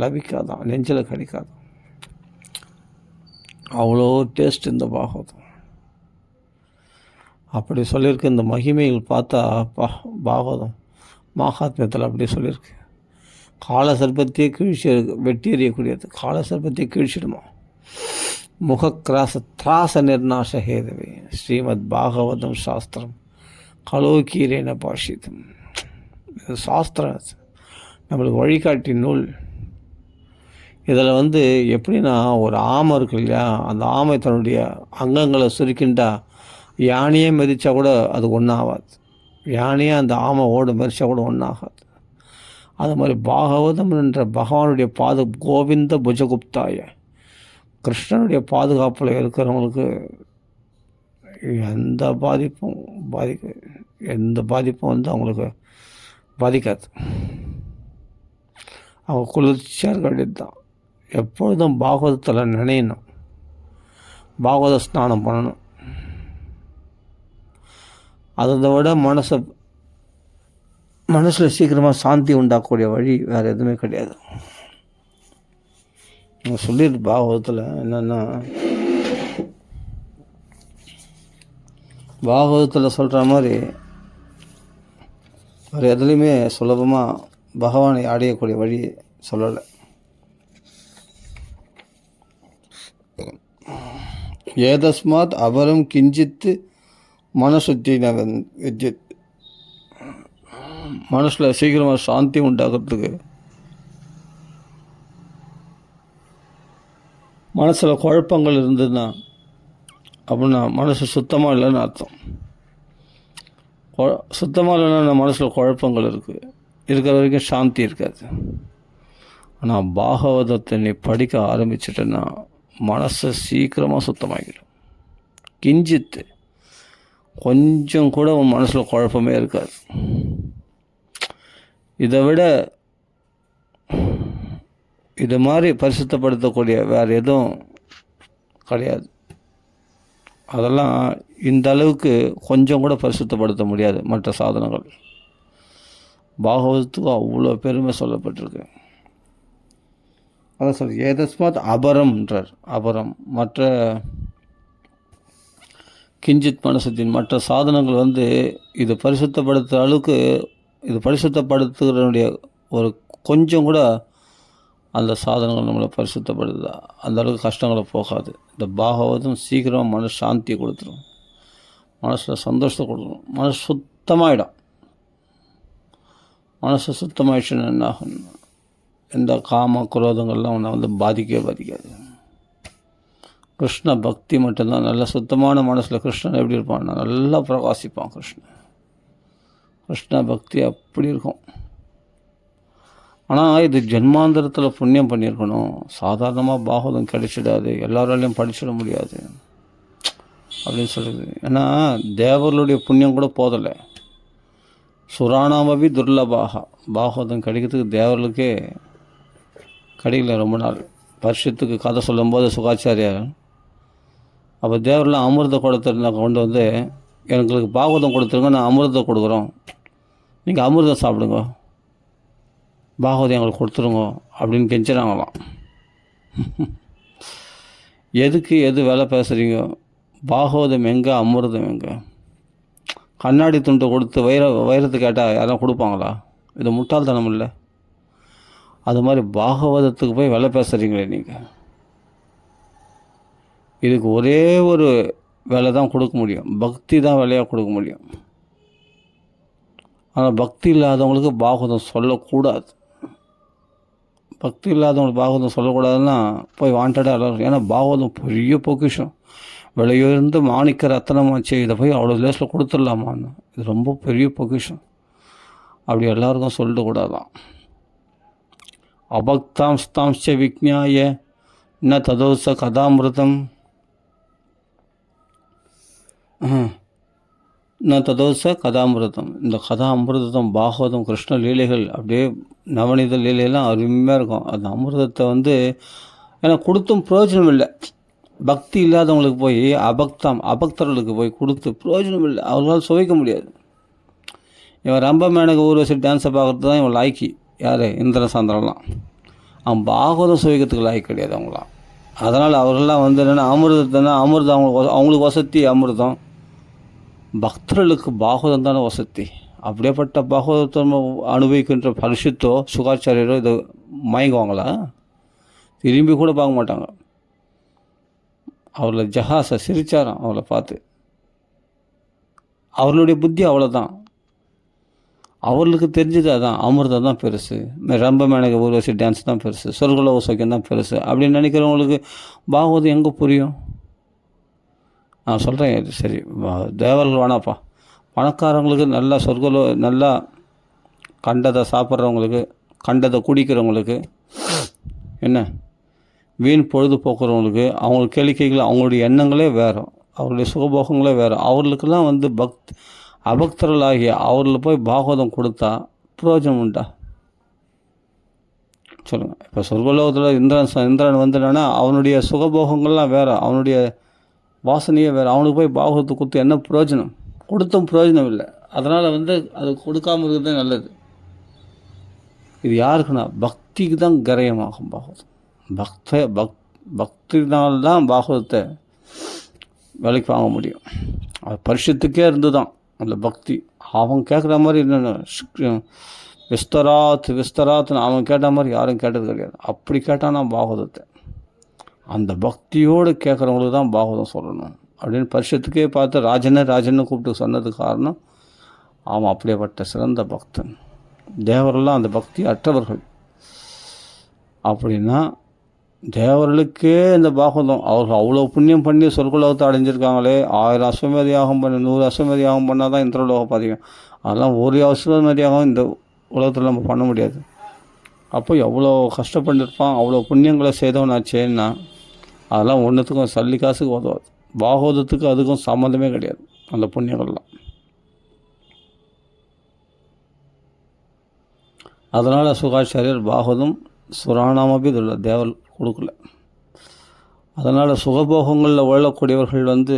லபிக்காதான், நெஞ்சில் கிடைக்காது. அவ்வளோ டேஸ்ட் இந்த பாகவதம். அப்படி சொல்லியிருக்கு. இந்த மகிமைகள் பார்த்தா பாகவதம் மகாத்மியத்தில் அப்படி சொல்லியிருக்கு. கால சர்ப்பத்தையே வெட்டி எறியக்கூடியது. கால சர்ப்பத்தையே கீழ்ச்சிடுமா. முகக்கிராச திராச நிர்நாச ஹேதவே ஸ்ரீமத் பாகவதம் சாஸ்திரம் கலோகீரேன பாஷிதம். இது சாஸ்திரம், நம்மளுக்கு வழிகாட்டி நூல். இதில் எப்படின்னா, ஒரு ஆமை இருக்கு இல்லையா, அந்த ஆமை தன்னுடைய அங்கங்களை சுருக்கின்றா யானையே மிதித்தா கூட அது ஒன்றாகாது. யானையே அந்த ஆமை ஓடு மிதித்தா கூட ஒன்றாகாது. அது மாதிரி பாகவதம் என்ற பகவானுடைய கோவிந்த புஜகுப்தாய கிருஷ்ணனுடைய பாதுகாப்பில் இருக்கிறவங்களுக்கு எந்த பாதிப்பும் அவங்களுக்கு பாதிக்காது. அவங்க குளிர்ச்சியாக இருக்க வேண்டியது தான். எப்பொழுதும் பாகவதத்தில் நினையணும், பாகவத ஸ்நானம் பண்ணணும். அதை விட மனசில் சீக்கிரமாக சாந்தி உண்டாக்கக்கூடிய வழி வேறு எதுவுமே கிடையாது. சொல்லியிருக்கு பாகவதத்தில் என்னென்னா, பாகவதத்தில் சொல்கிற மாதிரி வேறு எதுலேயுமே சுலபமாக பகவானை அடையக்கூடிய வழி சொல்லலை. ஏதஸ்மாத் அபரம் கிஞ்சித்து மனசுத்தி வித்யத். மனசில் சீக்கிரமாக சாந்தி உண்டாகிறதுக்கு மனசில் குழப்பங்கள் இருந்ததுன்னா அப்படின்னா மனசு சுத்தமாக இல்லைன்னு அர்த்தம். சுத்தமாக இல்லைன்னா மனசில் குழப்பங்கள் இருக்கிற வரைக்கும் சாந்தி இருக்காது. ஆனால் பாகவதத்தை நீ படிக்க ஆரம்பிச்சிட்டேன்னா மனசை சீக்கிரமாக சுத்தமாகிடும். கிஞ்சித்து கொஞ்சம் கூட உன் மனசில் குழப்பமே இருக்காது. இதை விட இது மாதிரி பரிசுத்தப்படுத்தக்கூடிய வேறு எதுவும் கிடையாது. அதெல்லாம் இந்த அளவுக்கு கொஞ்சம் கூட பரிசுத்தப்படுத்த முடியாது மற்ற சாதனங்கள். பாகவதத்துக்கு அவ்வளோ பெருமை சொல்லப்பட்டிருக்கு. அதான் சார் ஏதஸ்மாத் அபரம்ன்றார். அபரம் மற்ற கிஞ்சித் மனசத்தின் மற்ற சாதனங்கள் இது பரிசுத்தப்படுத்துகிற அளவுக்கு, இது பரிசுத்தப்படுத்துகிறனுடைய ஒரு கொஞ்சம் கூட அந்த சாதனங்கள் நம்மளை பரிசுத்தப்படுத்துதா அந்த அளவுக்கு கஷ்டங்களை போகாது. இந்த பாகவதம் சீக்கிரமாக மனசு சாந்தியை கொடுத்துரும், மனசில் சந்தோஷத்தை கொடுத்துரும், மனசு சுத்தமாகிடும். மனசு சுத்தமாகிடுச்சுன்னு என்ன ஆகும், எந்த காம குரோதங்கள்லாம் உன்னை பாதிக்காது. கிருஷ்ண பக்தி மட்டும்தான். நல்ல சுத்தமான மனசில் கிருஷ்ணன் எப்படி இருப்பான், நல்லா பிரகாசிப்பான். கிருஷ்ண பக்தி அப்படி இருக்கும். ஆனால் இது ஜென்மாந்தரத்தில் புண்ணியம் பண்ணியிருக்கணும். சாதாரணமாக பாகவதம் கிடைச்சிடாது, எல்லாராலையும் படிச்சிட முடியாது அப்படின்னு சொல்லுது. ஏன்னா தேவர்களுடைய புண்ணியம் கூட போதலை. சுராணாமபி துர்லபாக பாகவதம் கிடைக்கிறதுக்கு தேவர்களுக்கே கிடைக்கல ரொம்ப நாள். வருஷத்துக்கு கதை சொல்லும்போது சுகாச்சாரியார் அப்போ தேவரெலாம் அமிர்த குடத்தை கொண்டு எங்களுக்கு பாகவதம் கொடுத்துருங்க, நான் அமிர்தத்தை கொடுக்குறோம், நீங்கள் அமிர்தம் சாப்பிடுங்க, பாகவதம் எங்களுக்கு கொடுத்துருங்க அப்படின்னு கெஞ்சுறாங்களாம். எது வேலை பேசுகிறீங்க, பாகவதம் எங்கே, அமிர்தம் எங்கே? கண்ணாடி துண்டு கொடுத்து வைரத்து கேட்டால் யாரும் கொடுப்பாங்களா? இது முட்டாள்தனம் இல்லை? அது மாதிரி பாகவதத்துக்கு போய் வேலை பேசுகிறீங்களே நீங்கள். இதுக்கு ஒரே ஒரு வேலை தான் கொடுக்க முடியும், பக்தி தான் வேலையாக கொடுக்க முடியும். ஆனால் பக்தி இல்லாதவங்களுக்கு பாகவதம் சொல்லக்கூடாது. பக்தி இல்லாதவங்களுக்கு பாகவதம் சொல்லக்கூடாதுன்னா போய் வாண்டடாக எல்லாரும். ஏன்னா பாகவதம் பெரிய பொக்கிஷம், விலையுயர்ந்து மாணிக்க ரத்தனமாச்சு, இதை போய் அவ்வளோ லேஸில் கொடுத்துடலாமான்னு. இது ரொம்ப பெரிய பொக்கிஷம், அப்படி எல்லாருக்கும் சொல்லக்கூடாதான். அபக்தாம்ஸ்தாம்ச விஜ்ஞாய ந ததோச கதாமிருதம் ந ததோச கதாமிருதம். இந்த கதாமிருதம் பாகவதம் கிருஷ்ண லீலைகள் அப்படியே நவநீத லீலையெல்லாம் அருமையாக இருக்கும். அந்த அமிர்தத்தை ஏன்னா கொடுத்தும் பிரயோஜனம் இல்லை. பக்தி இல்லாதவங்களுக்கு போய் அபக்தர்களுக்கு போய் கொடுத்து பிரயோஜனம் இல்லை, அவங்களால் சுவைக்க முடியாது. இவன் ரொம்ப மேனக ஊர்வசி டான்ஸை பார்க்குறது தான் இவன் லாய்க்கி. யார்? இந்திர சாந்திரம்லாம். அவன் பாகவதம் சுவைக்கிறதுக்கு லாய்க்கு கிடையாது அவங்களாம். அதனால் அவர்கள்லாம் வந்து என்னென்னா அமிர்தத்தைனா அமிர்தம் அவங்களுக்கு வசதி அமிர்தம், பக்தர்களுக்கு பாகவதம் தானே வசதி. அப்படியேப்பட்ட பாகவதத்தை அனுபவிக்கின்ற பரிசுத்தோ சுகாச்சாரியரோ இதை மயங்குவாங்களா? திரும்பி கூட பார்க்க மாட்டாங்க. அவர்களை ஜஹாசை சிரிச்சாராம் அவளை பார்த்து. அவர்களுடைய புத்தி அவ்வளோதான். அவர்களுக்கு தெரிஞ்சது அதான், அமிர்தம் தான் பெருசு, ரொம்ப மேனக ஊர்வசி டான்ஸ் தான் பெருசு, சொர்க்கலோக சௌக்கியம் தான் பெருசு அப்படின்னு நினைக்கிறவங்களுக்கு பாகவதம் எங்கே புரியும்? நான் சொல்கிறேன், சரி தேவர்கள் வேணாப்பா, பணக்காரங்களுக்கு நல்லா நல்லா கண்டதை சாப்பிட்றவங்களுக்கு, கண்டதை குடிக்கிறவங்களுக்கு, என்ன வீண் பொழுதுபோக்குறவங்களுக்கு, அவங்களுக்கு கேளிக்கைகள், அவங்களுடைய எண்ணங்களே வேறு, அவருடைய சுகபோகங்களே வேறு. அவர்களுக்கெல்லாம் வந்து அபக்தர்களாகிய அவர்களில் போய் பாகவதம் கொடுத்தா பிரயோஜனம் உண்டா? சொல்லுங்கள். இப்போ சொர்க்கலோகத்தில் இந்திரன் வந்துட்டானா அவனுடைய சுகபோகங்கள்லாம் வேறு, அவனுடைய வாசனையே வேறு. அவனுக்கு போய் பாகவதத்தை கொடுத்து என்ன பிரயோஜனம்? கொடுத்தும் பிரயோஜனம் இல்லை. அதனால் வந்து அது கொடுக்காமல் இருக்கிறது நல்லது. இது யாருக்குன்னா பக்திக்கு தான் கரையமாகும் பாகவதம். பக்தினால்தான் பாகவதத்தை விலைக்கு வாங்க முடியும். அது பரிசுத்துக்கே இருந்து தான் அந்த பக்தி. அவன் கேட்குற மாதிரி என்னென்ன விஸ்தராத்துன்னு அவன் கேட்ட மாதிரி யாரும் கேட்டது கிடையாது. அப்படி கேட்டானா பாகவதத்தை அந்த பக்தியோடு கேட்குறவங்களுக்கு தான் பாகவதம் சொல்லணும் அப்படின்னு பரிசுத்துக்கே பார்த்து ராஜன்னு கூப்பிட்டு சொன்னதுக்கு காரணம் அவன் அப்படியேப்பட்ட சிறந்த பக்தன். தேவரெல்லாம் அந்த பக்தி அற்றவர்கள். அப்படின்னா தேவர்களுக்கே இந்த பாகவதம், அவர்கள் அவ்வளோ புண்ணியம் பண்ணி சொர்க்கலோகத்தை அடைஞ்சிருக்காங்களே. 1000 அஸ்வமேத யாகம் பண்ணி 100 அஸ்வமேத யாகம் பண்ணால் தான் இந்திரலோகம் பதிக்கும். அதெல்லாம் ஒரு அஸ்வமேத யாகம் இந்த உலகத்தில் நம்ம பண்ண முடியாது. அப்போ எவ்வளோ கஷ்டப்பட்டுருப்பான், அவ்வளோ புண்ணியங்களை செய்தவனாச்சேன்னா அதெல்லாம் ஒன்றுத்துக்கும் சல்லி காசுக்கு உதவாது. பாகவதத்துக்கு அதுக்கும் சம்மந்தமே கிடையாது அந்த புண்ணியங்கள்லாம். அதனால் சுகாச்சாரியர் பாகவதம் சுராணாமபி இதில் தேவல் கொடுக்கல. அதனால் சுகபோகங்களில் உழக்கூடியவர்கள் வந்து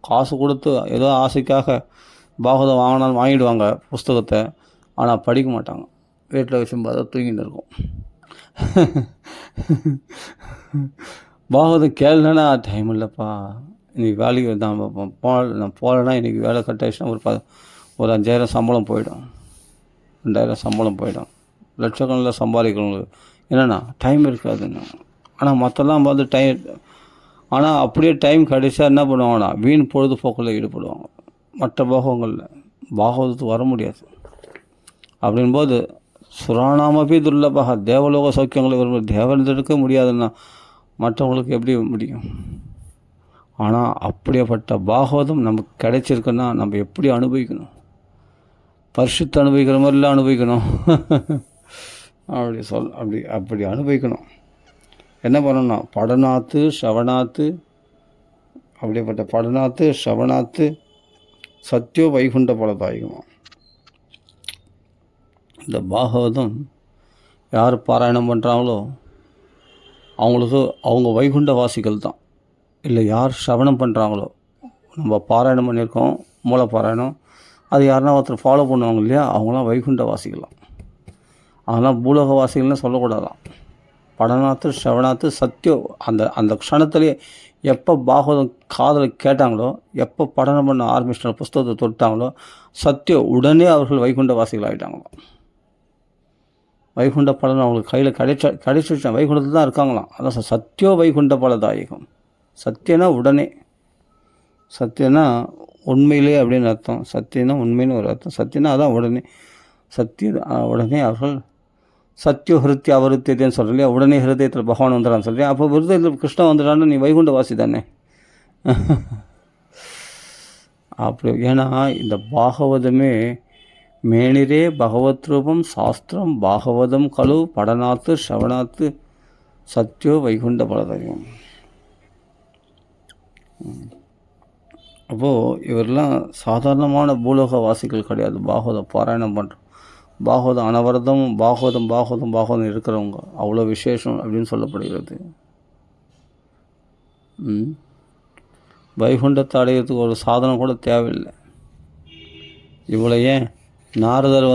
காசு கொடுத்து ஏதோ ஆசைக்காக பாகவதம் வாங்கினாலும் வாங்கிடுவாங்க புஸ்தகத்தை, ஆனால் படிக்க மாட்டாங்க. வீட்டில் வச்சு பார்த்தா தூங்கிட்டு இருக்கும். பாகவதம் கேளுன்னா டைம் இல்லைப்பா, இன்றைக்கி வேலைக்கு நான் போகலைன்னா இன்றைக்கி வேலை கட் ஆகிடுச்சுன்னா ஒரு 5000 சம்பளம் போயிடும், 2000 சம்பளம் போயிடும். லட்சக்கணக்கில் சம்பாதிக்கிறவங்களுக்கு என்னென்னா டைம் இருக்காதுன்னு. ஆனால் மற்றெல்லாம் பார்த்து டைம், ஆனால் அப்படியே டைம் கிடைச்சா என்ன பண்ணுவாங்கன்னா வீண் பொழுதுபோக்கில் ஈடுபடுவாங்க. மற்ற பாகவங்களில் பாகவதத்துக்கு வர முடியாது. அப்படின்போது சுராணாமபி துர்லபக, தேவலோக சௌக்கியங்களை விரும்ப தேவனுக்கு முடியாதுன்னா மற்றவங்களுக்கு எப்படி முடியும்? ஆனால் அப்படியேப்பட்ட பாகவதம் நமக்கு கிடைச்சிருக்குன்னா நம்ம எப்படி அனுபவிக்கணும்? பரிசுத்த அனுபவிக்கிற மாதிரிலாம் அனுபவிக்கணும். அப்படி அனுபவிக்கணும். என்ன பண்ணணும்னா படநாத்து ஷவநாத்து, அப்படியேப்பட்ட படநாத்து ஷவநாத்து சத்தியோ வைகுண்ட பலதாயகமா. இந்த பாகவதம் யார் பாராயணம் பண்ணுறாங்களோ அவங்களுக்கு அவங்க வைகுண்ட வாசிகள் தான். இல்லை யார் ஷவனம் பண்ணுறாங்களோ, நம்ம பாராயணம் பண்ணியிருக்கோம் மூல பாராயணம், அது யாருன்னா ஒருத்தர் ஃபாலோ பண்ணுவாங்க இல்லையா, அவங்களாம் வைகுண்ட வாசிக்கலாம். அதெல்லாம் பூலோக வாசிகள்லாம் சொல்லக்கூடாதான். படநாத்து ஷவநாத்து சத்தியோ, அந்த க்ஷணத்துலேயே எப்போ பாகவதம் காதில் கேட்டாங்களோ, எப்போ படனம் பண்ண ஆரம்பிச்சிட்டாங்க, புஸ்தகத்தை தொட்டாங்களோ, சத்தியோ உடனே அவர்கள் வைகுண்ட வாசிகள் ஆகிட்டாங்களோ. வைகுண்ட பலன் அவங்களுக்கு கையில் கிடைச்சிருச்சான், வைகுண்டத்தில் தான் இருக்காங்களாம். அதான் சத்தியோ வைகுண்ட பலதாயகம். சத்தியனா உடனே, சத்தியனா உண்மையிலே அப்படின்னு அர்த்தம். சத்தியனா உண்மைன்னு ஒரு அர்த்தம். சத்தியனா அதான் உடனே, உடனே அவர்கள் சத்தியோ ஹிருத்திய அவருத்தியன்னு சொல்கிறேன் இல்லையா, உடனே ஹிருதயத்தில் பகவான் வந்துடான்னு சொல்கிறேன். அப்போ ஹிருதயத்தில் கிருஷ்ணன் வந்துடான்னு நீ வைகுண்ட வாசி தானே. அப்படி ஏன்னா இந்த பாகவதமே மேனிரே பகவத் ரூபம் சாஸ்திரம் பாகவதம் கலு படநாத்து ஷவநாத்து சத்தியோ வைகுண்ட பலதாயம். அப்போது இவரெல்லாம் சாதாரணமான பூலோக வாசிகள் கிடையாது. பாகவத பாராயணம் பண்ணுறோம், பாகவதம் அனவரதம் பாகவதம் இருக்கிறவங்க அவ்வளோ விசேஷம் அப்படின்னு சொல்லப்படுகிறது. வைகுண்டத்தை அடையிறதுக்கு ஒரு சாதனம் கூட தேவையில்லை. இவ்வளோ ஏன் நாரதர்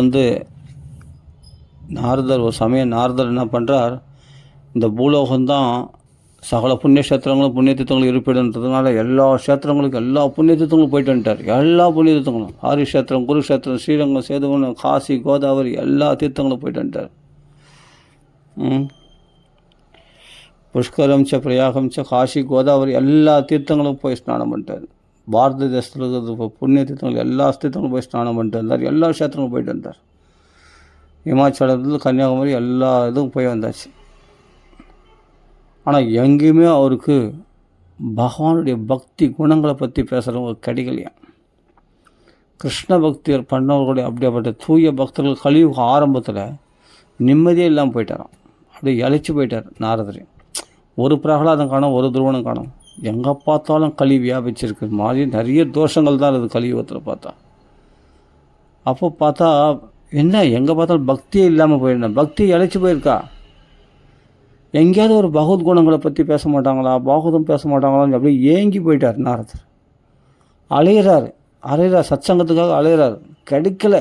ஒரு சமயம் நாரதர் என்ன பண்ணுறார், இந்த பூலோகம்தான் சகல புண்ணிய கஷேத்திரங்களும் புண்ணிய தீர்த்தங்களும் இருப்பிடன்றதுனால எல்லா க்ஷேத்திரங்களுக்கும் எல்லா புண்ணிய தீர்த்தங்களும் போயிட்டு வந்துட்டார். எல்லா புண்ணிய தீர்த்தங்களும் ஹரிக்ஷேத்திரம், குருக்ஷேத்திரம், ஸ்ரீரங்கம், சேதுவனம், காசி, கோதாவரி எல்லா தீர்த்தங்களும் போயிட்டு வந்துட்டார். புஷ்கரம் ச, பிரயாகம் ச, காசி, கோதாவரி எல்லா தீர்த்தங்களும் போய் ஸ்நானம் பண்ணிட்டார். பாரத தேசத்தில் இருக்கிறது புண்ணிய தீர்த்தங்கள் எல்லா தீர்த்தங்களும் போய் ஸ்நானம் பண்ணிட்டு வந்தார். எல்லா க்ஷேத்திரங்களும் போயிட்டு வந்தார். இமாச்சலத்தில் கன்னியாகுமரி எல்லா இதுவும் போய் வந்தாச்சு. ஆனால் எங்கேயுமே அவருக்கு பகவானுடைய பக்தி குணங்களை பற்றி பேசுகிறவங்க கிடைக்கலையா. கிருஷ்ண பக்தியர் பண்ணவர்களுடைய அப்படியேப்பட்ட தூய பக்தர்கள் கலியுக ஆரம்பத்தில் நிம்மதியே இல்லாமல் போயிட்டாராம். அப்படியே இழைச்சி போயிட்டார் நாரதர். ஒரு பிரகலாதம் காணும், ஒரு துருவனம் காணும். எங்கே பார்த்தாலும் களி வியாபிச்சிருக்கு மாதிரி நிறைய தோஷங்கள் தான் இருக்குது கலியுகத்தில் பார்த்தா. அப்போ பார்த்தா என்ன எங்கே பார்த்தாலும் பக்தியே இல்லாமல் போயிருந்தேன். பக்தி இழைச்சி போயிருக்கா. எங்கேயாவது ஒரு பகவத் குணங்களை பற்றி பேச மாட்டாங்களா, பாகவதம் பேச மாட்டாங்களான்னு அப்படியே ஏங்கி போயிட்டார் நாரதர். அலையிறார், சத்சங்கத்துக்காக அலையிறார், கிடைக்கல.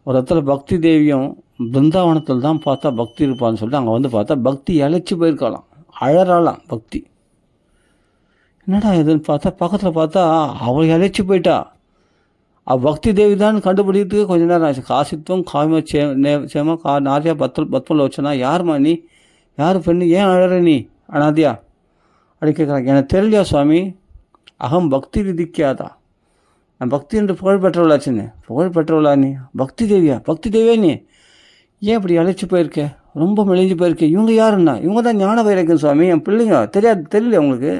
ஒரு இடத்துல பக்தி தேவியும் பிருந்தாவனத்தில் தான் பார்த்தா பக்தி இருப்பான்னு சொல்லிட்டு அங்கே வந்து பார்த்தா பக்தி இழைச்சி போயிருக்கலாம், அழறாலாம் பக்தி. என்னடா இதுன்னு பார்த்தா பக்கத்தில் பார்த்தா அவள் இழைச்சி போயிட்டா. பக்தி தேவி தான் கண்டுபிடிக்கிறதுக்கு கொஞ்ச நேரம் ஆச்சு. காசித்துவம் காம சேம நாதியா பத்மல வச்சனா, யாருமா நீ, யார் பெண்ணு, ஏன் அழற நீ அனாதியா அப்படி கேட்குறாங்க. எனக்கு தெரியலையா சுவாமி, அகம் பக்தி விதிக்காதா, நான் பக்தி என்று புகழ் பெற்றவளாச்சுன்னு. புகழ் பெற்றவளா நீ, பக்தி தேவியா, பக்தி தேவியா நீ, ஏன் இப்படி அழைச்சி போயிருக்க, ரொம்ப மெலிஞ்சு போயிருக்க. இவங்க யாருன்னா, இவங்க தான் ஞான வைரக்கன் சுவாமி, என் பிள்ளைங்க. தெரியல உங்களுக்கு,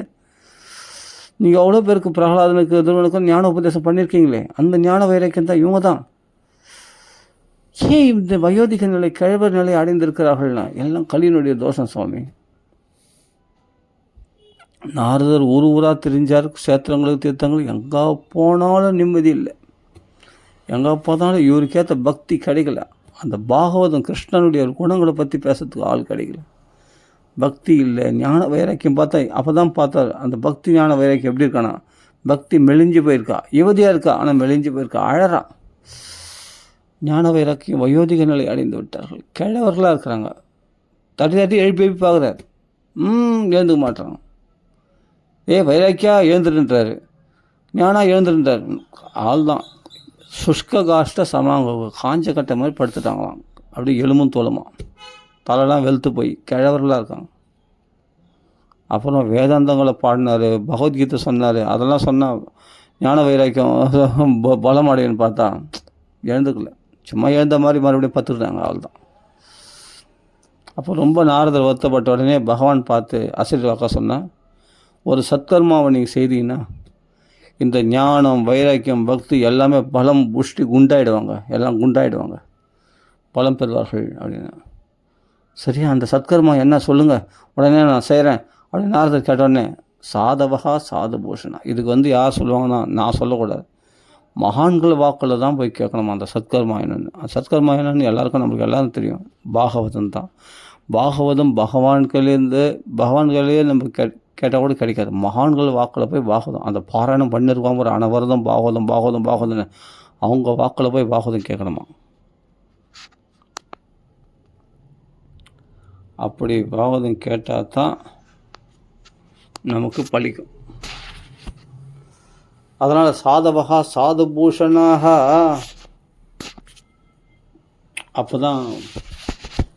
நீங்கள் அவ்வளோ பேருக்கு பிரகலாதனுக்கு துருவனுக்கும் ஞான உபதேசம் பண்ணியிருக்கீங்களே, அந்த ஞான வைரக்கியம் தான் இவங்க தான். ஏன் இந்த வயோதிக நிலை, கிழவர் நிலை அடைந்திருக்கிறார்கள்னா எல்லாம் கலியினுடைய தோஷம் சுவாமி. நாரதர் ஊராக தெரிஞ்சார், கஷேத்திரங்களுக்கு தீர்த்தங்களுக்கு, எங்கே போனாலும் நிம்மதி இல்லை. எங்கே போனாலும் இவருக்கேற்ற பக்தி கிடைக்கல. அந்த பாகவதம் கிருஷ்ணனுடைய குணங்களை பற்றி பேசுறதுக்கு ஆள் கிடைக்கல. பக்தி இல்லை, ஞான வைராக்கியம் பார்த்தா அப்போ தான் பார்த்தார். அந்த பக்தி ஞான வைராக்கியம் எப்படி இருக்கானா, பக்தி மெலிஞ்சு போயிருக்கா, யுவதியாக இருக்கா ஆனால் மெலிஞ்சு போயிருக்கா, அழறா. ஞான வைராக்கியம் வயோதிக நிலை அடைந்து விட்டார்கள். கிழவர்களாக இருக்கிறாங்க. தட்டி எழுப்பி பார்க்குறாரு, எழுந்துக்க மாட்டாங்க. வைராக்கியா எழுந்துருன்றாரு, ஞானா எழுந்துருன்றார். ஆள் தான் சுஷ்க காஷ்ட சமாங்க, காஞ்ச கட்டை மாதிரி படுத்துட்டாங்களாம். அப்படி எலும்பும் தோலுமா, தலைலாம் வெளுத்து போய் கிழவர்களாக இருக்காங்க. அப்புறம் வேதாந்தங்களை பாடினார், பகவத்கீதை சொன்னார். அதெல்லாம் சொன்னால் ஞான வைராக்கியம் பலம் அடையன்னு பார்த்தா எழுந்துக்கல, சும்மா எழுந்த மாதிரி மறுபடியும் பத்துக்கிட்டாங்க, அவள் தான். அப்போ ரொம்ப நாரதர் வருத்தப்பட்ட உடனே பகவான் பார்த்து ஆசீர்வாக்கா சொன்னால், ஒரு சத்கர்மாவை நீங்கள் செய்தீங்கன்னா இந்த ஞானம் வைராக்கியம் பக்தி எல்லாமே பலம் புஷ்டி குண்டாயிடுவாங்க, எல்லாம் குண்டாயிடுவாங்க, பலம் பெறுவார்கள் அப்படின்னு. சரியா, அந்த சத்கர்மா என்ன சொல்லுங்கள், உடனே நான் செய்கிறேன் அப்படின்னு நாரதர் கேட்டோடனே, சாதவகா சாதுபூஷணா. இதுக்கு யார் சொல்லுவாங்கன்னா நான் சொல்லக்கூடாது, மகான்கள் வாக்கில் தான் போய் கேட்கணுமா அந்த சத்கர்மா என்னென்னு. அந்த சத்கர்மா என்னென்னு எல்லாருக்கும் நம்மளுக்கு எல்லாரும் தெரியும், பாகவதம் தான். பாகவதம் பகவான்களே நம்ம கேட்டால் கூட கிடைக்காது. மகான்கள் வாக்கில் போய் பாகவதம், அந்த பாராயணம் பண்ணியிருக்காங்க ஒரு அனவரதம் பாகவதம்னு, அவங்க வாக்கில் போய் பாகவதம் கேட்கணுமா. அப்படி பாகவதம் கேட்டால் தான் நமக்கு பலிக்கும். அதனால் சாதவகா சாதுபூஷணாக. அப்போ தான்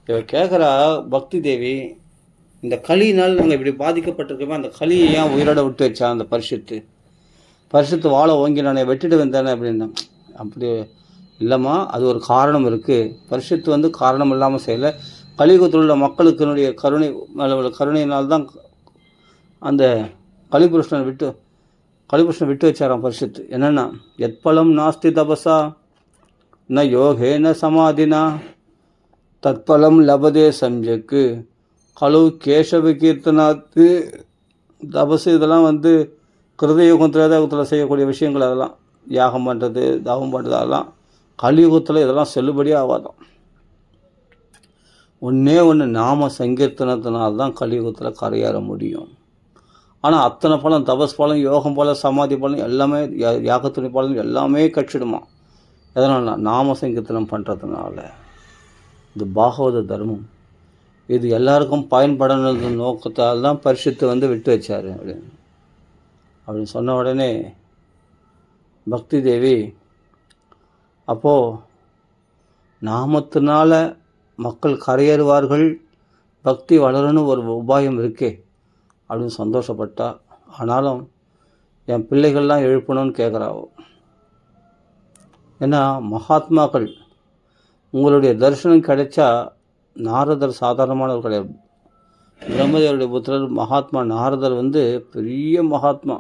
இவ கேட்குறா பக்தி தேவி, இந்த களியினால் நாங்கள் இப்படி பாதிக்கப்பட்டிருக்கோமே, அந்த களியை ஏன் உயிரோட விட்டு வச்சா அந்த பரிசுத்து வாழை ஓங்கி நான் வெட்டிட்டு வந்தேனே அப்படின்னா. அப்படி இல்லைம்மா, அது ஒரு காரணம் இருக்குது. பரிசுத்து காரணம் இல்லாமல் செய்யலை. கலியுகத்தில் உள்ள மக்களுக்கு கருணை மேலே உள்ள கருணையினால்தான் அந்த கலிபுருஷனை விட்டு வச்சாராம் பரிசுத்து. என்னென்னா, எத்பலம் நாஸ்தி தபசா ந யோகேன சமாதினா தற்பலம் லபதே சம்யக்கு கலு கேசவ கீர்த்தனாத்து. தபசு இதெல்லாம் கிருதயுகம் திரேதாயுகத்தில் செய்யக்கூடிய விஷயங்கள், அதெல்லாம் யாகம் பண்ணுறது தவம் பண்ணுறது, அதெல்லாம் கலியுகத்தில் இதெல்லாம் செல்லுபடியாக ஆகாதான். ஒன்று நாம சங்கீர்த்தனத்தினால்தான் கலியுகத்தில் கரையேற முடியும். ஆனால் அத்தனை பலம், தபஸ் பலம், யோகம் பலம், சமாதி பலம் எல்லாமே, யாகத்துணை பலம் எல்லாமே கட்சிடுமா. எதனால்? நாம சங்கீர்த்தனம் பண்ணுறதுனால. இது பாகவத தர்மம். இது எல்லாருக்கும் பயன்படணுன்ற நோக்கத்தால் தான் பரிசுத்தை விட்டு வச்சார் அப்படின்னு சொன்ன உடனே பக்தி தேவி, அப்போது நாமத்தினால மக்கள் கரையேறுவார்கள், பக்தி வளரணும்னு ஒரு உபாயம் இருக்கே அப்படின்னு சந்தோஷப்பட்டா. ஆனாலும் என் பிள்ளைகள்லாம் எழுப்பணும்னு கேட்குறாவோ. ஏன்னா மகாத்மாக்கள் உங்களுடைய தரிசனம் கிடைச்சா, நாரதர் சாதாரணமானவர் கிடையாது. பிரம்மதேவருடைய புத்திரர் மகாத்மா நாரதர் பெரிய மகாத்மா.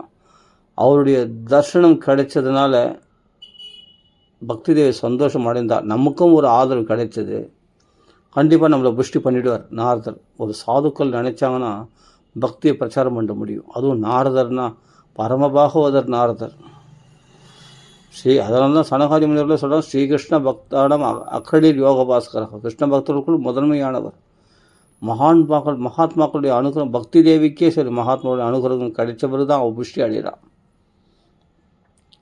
அவருடைய தரிசனம் கிடைச்சதுனால பக்தி தேவி சந்தோஷம் அடைந்தார். நமக்கும் ஒரு ஆதரவு கிடைச்சது. கண்டிப்பாக நம்மளை புஷ்டி பண்ணிவிடுவார் நாரதர். ஒரு சாதுக்கள் நினச்சாங்கன்னா பக்தியை பிரச்சாரம் பண்ண முடியும். அதுவும் நாரதர்னா பரமபாகவதர் நாரதர். அதனால தான் சனகாதி முனிவர்கள் சொல்கிறார், ஸ்ரீகிருஷ்ண பக்தாடம் அக்கடில் யோக பாஸ்கர். கிருஷ்ண பக்தர்களுக்குள் முதன்மையானவர். மகாத்மாக்களுடைய அனுகிரகம் பக்தி தேவிக்கே சரி, மகாத்மாவுடைய அனுகிரகம் கிடைச்ச பிறகு தான் அவள் புஷ்டி அடைகிறான்.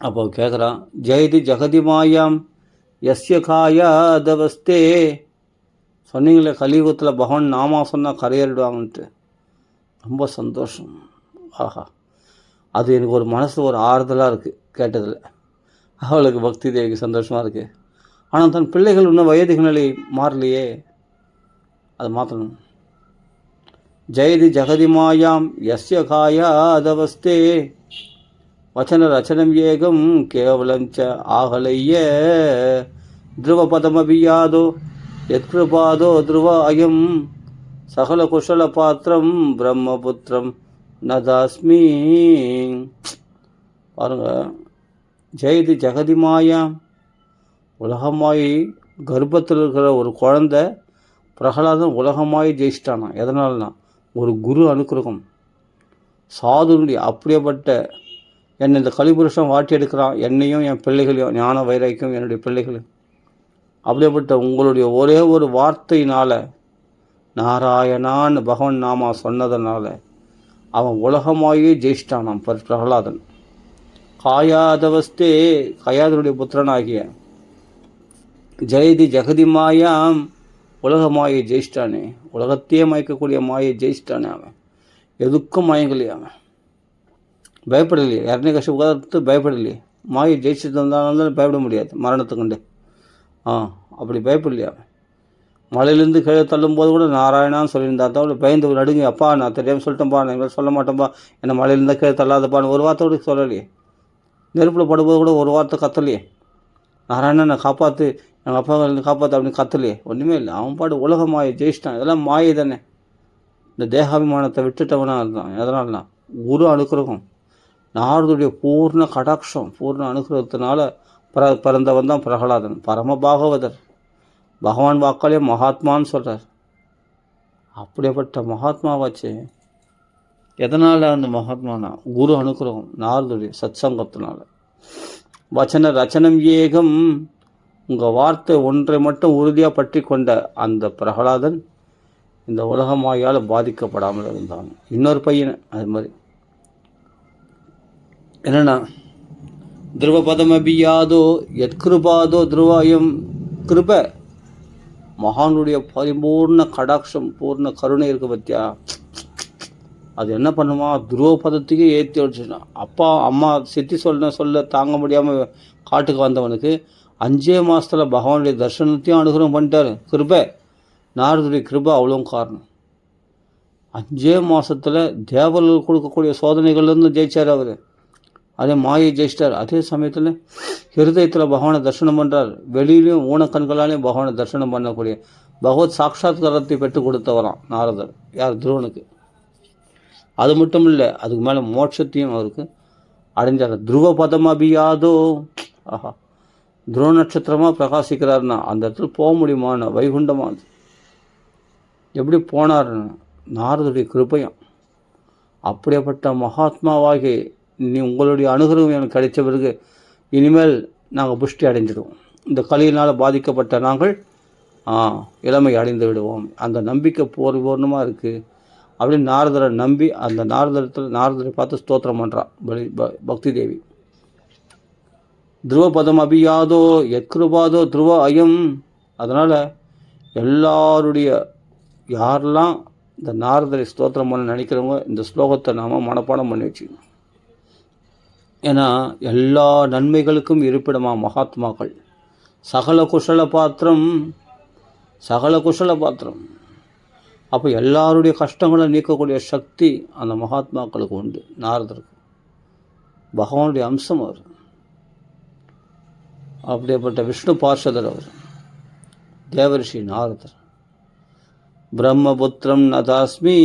அப்போ கேட்குறான், ஜெயதி ஜெகதி மாயாம் எஸ்ய காயாதவஸ்தே. சொன்னீங்களே கலியுகத்தில் பகவான் நாமா சொன்னால் கரையேறிடுவாங்கன்ட்டு. ரொம்ப சந்தோஷம். ஆஹா, அது எனக்கு ஒரு மனசில் ஒரு ஆறுதலாக இருக்குது கேட்டதில். அவளுக்கு பக்தி தேவிக்கு சந்தோஷமாக இருக்குது. ஆனால் தன் பிள்ளைகள் இன்னும் வயதுக்கு நிலை மாறலையே, அது மாற்றணும். ஜெயதி ஜெகதி மாயாம் எஸ்ய காயாதவஸ்தே வச்சன ரச்சனம் ஏகம் கேவலம் ச ஆகலைய த்ருவபதமபியாதோ யத்கிருபாதோ த்ருவ அயம் சகல குஷல பாத்திரம் பிரம்மபுத்திரம் நதாஸ்மி. பாருங்க, ஜெயதி ஜெகதி மாயாம், உலகமாயி கர்ப்பத்தில் இருக்கிற ஒரு குழந்தை பிரகலாதன் உலகமாயி ஜெயிச்சிட்டானா. எதனால்னா ஒரு குரு அனுக்கிரகம். சாதுனுடைய அப்படியேப்பட்ட என்னை இந்த கலிபுருஷன் வாட்டி எடுக்கிறான், என்னையும் என் பிள்ளைகளையும், ஞான வைராக்கியம் என்னுடைய பிள்ளைகளையும். அப்படியேப்பட்ட உங்களுடைய ஒரே ஒரு வார்த்தையினால், நாராயணான்னு பகவான் நாமா சொன்னதுனால அவன் உலகமாயே ஜெயிச்சிட்டானான் பிரகலாதன். காயாதவஸ்தே, கயாதனுடைய புத்திரனாகிய ஜெயதி ஜெகதி மாயாம், உலக மாயை ஜெயிச்சிட்டானே, உலகத்தையே மயக்கக்கூடிய மாயை ஜெயிச்சிட்டானே. அவன் எதுக்கும் மயங்கலையே, அவன் பயப்படலையே. இரண்யகசிபு உலகத்து பயப்படலையே. மாயை ஜெயிச்சுட்டு இருந்தாலும் பயப்பட முடியாது மரணத்துக்குண்டு. அப்படி பயப்படலையா. மலையிலேருந்து கீழே தள்ளும்போது கூட நாராயணான்னு சொல்லியிருந்தா தான் அவளை பயந்து நடுங்க. அப்பா நான் தெரியாமல் சொல்லிட்டேன்ப்பா, நான் சொல்ல மாட்டேன்ப்பா, என்னை மலையிலேருந்து கீழே தள்ளாதப்பான்னு ஒரு வார்த்தை கூட சொல்லலையே. நெருப்பில் படும்போது கூட ஒரு வார்த்தை கத்தலையே. நாராயணன் நான் காப்பாற்று, எங்கள் அப்பா காப்பாற்று அப்படின்னு கத்தலையே. ஒன்றுமே இல்லை. அவன் பாடு உலக மாயை ஜெயிச்சிட்டான். இதெல்லாம் மாயை தானே. இந்த தேகாபிமானத்தை விட்டுட்டவனா இருந்தான். எதனால்னா குரு அனுக்கிரகம், நாரதுடைய பூர்ண கடாட்சம், பூர்ண அனுகிரகத்தினால பிறந்தவன் தான் பிரகலாதன். பரமபாகவதர், பகவான் வாக்காலே மகாத்மான்னு சொல்கிறார். அப்படியேப்பட்ட மகாத்மாவாச்சு. எதனால் அந்த மகாத்மானா குரு அனுகிரகம், நாரதுடைய சத்சங்கத்தினால. வச்சன ரச்சனம் ஏகம், உங்கள் வார்த்தை ஒன்றை மட்டும் உறுதியாக பற்றி கொண்ட அந்த பிரகலாதன் இந்த உலகமாயால் பாதிக்கப்படாமல் இருந்தான். இன்னொரு பையன் அது மாதிரி என்னென்னா, த்ருவபதமபியாதோ யத்கிருபாதோ த்ருவாயம். கிருப மகானுடைய பரிபூர்ண கடாட்சம், பூர்ண கருணை இருக்க பற்றியா, அது என்ன பண்ணுமா, துருவபதத்துக்கே ஏற்றி வச்சுனா. அப்பா அம்மா சித்தி சொல்ல தாங்க முடியாமல் காட்டுக்கு வந்தவனுக்கு 5 மாதத்தில் பகவானுடைய தர்சனத்தையும் அனுகிரகம் பண்ணிட்டார். கிருபை, நாரதுடைய கிருபை அவ்வளோ காரணம். 5 மாதத்தில் தேவர்கள் கொடுக்கக்கூடிய சோதனைகள்லேருந்து ஜெயிச்சார் அவர். அதே மாயை ஜெயிச்சிட்டார். அதே சமயத்தில் ஹிருதயத்தில் பகவானை தரிசனம் பண்ணுறார். வெளியிலையும் ஊனக்கண்களாலையும் பகவானை தரிசனம் பண்ணக்கூடிய பகவத் சாட்சாத்காரத்தை பெற்றுக் கொடுத்தவரான் நாரதர். யார்? துருவனுக்கு. அது மட்டும் இல்லை, அதுக்கு மேலே மோட்சத்தையும் அவருக்கு அடைஞ்சார். துருவபதம் அபியாதோ. ஆஹா, துருவ நட்சத்திரமாக பிரகாசிக்கிறாருன்னா அந்த இடத்துல போக முடியுமான்னு, வைகுண்டமாக எப்படி போனார்னு நாரதுடைய கிருபையும். அப்படியேப்பட்ட மகாத்மாவாகி உங்களுடைய அனுகிரகம் எனக்கு கிடைச்ச பிறகு இனிமேல் நாங்கள் புஷ்டி அடைஞ்சிடுவோம். இந்த கலியினால் பாதிக்கப்பட்ட நாங்கள் இளமை அடைந்து விடுவோம். அந்த நம்பிக்கை பூர்ணமாக இருக்குது அப்படின்னு நாரதரை நம்பி அந்த நாரதரை பார்த்து ஸ்தோத்திரம் பண்ணுறான் பக்தி தேவி. துருவபதம் அபியாதோ யத்கிருபாதோ த்ருவ அயம். அதனால் எல்லாருடைய யாரெல்லாம் இந்த நாரதரை ஸ்தோத்திரம் பண்ண நினைக்கிறவங்க இந்த ஸ்லோகத்தை நாம் மனப்பாடம் பண்ணி வச்சுக்கணும். ஏன்னா எல்லா நன்மைகளுக்கும் இருப்பிடமா மகாத்மாக்கள். சகல குஷல பாத்திரம், சகல குஷல பாத்திரம். அப்போ எல்லாருடைய கஷ்டங்களை நீக்கக்கூடிய சக்தி அந்த மகாத்மாக்களுக்கு உண்டு. நாரதருக்கு பகவானுடைய அம்சம் அவர். அப்படிப்பட்ட விஷ்ணு பார்ஷதர் அவர், தேவரிஷி நாரதர். பிரம்மபுத்திரம் நதாஸ்மி,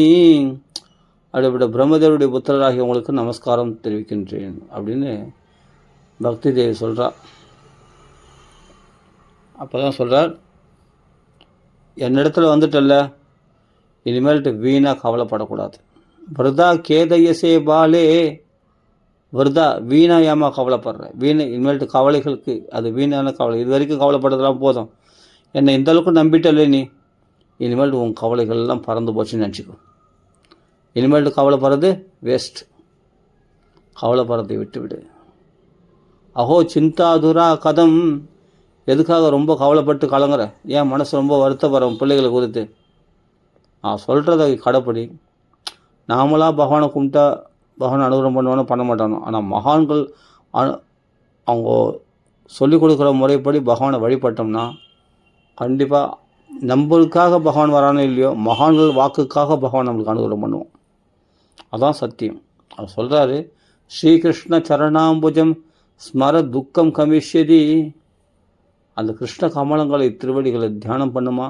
அப்படிப்பட்ட பிரம்மதேவருடைய புத்திரராகி உங்களுக்கு நமஸ்காரம் தெரிவிக்கின்றேன் அப்படின்னு பக்தி தேவி சொல்கிறார். அப்போ தான் சொல்கிறார், என்னிடத்துல வந்துட்டல்ல, இனிமேல்ட்டு வீணாக கவலைப்படக்கூடாது. விரதா கேதயசே பாலே, விரதா வீணா ஏமா கவலைப்படுற, வீணை இனிமேல்ட்டு கவலைகளுக்கு அது வீணான கவலை. இது வரைக்கும் கவலைப்படுறதுலாம் போதும், என்னை இந்த அளவுக்கு நம்பிட்டல்ல நீ, இனிமேல்ட்டு உன் கவலைகள்லாம் பறந்து போச்சுன்னு நினச்சிக்கோ. இனிமேல்ட்டு கவலைப்படுறது வேஸ்ட், கவலைப்படுறதை விட்டுவிடு. அஹோ சிந்தாதுரா கதம், எதுக்காக ரொம்ப கவலைப்பட்டு கலங்குற, ஏன் மனசு ரொம்ப வருத்தப்படுறோம் பிள்ளைகளை குறித்து. நான் சொல்கிறத கடைப்படி. நாமளாக பகவானை கும்பிட்டா பகவானை அனுகிரகம் பண்ணுவானோ பண்ண மாட்டானோ, ஆனால் மகான்கள் அவங்க சொல்லிக் கொடுக்குற முறைப்படி பகவானை வழிபட்டோம்னா கண்டிப்பாக நம்மளுக்காக பகவான் வரானோ இல்லையோ, மகான்கள் வாக்குக்காக பகவான் நம்மளுக்கு அனுகிரகம் பண்ணுவோம். அதான் சத்தியம். அவர் சொல்கிறாரு, ஸ்ரீகிருஷ்ண சரணாம்புஜம் ஸ்மர துக்கம் கமிஷ்யதி. அந்த கிருஷ்ண கமலங்களை திருவடிகளை தியானம் பண்ணுமா,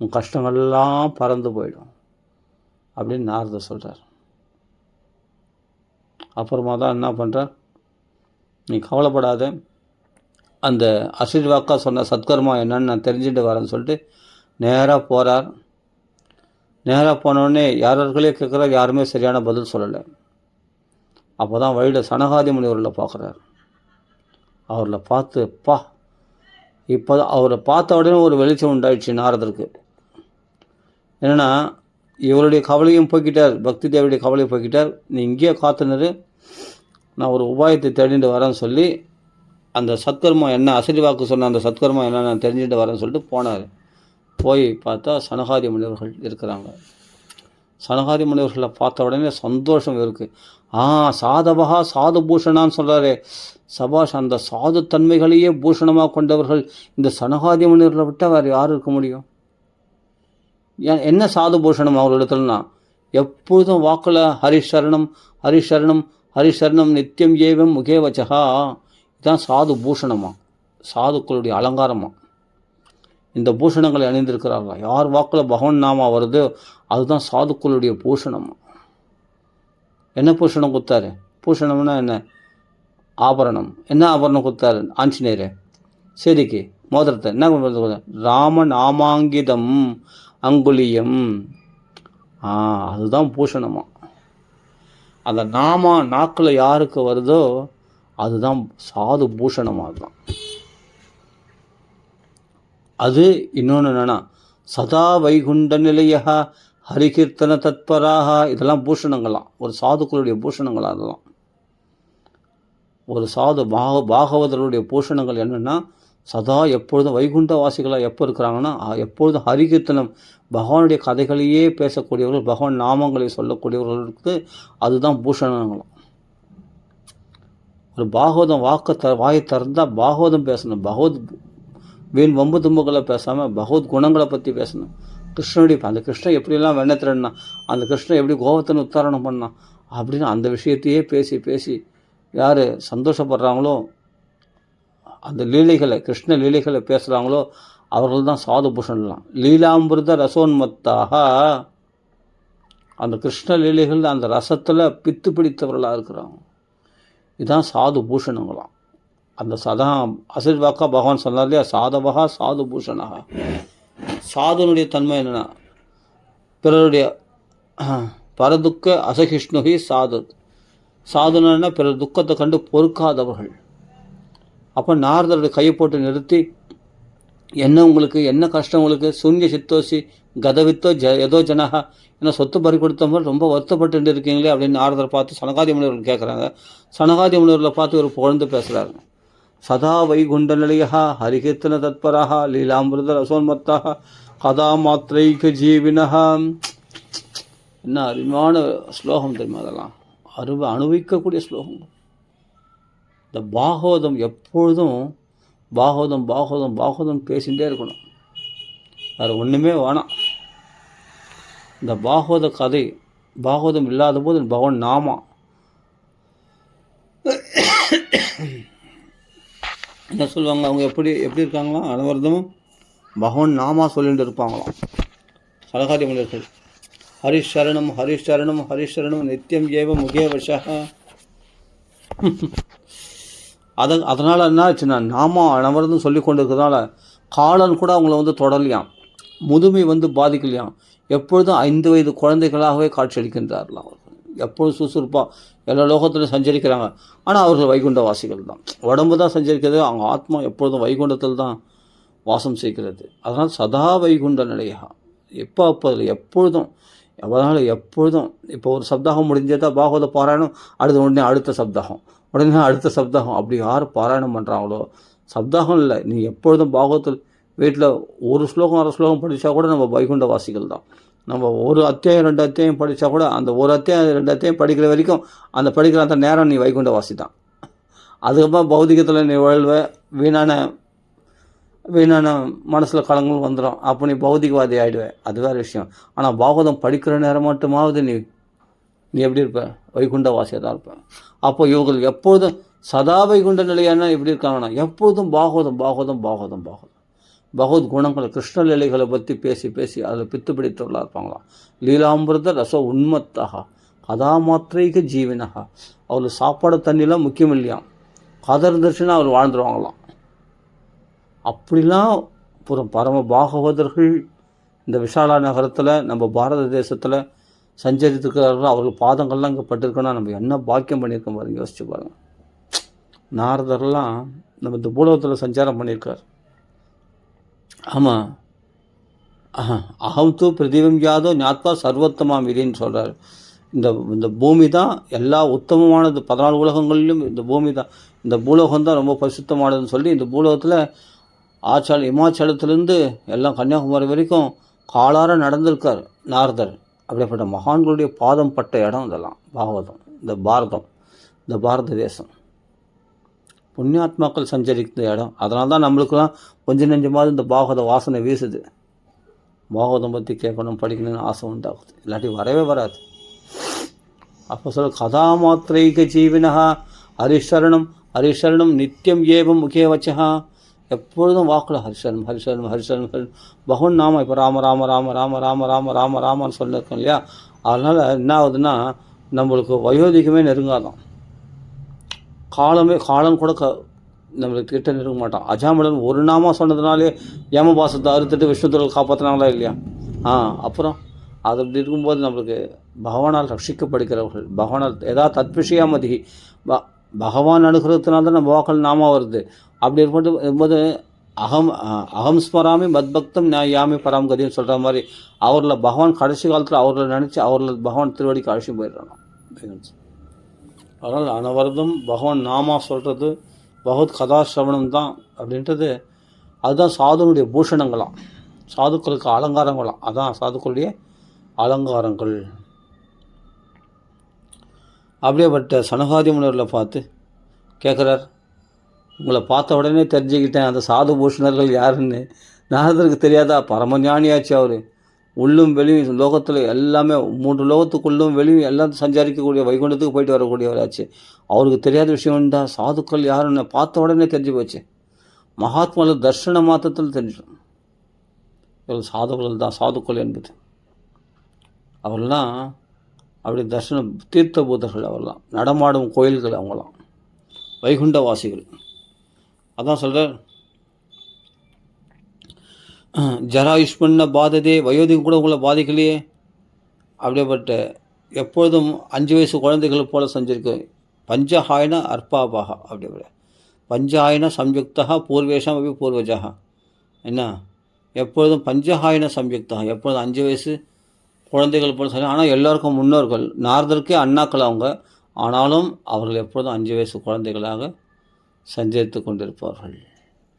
உன் கஷ்டங்கள்லாம் பறந்து போயிடும் அப்படின்னு நாரதர் சொல்கிறார். அப்புறமா தான் என்ன பண்ணுறார், நீ கவலைப்படாத, அந்த அசிர்வாக்கா சொன்ன சத்கர்மா என்னன்னு நான் தெரிஞ்சுட்டு வரேன்னு சொல்லிட்டு நேராக போகிறார். நேராக போனோடனே யார்களே கேட்குறார், யாருமே சரியான பதில் சொல்லலை. அப்போ தான் வழியில் சனகாதி முனிவர்களை பார்க்குறார். அவரில் பார்த்து இப்போ அவரை பார்த்த உடனே ஒரு வெளிச்சம் உண்டாயிடுச்சு நாரதருக்கு. என்னென்னா, இவருடைய கவலையும் போய்கிட்டார், பக்தி தேவருடைய கவலையும் போய்கிட்டார். நீ இங்கேயே காத்துனரு, நான் ஒரு உபாயத்தை தேடிட்டு வரேன்னு சொல்லி அந்த சத்கர்மா என்ன, அசிர்வாக்கு சொன்ன அந்த சத்கர்மா என்ன நான் தெரிஞ்சுட்டு வரேன்னு சொல்லிட்டு போனார். போய் பார்த்தா சனகாதி முனிவர்கள் இருக்கிறாங்க. சனகாதி முனிவர்களை பார்த்த உடனே சந்தோஷம் இருக்குது. சாதவகா சாது பூஷணான்னு சொல்கிறாரே, சபாஷ், அந்த சாது தன்மைகளையே பூஷணமாக கொண்டவர்கள் இந்த சனகாதி முனிவர்களை விட்டால் வேறு யார் இருக்க முடியும்? என்ன சாது பூஷணம் அவர்களிடத்துலனா, எப்பொழுதும் வாக்கில் ஹரிஷரணம் ஹரிஷரணம் ஹரிஷரணம் நித்தியம் ஏவம் முகே வச்சகா, இதுதான் சாது பூஷணமா, சாதுக்களுடைய அலங்காரமா. இந்த பூஷணங்களை அணிந்திருக்கிறார்களா, யார் வாக்கில் பகவான் நாமா வருதோ அதுதான் சாதுக்களுடைய பூஷணமா. என்ன பூஷணம் கொடுத்தாரு? பூஷணம்னா என்ன? ஆபரணம். என்ன ஆபரணம் கொடுத்தாரு? ஆஞ்சநேயர் சரிக்கு மோதிரத்தை என்ன, ராம நாமாங்கிதம் அங்குலியம், அதுதான் பூஷணமா. அந்த நாமா நாக்கில் யாருக்கு வருதோ அதுதான் சாது பூஷணமாக தான். அது இன்னொன்று என்னென்னா, சதா வைகுண்ட நிலையா ஹரிகீர்த்தன தத்பராக, இதெல்லாம் பூஷணங்களாம், ஒரு சாதுக்களுடைய பூஷணங்களாக. அதெல்லாம் ஒரு சாது பாகவதருடைய பூஷணங்கள் என்னென்னா, சதா எப்பொழுதும் வைகுண்ட வாசிகளாக எப்போ இருக்கிறாங்கன்னா, எப்பொழுதும் ஹரிகீர்த்தனம் பகவானுடைய கதைகளையே பேசக்கூடியவர்கள், பகவான் நாமங்களை சொல்லக்கூடியவர்களுக்கு அதுதான் பூஷணங்களாம். ஒரு பாகவதம் வாயை திறந்தால் பாகவதம் பேசணும், பகவத் வீண் வம்பு தும்புகளை பேசாமல் பகவத் குணங்களை பற்றி பேசணும். கிருஷ்ணனுடைய அந்த கிருஷ்ணன் எப்படிலாம் வெண்ணத்திரன்னா, அந்த கிருஷ்ணன் எப்படி கோவத்தனை உத்தாரணம் பண்ணான் அப்படின்னு அந்த விஷயத்தையே பேசி பேசி யார் சந்தோஷப்படுறாங்களோ, அந்த லீலைகளை கிருஷ்ண லீலைகளை பேசுகிறாங்களோ அவர்கள் தான் சாது பூஷணலாம். லீலாமிருத ரசோன்மத்தாக, அந்த கிருஷ்ண லீலைகள் அந்த ரசத்தில் பித்து பிடித்தவர்களாக இருக்கிறாங்க. இதுதான் சாது பூஷணங்களாம். அந்த சதா அசிர்வாக்கா பகவான் சொன்னார் இல்லையா, சாதவகா சாது பூஷணாக. சாதுனுடைய தன்மை என்னென்னா, பிறருடைய பரதுக்க அசகிஷ்ணுகி சாது. சாதுனா பிறர் துக்கத்தை கண்டு பொறுக்காதவர்கள். அப்போ நாரதருடைய கையை போட்டு நிறுத்தி, என்ன உங்களுக்கு என்ன கஷ்டம் உங்களுக்கு, சூன்ய சித்தோசி கதவித்தோ ஏதோ ஜனகா, என்ன சொத்து பறி கொடுத்தவங்க ரொம்ப வருத்தப்பட்டு இருக்கீங்களே அப்படின்னு நாரதரை பார்த்து சனகாதி முனிவர்கள் கேட்குறாங்க. சனகாதி முனிவர்களை பார்த்து ஒரு புகழ்ந்து பேசுகிறாங்க. சதா வைகுண்ட நிலையா ஹரிகீர்த்தன தத்பராக லீலாமிருத ரசோன்மத்தாக கதா மாத்திரைக ஜீவினஹா. என்ன அருமையான ஸ்லோகம் தெரியுமா? அதெல்லாம் அனுபவிக்கக்கூடிய ஸ்லோகம். இந்த பாகவதம் எப்பொழுதும் பாகவதம் பாகவதம் பாகவதம் பேசிகிட்டே இருக்கணும். வேறு ஒன்றுமே வேணாம். இந்த பாகவத கதை பாகவதம் இல்லாத போது பகவான் நாமா என்ன சொல்லுவாங்க, அவங்க எப்படி இருக்காங்களாம், அனைவரதும் பகவான் நாமா சொல்லிட்டு இருப்பாங்களாம் சனகாதி மனிதர்கள். ஹரிஷரணம் ஹரிஷரணம் ஹரிஷரணம் நித்தியம் ஏவ முகே வசா. அதனால் என்ன ஆச்சுன்னா, நாமா அனைவரதும் சொல்லி கொண்டு இருக்கிறதுனால காலன் கூட அவங்கள தொடரலையாம், முதுமை பாதிக்கலையாம். எப்பொழுதும் 5 வயது குழந்தைகளாகவே காட்சியளிக்கின்றார்களாம். அவர்கள் எப்பொழுதும் சுறுசுறுப்பாக எல்லா லோகத்திலும் சஞ்சரிக்கிறாங்க. ஆனால் அவர்கள் வைகுண்ட வாசிகள் தான். உடம்பு தான் சஞ்சரிக்கிறது, அவங்க ஆத்மா எப்பொழுதும் வைகுண்டத்தில் தான் வாசம் செய்கிறது. அதனால் சதா வைகுண்ட நிலையா. அப்போ அதில் எப்பொழுதும் அதனால் எப்பொழுதும் இப்போ ஒரு சப்தாகம் முடிஞ்சதா பாகவத பாராயணம், உடனே அடுத்த சப்தாகம், உடனே அடுத்த சப்தாகம். அப்படி யார் பாராயணம் பண்ணுறாங்களோ, சப்தாகம் இல்லை, நீ எப்பொழுதும் பாகவத்தில் வீட்டில் ஒரு ஸ்லோகம் 1/2 ஸ்லோகம் படித்தா கூட நம்ம வைகுண்ட வாசிகள் தான். நம்ம ஒரு அத்தியாயம் 2 அத்தியாயம் படித்தா கூட அந்த ஒரு அத்தியாயம் 2 அத்தியாயம் படிக்கிற வரைக்கும் படிக்கிற அந்த நேரம் நீ வைகுண்ட வாசி தான். அதுக்கப்புறம் பௌதிகத்தில் நீ வாழ்வ, வீணான மனசில் கலங்கள் வந்துடும், அப்போ நீ பௌதிகவாதி ஆகிடுவேன், அது வேறு விஷயம். ஆனால் பாகவதம் படிக்கிற நேரம் மட்டுமாவது நீ எப்படி இருப்ப? வைகுண்ட வாசியாக தான் இருப்பேன். அப்போ இவர்கள் எப்பொழுதும் சதா வைகுண்ட நிலையான எப்படி இருக்காங்கன்னா, எப்பொழுதும் பாகவதம் பாகவதம் பாகவதம் பாகவதம் பகவத் குணங்களை கிருஷ்ண லீலைகளை பற்றி பேசி பேசி அதில் பித்து பிடித்தவர்களாக இருப்பாங்களாம். லீலாமிருத ரச உண்மத்தாக கதா மாத்திரைக ஜீவனகா. அவர்கள் சாப்பாடு தண்ணிலாம் முக்கியம் இல்லையாம், கதர் தரிசனம் அவர் வாழ்ந்துருவாங்களாம். அப்படிலாம் பரம பாகவதர்கள் இந்த விஷாலா நகரத்தில் நம்ம பாரத தேசத்தில் சஞ்சரித்துக்கிறார்கள். அவர்கள் பாதங்கள்லாம் இங்கே பட்டிருக்கோன்னா நம்ம என்ன பாக்கியம் பண்ணியிருக்கோம் பாருங்க, யோசிச்சு பாருங்கள். நாரதர்லாம் நம்ம இந்த பூலோகத்தில் சஞ்சாரம் பண்ணியிருக்கார். ஆமாம், அகம் தூ பிரதீபம் யாதோ ஞாத்வா சர்வோத்தமாம் விதின்னு சொல்கிறார். இந்த பூமி தான் எல்லா உத்தமமானது, 14 உலகங்களிலும் இந்த பூமி தான், இந்த பூலோகம் தான் ரொம்ப பரிசுத்தமானதுன்னு சொல்லி இந்த பூலோகத்தில் இமாச்சலத்திலேருந்து எல்லாம் கன்னியாகுமரி வரைக்கும் காலார நடந்திருக்கார் நாரதர். அப்படிப்பட்ட மகான்களுடைய பாதம் பட்ட இடம் இதெல்லாம் பாகவதம், இந்த பாரத தேசம் புண்ணியாத்மாக்கள் சஞ்சரிக்கிற இடம். அதனால தான் நம்மளுக்கெல்லாம் கொஞ்சம் நெஞ்சமாவது இந்த பாகவத வாசனை வீசுது. பாகவதம் பற்றி கேட்கணும் படிக்கணும்னு ஆசை உண்டாகுது, இல்லாட்டி வரவே வராது. அப்போ சொல்ல கதா மாத்திரைக ஜீவினஹா ஹரிஷரணம் ஹரிஷரணம் நித்தியம் ஏவம் முகே வச்சா. எப்பொழுதும் வாக்குல ஹரிஷரணம் ஹரிஷரணம் ஹரிஷரணம் பகவான் நாம. இப்போ ராம ராம ராம ராம ராம ராம ராம ராமன்னு சொல்லியிருக்கோம் இல்லையா? அதனால் என்ன ஆகுதுன்னா, நம்மளுக்கு வயோதிகமே நெருங்காதான், காலம் கூட நம்மளுக்கு கிட்ட நெருங்க மாட்டான். அஜாமிடன் ஒரு நாமா சொன்னதுனாலே யமபாசத்தை அறுத்துட்டு விஷ்ணுதூர்கள் காப்பாற்றினாங்களா இல்லையா? அப்புறம் அது அப்படி இருக்கும்போது நம்மளுக்கு பகவானால் ரட்சிக்கப்படுகிறவர்கள், பகவானால் ஏதா தத்விஷயாமதி பகவான் அனுகிரகத்தினால்தான் நம்ம வாக்கள் நாமா வருது. அப்படி இருக்கும்போது அகம் ஸ்மராமி மத்பக்தம் யாமி பராம் கதின்னு சொல்கிற மாதிரி அவரில் பகவான் கடைசி காலத்தில் அவர்களை நினச்சி அவரில் பகவான் திருவடிக்கு அழைச்சி போயிடுறாங்க. அதனால் அனைவரதும் பகவான் நாமா சொல்கிறது பகவத் கதாசிரவணம் தான் அப்படின்றது. அதுதான் சாதுனுடைய பூஷணங்களாம், சாதுக்களுக்கு அலங்காரங்களாம். அதான் சாதுக்களுடைய அலங்காரங்கள். அப்படியேப்பட்ட சனகாதி முனிவர்களை பார்த்து கேட்குறார், உங்களை பார்த்த உடனே தெரிஞ்சுக்கிட்டேன் அந்த சாது பூஷணர்கள் யாருன்னு. நாரதருக்கு தெரியாதா? பரமஞானியாச்சு அவர், உள்ளும் வெளியும் லோகத்தில் எல்லாமே 3 லோகத்துக்குள்ளும் வெளியும் எல்லாம் சஞ்சாரிக்கக்கூடிய வைகுண்டத்துக்கு போயிட்டு வரக்கூடியவராச்சு. அவருக்கு தெரியாத விஷயம் உண்டா? சாதுக்கள் யாருன்னு பார்த்த உடனே தெரிஞ்சு போச்சு. மகாத்மாவில் தர்ஷன மாத்திரத்தில் தெரிஞ்சிடும் இவர்கள் சாதுக்கள் தான் சாதுக்கள் என்பது. அவர்கள்லாம் அப்படி தர்ஷனம் தீர்த்த பூதர்கள், அவர்களாம் நடமாடும் கோயில்கள், அவங்களாம் வைகுண்டவாசிகள். அதான் சொல்கிறார், ஜராயுஷ்மன்ன பாததே, வயோதிகம் கூட உங்களை பாதிக்கலையே. அப்படியேப்பட்ட எப்பொழுதும் 5 வயசு குழந்தைகள் போல சஞ்சரிக்கும். பஞ்சஹாயன அர்ப்பாபாக, அப்படிப்பட்ட பஞ்சாயன சம்யுக்தா பூர்வேஷம் அப்படி பூர்வஜா. என்ன, எப்பொழுதும் பஞ்சஹாயன சம்யுக்தா, எப்பொழுதும் 5 வயசு குழந்தைகள் போல சொல்லி. ஆனால் எல்லாருக்கும் முன்னோர்கள், நாரதருக்கே அண்ணாக்கள் அவங்க. ஆனாலும் அவர்கள் எப்பொழுதும் 5 வயசு குழந்தைகளாக சஞ்சரித்து கொண்டிருப்பார்கள்.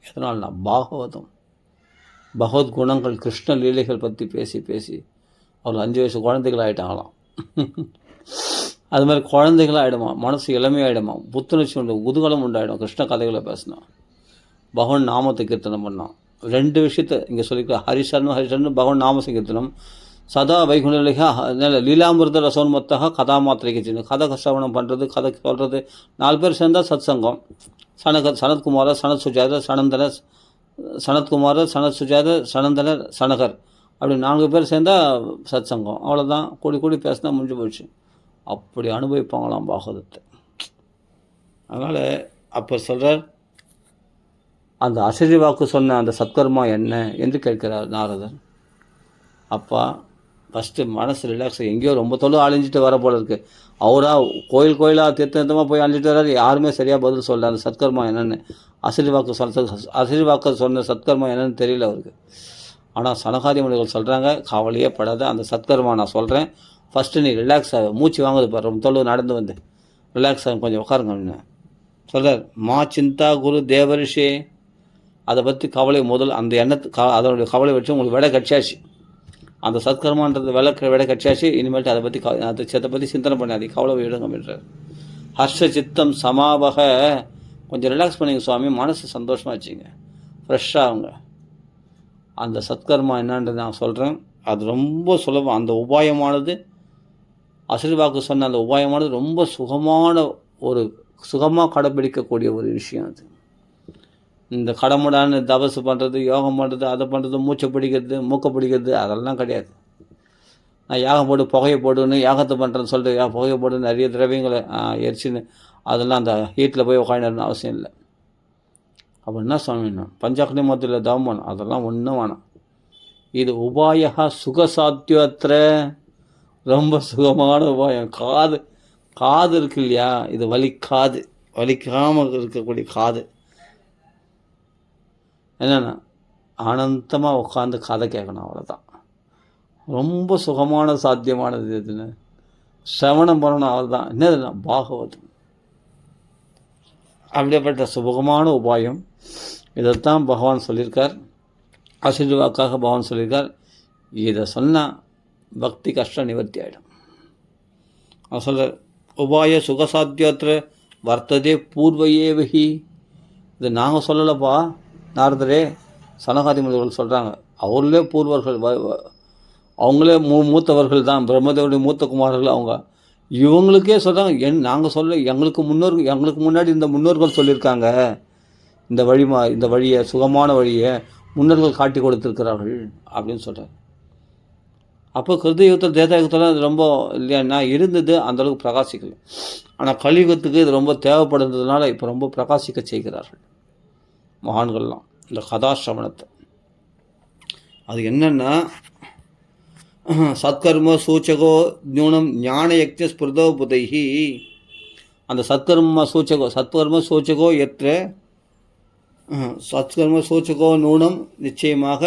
எதனால்னா பாகவதம். பகவத் குணங்கள் கிருஷ்ண லீலைகள் பற்றி பேசி பேசி அவர் 5 வயசு குழந்தைகள் ஆகிட்டாங்களாம். அது மாதிரி குழந்தைகளாக ஆகிடுமா, மனசு இளமையாகிடுமா, புத்துணர்ச்சி உண்டு, குதூகலம் உண்டாயிடும். கிருஷ்ண கதைகளை பேசினா பகவான் நாமத்தை கீர்த்தனம் பண்ணான். 2 விஷயத்தை இங்கே சொல்லிக்கலாம். ஹரிசரணும் பகவான் நாம சங்கீர்த்தனம். சதா வைகுண்டலிகா லீலாமிருத ரசோன்மத்தாக கதா மாத்திரைக்கு சின்ன கதை சிரவணம் பண்ணுறது, கதை சொல்கிறது. 4 பேர் சேர்ந்தால் சத் சங்கம். சனத்குமார, சனத் சுஜாத, சனத்குமார, சனத் சுஜாத, சனந்தனர், சனகர், அப்படி 4 பேர் சேர்ந்தால் சத் சங்கம். அவ்வளோதான். கூடி பேசினா முடிஞ்சு போச்சு. அப்படி அனுபவிப்பாங்களாம் பாகவதத்தை. அதனால் அப்போ சொல்கிறார், அந்த அசரீரி வாக்கு சொன்ன அந்த சத்கர்மா என்ன என்று கேட்கிறார் நாரதர். அப்பா ஃபஸ்ட்டு மனசு ரிலாக்ஸ். எங்கேயோ ரொம்ப தொழில் அழிஞ்சிட்டு வர போல இருக்குது. அவராக கோயிலாக தீர்த்தமாக போய் அழிஞ்சிட்டு வர்றாரு. யாருமே சரியாக பதில் சொல்ல அந்த சத்கர்மா என்னென்னு. அசரீரி வாக்கு சொன்ன சத்கர்மா என்னென்னு தெரியல அவருக்கு. ஆனால் சனகாதி முனிவர்கள் சொல்கிறாங்க, கவலையே படாத, அந்த சத்கர்மா நான் சொல்கிறேன், ஃபஸ்ட்டு நீ ரிலாக்ஸ் ஆக. மூச்சு வாங்குது பாரு, ரொம்ப தொழில் நடந்து வந்து ரிலாக்ஸ் ஆகும், கொஞ்சம் உட்காருங்க அப்படின்னு சொல்கிறார். மா சிந்தா குரு தேவரிஷே, அதை பற்றி கவலை முதல் அந்த அதனுடைய கவலை வச்சு உங்களுக்கு விடை கட்சியாச்சு. அந்த சத்கர்மான்றது விடை கட்சியாச்சு. இனிமேல்ட்டு அதை பற்றி சிந்தனை பண்ணாது, கவலை விடுங்க அப்படின்றார். ஹர்ஷ சித்தம் சமாபக, கொஞ்சம் ரிலாக்ஸ் பண்ணிங்க சுவாமி, மனசு சந்தோஷமாக வச்சுங்க, ஃப்ரெஷ்ஷாகுங்க. அந்த சத்கர்மா என்னன்றது நான் சொல்கிறேன். அது ரொம்ப சுலபம். அந்த உபாயமானது, அசரீரி வாக்கு சொன்ன அந்த உபாயமானது ரொம்ப சுகமாக கடைப்பிடிக்கக்கூடிய ஒரு விஷயம். அது இந்த கடமுடான்னு தபசு பண்ணுறது, யோகம் பண்ணுறது, அதை பண்ணுறது, மூச்சை பிடிக்கிறது, மூக்கை பிடிக்கிறது, அதெல்லாம் கிடையாது. நான் யாகம் போட்டு புகையை போட்டுன்னு யாகத்தை பண்ணுறேன்னு சொல்லிட்டு புகையை போட்டு நிறைய திரவியங்களை எரிச்சின்னு அதெல்லாம் அந்த ஹீட்டில் போய் உட்காந்துருன்னு அவசியம் இல்லை. அப்போ என்ன சுவாமின்னா, பஞ்சாக்னி மத்தியில் தவம் வேணும், அதெல்லாம் ஒன்றும் வேணாம். இது உபாயா சுகசாத்தியத்திர, ரொம்ப சுகமான உபாயம். காது இருக்கு இல்லையா, இது வலிக்காமல் இருக்கக்கூடிய காது என்னென்னா ஆனந்தமாக உட்காந்து கதை கேட்கணும், அவ்வளோதான். ரொம்ப சுகமான சாத்தியமானது எதுன்னு சிரவணம் பண்ணணும், அவ்வளோதான். என்னதுன்னா பாகவதம். அப்படிப்பட்ட சுகமான உபாயம். இதைத்தான் பகவான் சொல்லியிருக்கார். அசரீரி வாக்காக பகவான் சொல்லியிருக்கார். இதை சொன்னால் பக்தி கஷ்டம் நிவர்த்தி ஆகிடும். அவர் சொல்கிறார், உபாய சுகசாத்தியத்திர வர்த்ததே பூர்வையேவகி. இது நாங்கள் சொல்லலப்பா நாரதரே, சனகாதி முனிவர்கள் சொல்கிறாங்க. அவர்களே பூர்வர்கள், அவங்களே மூத்தவர்கள் தான், பிரம்மதேவனுடைய மூத்த குமாரர்கள் அவங்க. இவங்களுக்கே சொல்கிறாங்க, நாங்கள் சொல்ல, எங்களுக்கு முன்னாடி இந்த முன்னோர்கள் சொல்லியிருக்காங்க, இந்த வழியை, சுகமான வழியை முன்னோர்கள் காட்டி கொடுத்துருக்கிறார்கள் அப்படின்னு சொல்கிறார். அப்போ கிருதயுகத்தில் தேதாயுகத்தில் அது ரொம்ப இல்லையா இருந்தது, அந்தளவுக்கு பிரகாசிக்கல. ஆனால் கலியுகத்துக்கு இது ரொம்ப தேவைப்படுறதுனால இப்போ ரொம்ப பிரகாசிக்க செய்கிறார்கள் மகான்கள்லாம் இந்த கதாசிரவணத்தை. அது என்னென்னா, சத்கர்ம சூச்சகோ நியூனம் ஞான யக்ஞ ஸ்பிருதோ புதைஹி. அந்த சத்கர்ம சூச்சகோ எற்ற சத்கர்ம சூச்சகோ நிச்சயமாக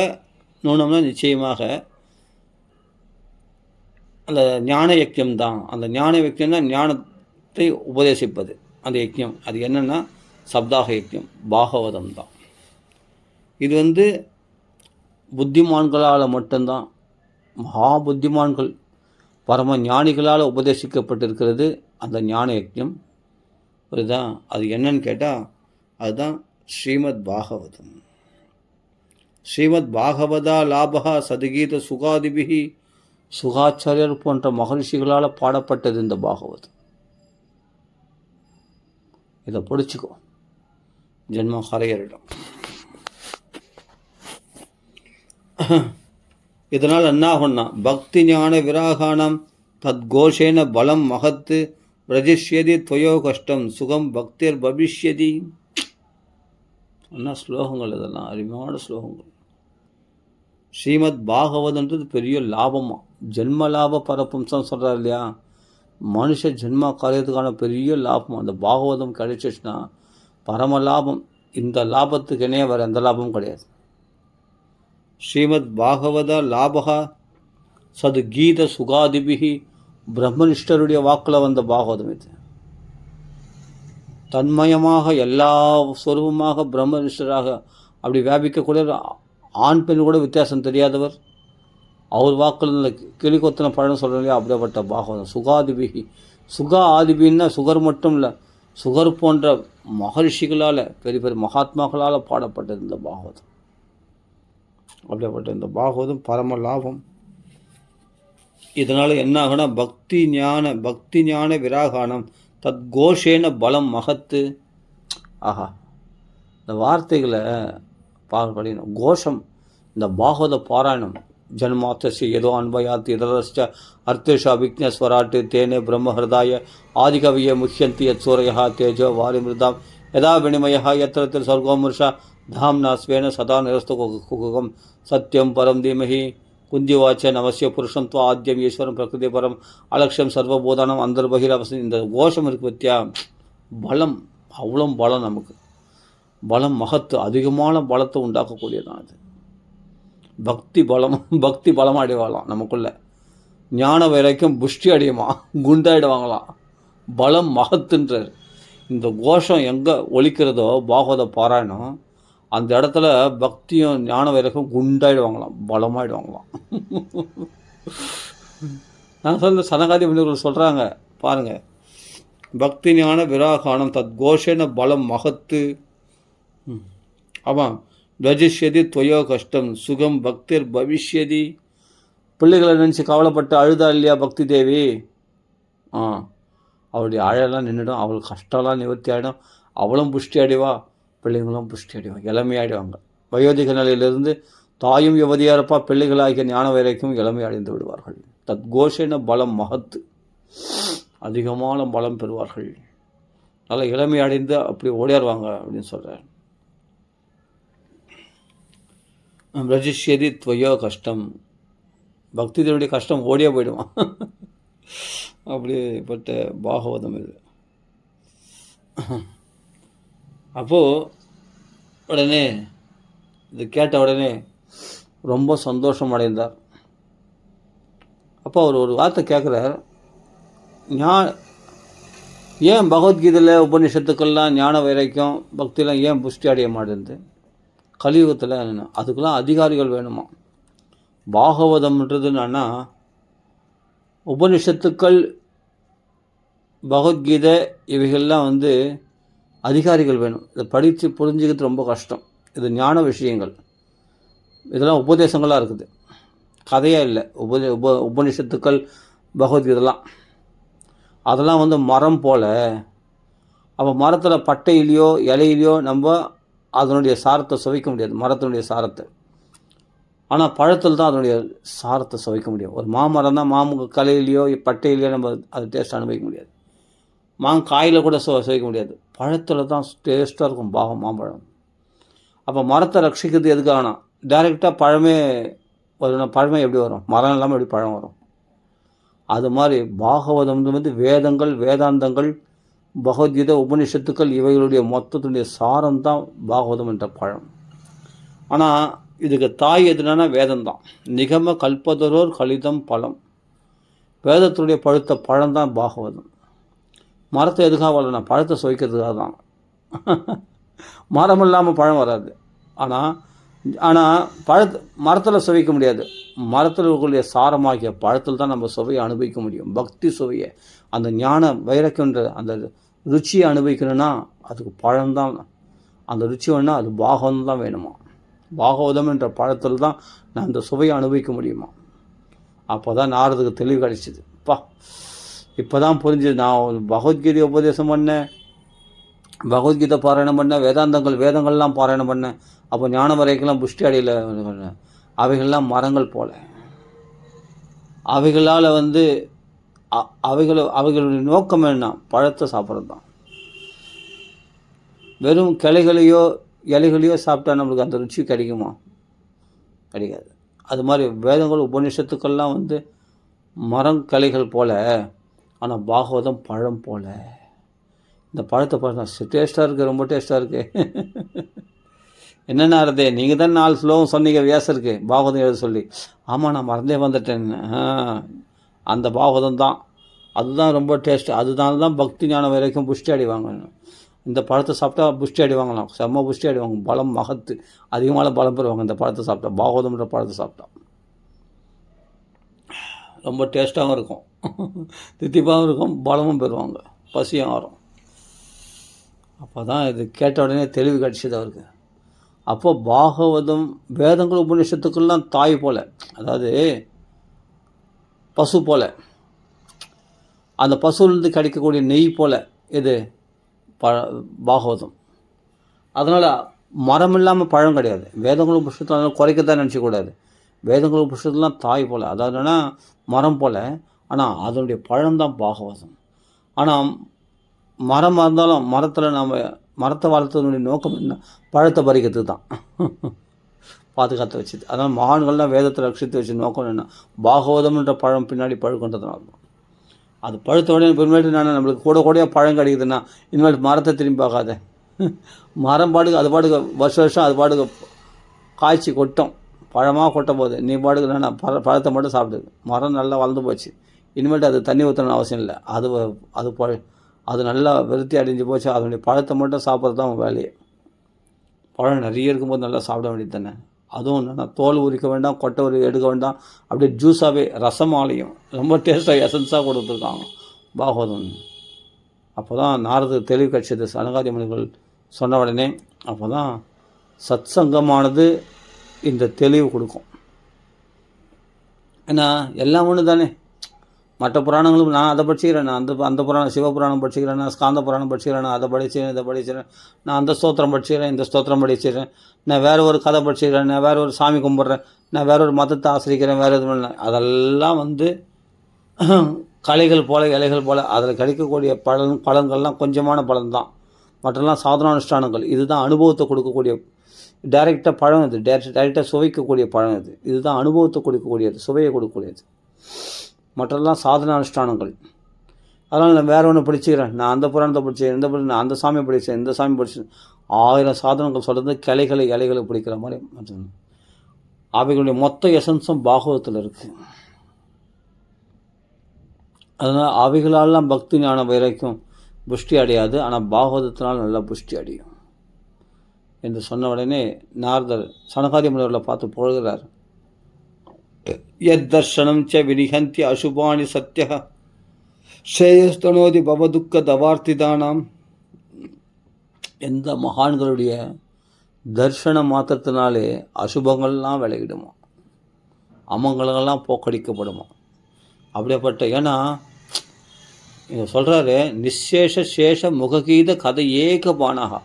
அந்த ஞான யக்ஞம் தான். அந்த ஞான யக்ஞம்னா ஞானத்தை உபதேசிப்பது அந்த யக்ஞம். அது என்னென்னா சப்தாக யக்ஞம், பாகவதம் தான். இது புத்திமான்களால் மட்டும்தான், மகா புத்திமான்கள் பரம ஞானிகளால் உபதேசிக்கப்பட்டிருக்கிறது அந்த ஞான யக்ஞம். புரியுதா? அது என்னன்னு கேட்டால் அதுதான் ஸ்ரீமத் பாகவதம். ஸ்ரீமத் பாகவதா லாபகா சதுகீத சுகாதிபிகி, சுகாச்சாரியர் போன்ற மகரிஷிகளால் பாடப்பட்டது இந்த பாகவதம். இதை பிடிச்சிக்கோ, ஜென்மம் கரையறிடும். இதனால் என்ன ஆகும்னா, பக்தி ஞான விராகானம் தத்கோஷேன பலம் மகத்து பிரஜிஷ்யதி துவயோ கஷ்டம் சுகம் பக்திர் பவிஷ்யதி. என்ன ஸ்லோகங்கள் இதெல்லாம், அருமையான ஸ்லோகங்கள். ஸ்ரீமத் பாகவதன்றது பெரிய லாபமாக, ஜென்ம லாப பரப்பும்சம் சொல்கிறார் இல்லையா, மனுஷ ஜென்மா காரியத்துக்கான பெரிய லாபம் அந்த பாகவதம் கிடைச்சிச்சுன்னா பரம லாபம். இந்த லாபத்துக்கு இணைய வேறு எந்த லாபமும் கிடையாது. ஸ்ரீமத் பாகவத லாபகா சது கீத சுகாதிபிகி, பிரம்மனிஷ்டருடைய வாக்கில் வந்த பாகவதம் இது. தன்மயமாக எல்லா ஸ்வரூபமாக பிரம்மனிஷ்டராக அப்படி வியாபிக்கக்கூடிய ஆண் பெண் கூட வித்தியாசம் தெரியாதவர், அவர் வாக்கில் இந்த கிளி கொத்தின பழம் சொல்கிறோம் இல்லையா, அப்படியேப்பட்ட பாகவதம். சுகாதிபிகி, சுகா ஆதிபின்னா சுகர் மட்டும் இல்லை, சுகர் போன்ற மகர்ஷிகளால், பெரிய பெரிய மகாத்மாக்களால் பாடப்பட்டது இந்த பாகவதம். அப்படியேப்பட்ட இந்த பாகவதம் பரம லாபம். இதனால் என்ன ஆகுனா, பக்தி ஞான விராகானம் தத்கோஷேன பலம் மகத்து. ஆஹா, இந்த வார்த்தைகளை படிக்கணும். கோஷம், இந்த பாகவத பாராயணம். ஜன்மாத்தசி ஏதோ அன்பயாத் இதரஸ்ட அர்த்தேஷா விக்னஸ்வராட்டு தேனே பிரம்மஹிருதாய ஆதிகவிய முஹ்யந்தி யத் சூரயா தேஜோ வாரிமிருதாம் யதா வினிமயா யத்திரத்தில் சர்கோமர்ஷா தாம்னா ஸ்வேன சதா நிரஸ்த குகம் சத்யம் பரம் தீமஹி. குந்திவாச்ச நமசிய புருஷம் துவ ஆத்யம் ஈஸ்வரம் பிரகிருதி பரம் அலட்சியம் சர்வபோதானம் அந்தர்பகிர் அவசியம். இந்த கோஷம் இருக்கு பற்றியா, பலம், அவ்வளோ பலம். நமக்கு பலம் மகத்து, அதிகமான பலத்தை உண்டாக்கக்கூடியதான் அது. பக்தி பலம் அடைவாங்களாம் நமக்குள்ள. ஞான வைராக்கியம் புஷ்டி அடையுமா, குண்டாயிடுவாங்களாம். பலம் மகத்துன்றார். இந்த கோஷம் எங்கே ஒலிக்கிறதோ பாகவத பாராயணம், அந்த இடத்துல பக்தியும் ஞான வைராக்கியம் குண்டாயிடுவாங்களாம், பலமாயிடுவாங்களாம். நான் சொல்ல சனகாதி முனிவர்கள் சொல்கிறாங்க பாருங்கள், பக்தி ஞான விராகானம் தத்கோஷேன பலம் மகத்து. ஆமாம், ரஜிஷ்யதி துவயோ கஷ்டம் சுகம் பக்திர் பவிஷ்யதி. பிள்ளைகளை நினச்சி கவலைப்பட்டு அழுதா இல்லையா பக்தி தேவி, அவளுடைய அழலாம் நின்றுடும், அவளுக்கு கஷ்டம்லாம் நிவர்த்தி ஆகிடும், அவளும் புஷ்டி அடைவா, பிள்ளைங்களும் புஷ்டி அடைவா, இளமையாயிடுவாங்க. வயோதிக நிலையிலிருந்து தாயும் யுவதியாக இருப்பா, பிள்ளைகளாகிய ஞான வைராக்கியம் இளமை அடைந்து விடுவார்கள். தத்கோஷேன பலம் மகத்து, அதிகமான பலம் பெறுவார்கள், நல்லா இளமை அடைந்து அப்படி ஓடியாருவாங்க அப்படின்னு சொல்கிறார். ரஜிஷ்யதி துவயோ கஷ்டம், பக்தி தேவனுடைய கஷ்டம் ஓடியே போயிடுவான். அப்படிப்பட்ட பாகவதம் இது. அப்போது உடனே இது கேட்ட உடனே ரொம்ப சந்தோஷம் அடைந்தார். அப்போ அவர் ஒரு வார்த்தை கேட்குறார், ஏன் பகவத்கீதையில் உபநிஷத்துக்கள்லாம் ஞான வைராக்கியம் பக்தியெலாம் ஏன் புஷ்டி அடைய மாட்டேங்குது கலியுகத்தில்? அதுக்கெல்லாம் அதிகாரிகள் வேணுமா? பாகவதம்ன்றது என்னன்னா, உபனிஷத்துக்கள் பகவத்கீதை இவைகள்லாம் அதிகாரிகள் வேணும். இதை படித்து புரிஞ்சுக்கிறது ரொம்ப கஷ்டம். இது ஞான விஷயங்கள், இதெல்லாம் உபதேசங்களாக இருக்குது, கதையாக இல்லை. உபனிஷத்துக்கள் பகவத்கீதைலாம் அதெல்லாம் மரம் போல். அப்போ மரத்தில் பட்டையிலையோ இலையிலையோ நம்ம அதனுடைய சாரத்தை சுவைக்க முடியாது, மரத்தினுடைய சாரத்தை. ஆனால் பழத்தில் தான் அதனுடைய சாரத்தை சுவைக்க முடியும். ஒரு மாமரம் தான், கலையிலையோ பட்டையிலையோ நம்ம அது டேஸ்ட் அனுபவிக்க முடியாது. காயில் கூட சுவைக்க முடியாது, பழத்தில் தான் டேஸ்ட்டாக இருக்கும் மாம்பழம். அப்போ மரத்தை ரட்சிக்கிறது எதுக்காகனா, டைரெக்டாக பழமே எப்படி வரும், மரம் இல்லாமல் எப்படி பழம் வரும்? அது மாதிரி பாகவதம் வேதங்கள், வேதாந்தங்கள், பகவத்கீதை, உபனிஷத்துக்கள் இவைகளுடைய மொத்தத்துடைய சாரம்தான் பாகவதம் என்ற பழம். ஆனால் இதுக்கு தாய் எதுனா வேதம்தான். நிகம கல்பதரோர் கலிதம் பழம், வேதத்துடைய பழுத்த பழம்தான் பாகவதம். மரத்தை எதுக்காக வரலன்னா பழத்தை சுவைக்கிறதுக்காக தான். மரம் இல்லாமல் பழம் வராது. ஆனால் மரத்தில் சுவைக்க முடியாது. மரத்தில் இருக்கக்கூடிய சாரமாகிய பழத்தில் தான் நம்ம சுவையை அனுபவிக்க முடியும். பக்தி சுவையை, அந்த ஞான வைராக்கியன்ற அந்த ருச்சியை அனுபவிக்கணும்னா அதுக்கு பழம்தான். அந்த ருச்சி வேணும்னா அது பாகவதம் தான் வேணுமா. பாகவதம் என்ற பழத்தில் தான் நான் அந்த சுவையை அனுபவிக்க முடியுமா. அப்போ தான் நாரதுக்கு தெளிவு கிடைச்சிது. இப்போ தான் புரிஞ்சுது. நான் பகவத்கீதை உபதேசம் பண்ணேன், பகவத்கீதை பாராயணம் பண்ணேன், வேதங்கள்லாம் பாராயணம் பண்ணேன். அப்போ ஞான வரைக்கெல்லாம் புஷ்டி அடையில் அவைகள்லாம் மரங்கள் போல. அவைகளால் அவைகளுடைய நோக்கம் என்ன, பழத்தை சாப்பிட்றது தான். வெறும் கிளைகளையோ இலைகளையோ சாப்பிட்டா நம்மளுக்கு அந்த ருச்சி கிடைக்குமா? கிடைக்காது. அது மாதிரி வேதங்கள் உபநிஷத்துக்கள்லாம் மரம் கிளைகள் போல, ஆனால் பாகவதம் பழம் போல. இந்த பழத்தை பார்த்தா டேஸ்ட்டாக இருக்குது, ரொம்ப டேஸ்ட்டாக இருக்குது. என்னென்ன இருதே, நீங்கள் தான் 4 ஸ்லோகம் சொன்னீங்க வியாசருக்கு பாகவதம் எழுத சொல்லி. ஆமாம், நான் மறந்தே வந்துட்டேன். அந்த பாகவதம் தான், அதுதான் ரொம்ப டேஸ்ட்டு. அதனால தான் பக்தி ஞானம் வரைக்கும் புஷ்டி அடைவாங்க. இந்த பழத்தை சாப்பிட்டா புஷ்டி அடிவாங்களாம், செம்ம புஷ்டி அடிவாங்க, பலம் மகத்து அதிகமான பலம் பெறுவாங்க இந்த பழத்தை சாப்பிட்டா, பாகவதம்ன்ற பழத்தை சாப்பிட்டா. ரொம்ப டேஸ்ட்டாகவும் இருக்கும், தித்திப்பாகவும் இருக்கும், பலமும் பெறுவாங்க, பசியும் ஆறும். அப்போ தான் இது கேட்ட உடனே தெளிவு கிடச்சிது அவருக்கு. அப்போ பாகவதம் வேதங்கள் உபநிஷத்துக்கெல்லாம் தாய் போல், அதாவது பசு போல், அந்த பசுவிலிருந்து கிடைக்கக்கூடிய நெய் போல் இது பாகவதம். அதனால் மரம் இல்லாமல் பழம் கிடையாது. வேதங்கள் உபநிஷத்தில் குறைக்கத்தான் நினச்சக்கூடாது. வேதங்கள் உபநிஷத்துலாம் தாய் போல், அதாவது என்னன்னா மரம் போல், ஆனால் அதனுடைய பழம்தான் பாகவதம். ஆனால் மரமாக இருந்தாலும் மரத்தில் நம்ம மரத்தை வளர்த்ததுனுடைய நோக்கம் என்ன? பழத்தை பறிக்கிறதுக்கு தான், பாதுகாத்து வச்சுது. அதனால் மகான்கள்லாம் வேதத்தை ரட்சித்து வச்சு நோக்கம் என்ன? பாகவதம்ன்ற பழம் பின்னாடி பழுக்கின்றதுனால தான். அது பழுத்த உடனே பின்னாடி நம்மளுக்கு கூடையாக பழம் கிடைக்குதுன்னா இனிமேல் மரத்தை திரும்பி பார்க்காத, மரம் பாடுக்கு அது பாடுக்கு வருஷம் அது பாடுக்கு காய்ச்சி கொட்டும், பழமாக கொட்டும் போது நீ பாடுக்கு நான் பழத்தை மட்டும் சாப்பிடுது. மரம் நல்லா வளர்ந்து போச்சு, இனிமேட்டு அது தண்ணி ஊற்றணும்னு அவசியம் இல்லை. அது நல்லா விருத்தி அடைஞ்சு போச்சு, அதனுடைய பழத்தை மட்டும் சாப்பிட்றது தான் வேலையே. பழம் நிறைய இருக்கும்போது நல்லா சாப்பிட வேண்டியது தானே. அதுவும் என்னென்னா தோல் உரிக்க வேண்டாம், கொட்டை எடுக்க வேண்டாம், அப்படியே ஜூஸாகவே ரசமாலையும் ரொம்ப டேஸ்ட்டாக எசன்ஸாக கொடுத்துருக்காங்க பாகவதம். அப்போ தான் நாரதர் தெளிவு கட்சியது சனகாதி முனிகள் சொன்ன உடனே. அப்போ தான் சத் சங்கமானது இந்த தெளிவு கொடுக்கும். ஏன்னா எல்லாம் ஒன்று தானே. மற்ற புராணங்களும் நான் அதை படிச்சுக்கிறேன், நான் அந்த புராணம் சிவபுராணம் படிச்சுக்கிறேன், நான் ஸ்காந்த புராணம் படிச்சுக்கிறேன், நான் அதை படிச்சுக்கிறேன், இதை படிச்சுக்கிறேன், நான் அந்த ஸ்தோத்திரம் படிச்சுக்கிறேன், இந்த ஸ்தோத்திரம் படிச்சுக்கிறேன், நான் வேறு ஒரு கதை படிச்சுக்கிறேன், நான் வேறு ஒரு சாமி கும்பிட்றேன், நான் வேற ஒரு மதத்தை ஆசிரிக்கிறேன், வேறு எதுவும் இல்லை. அதெல்லாம் கலைகள் போல் இலைகள் போல், அதில் கிடைக்கக்கூடிய பலன்கள்லாம் கொஞ்சமான பலன் தான். மற்றெல்லாம் சாதனானுஷ்டானங்கள். இதுதான் அனுபவத்தை கொடுக்கக்கூடிய டைரெக்டாக பழம். இது டைரெக்டாக சுவைக்கக்கூடிய பழம். இதுதான் அனுபவத்தை கொடுக்கக்கூடியது, சுவையை கொடுக்கக்கூடியது. மற்றெல்லாம் சாதன அனுஷ்டானங்கள். அதனால் நான் வேறு ஒன்று படிச்சுக்கிறேன், நான் அந்த புராணத்தை படித்தேன், நான் அந்த சாமி படித்தேன், இந்த சாமி படித்தேன், 1000 சாதனங்கள் சொல்கிறது இலைகளை பிடிக்கிற மாதிரி. அவைகளுடைய மொத்த எசன்ஸும் பாகவதத்தில் இருக்குது. அதனால் அவைகளாலாம் பக்தி ஞான வைராக்கியம் புஷ்டி அடையாது, ஆனால் பாகவதத்தினால் நல்லா புஷ்டி அடையும் என்று சொன்ன உடனே நாரதர் சனகாதி முனிவர்களை பார்த்து புகழ்கிறார். யத்தர்ஷனம் ச வினிஹந்தி அசுபானி சத்ய ஸ்ரேயஸ்தனோதி பவதுக்க தவார்த்திதானாம். எந்த மகான்களுடைய தர்ஷன மாத்திரத்தினாலே அசுபங்கள்லாம் விலகிடுமா, அமங்கலங்கள்லாம் போக்கடிக்கப்படுமா. அப்படியேப்பட்ட, ஏன்னா இங்கே சொல்கிறாரு, நிசேஷ சேஷ முககீத கதை ஏக பானகா.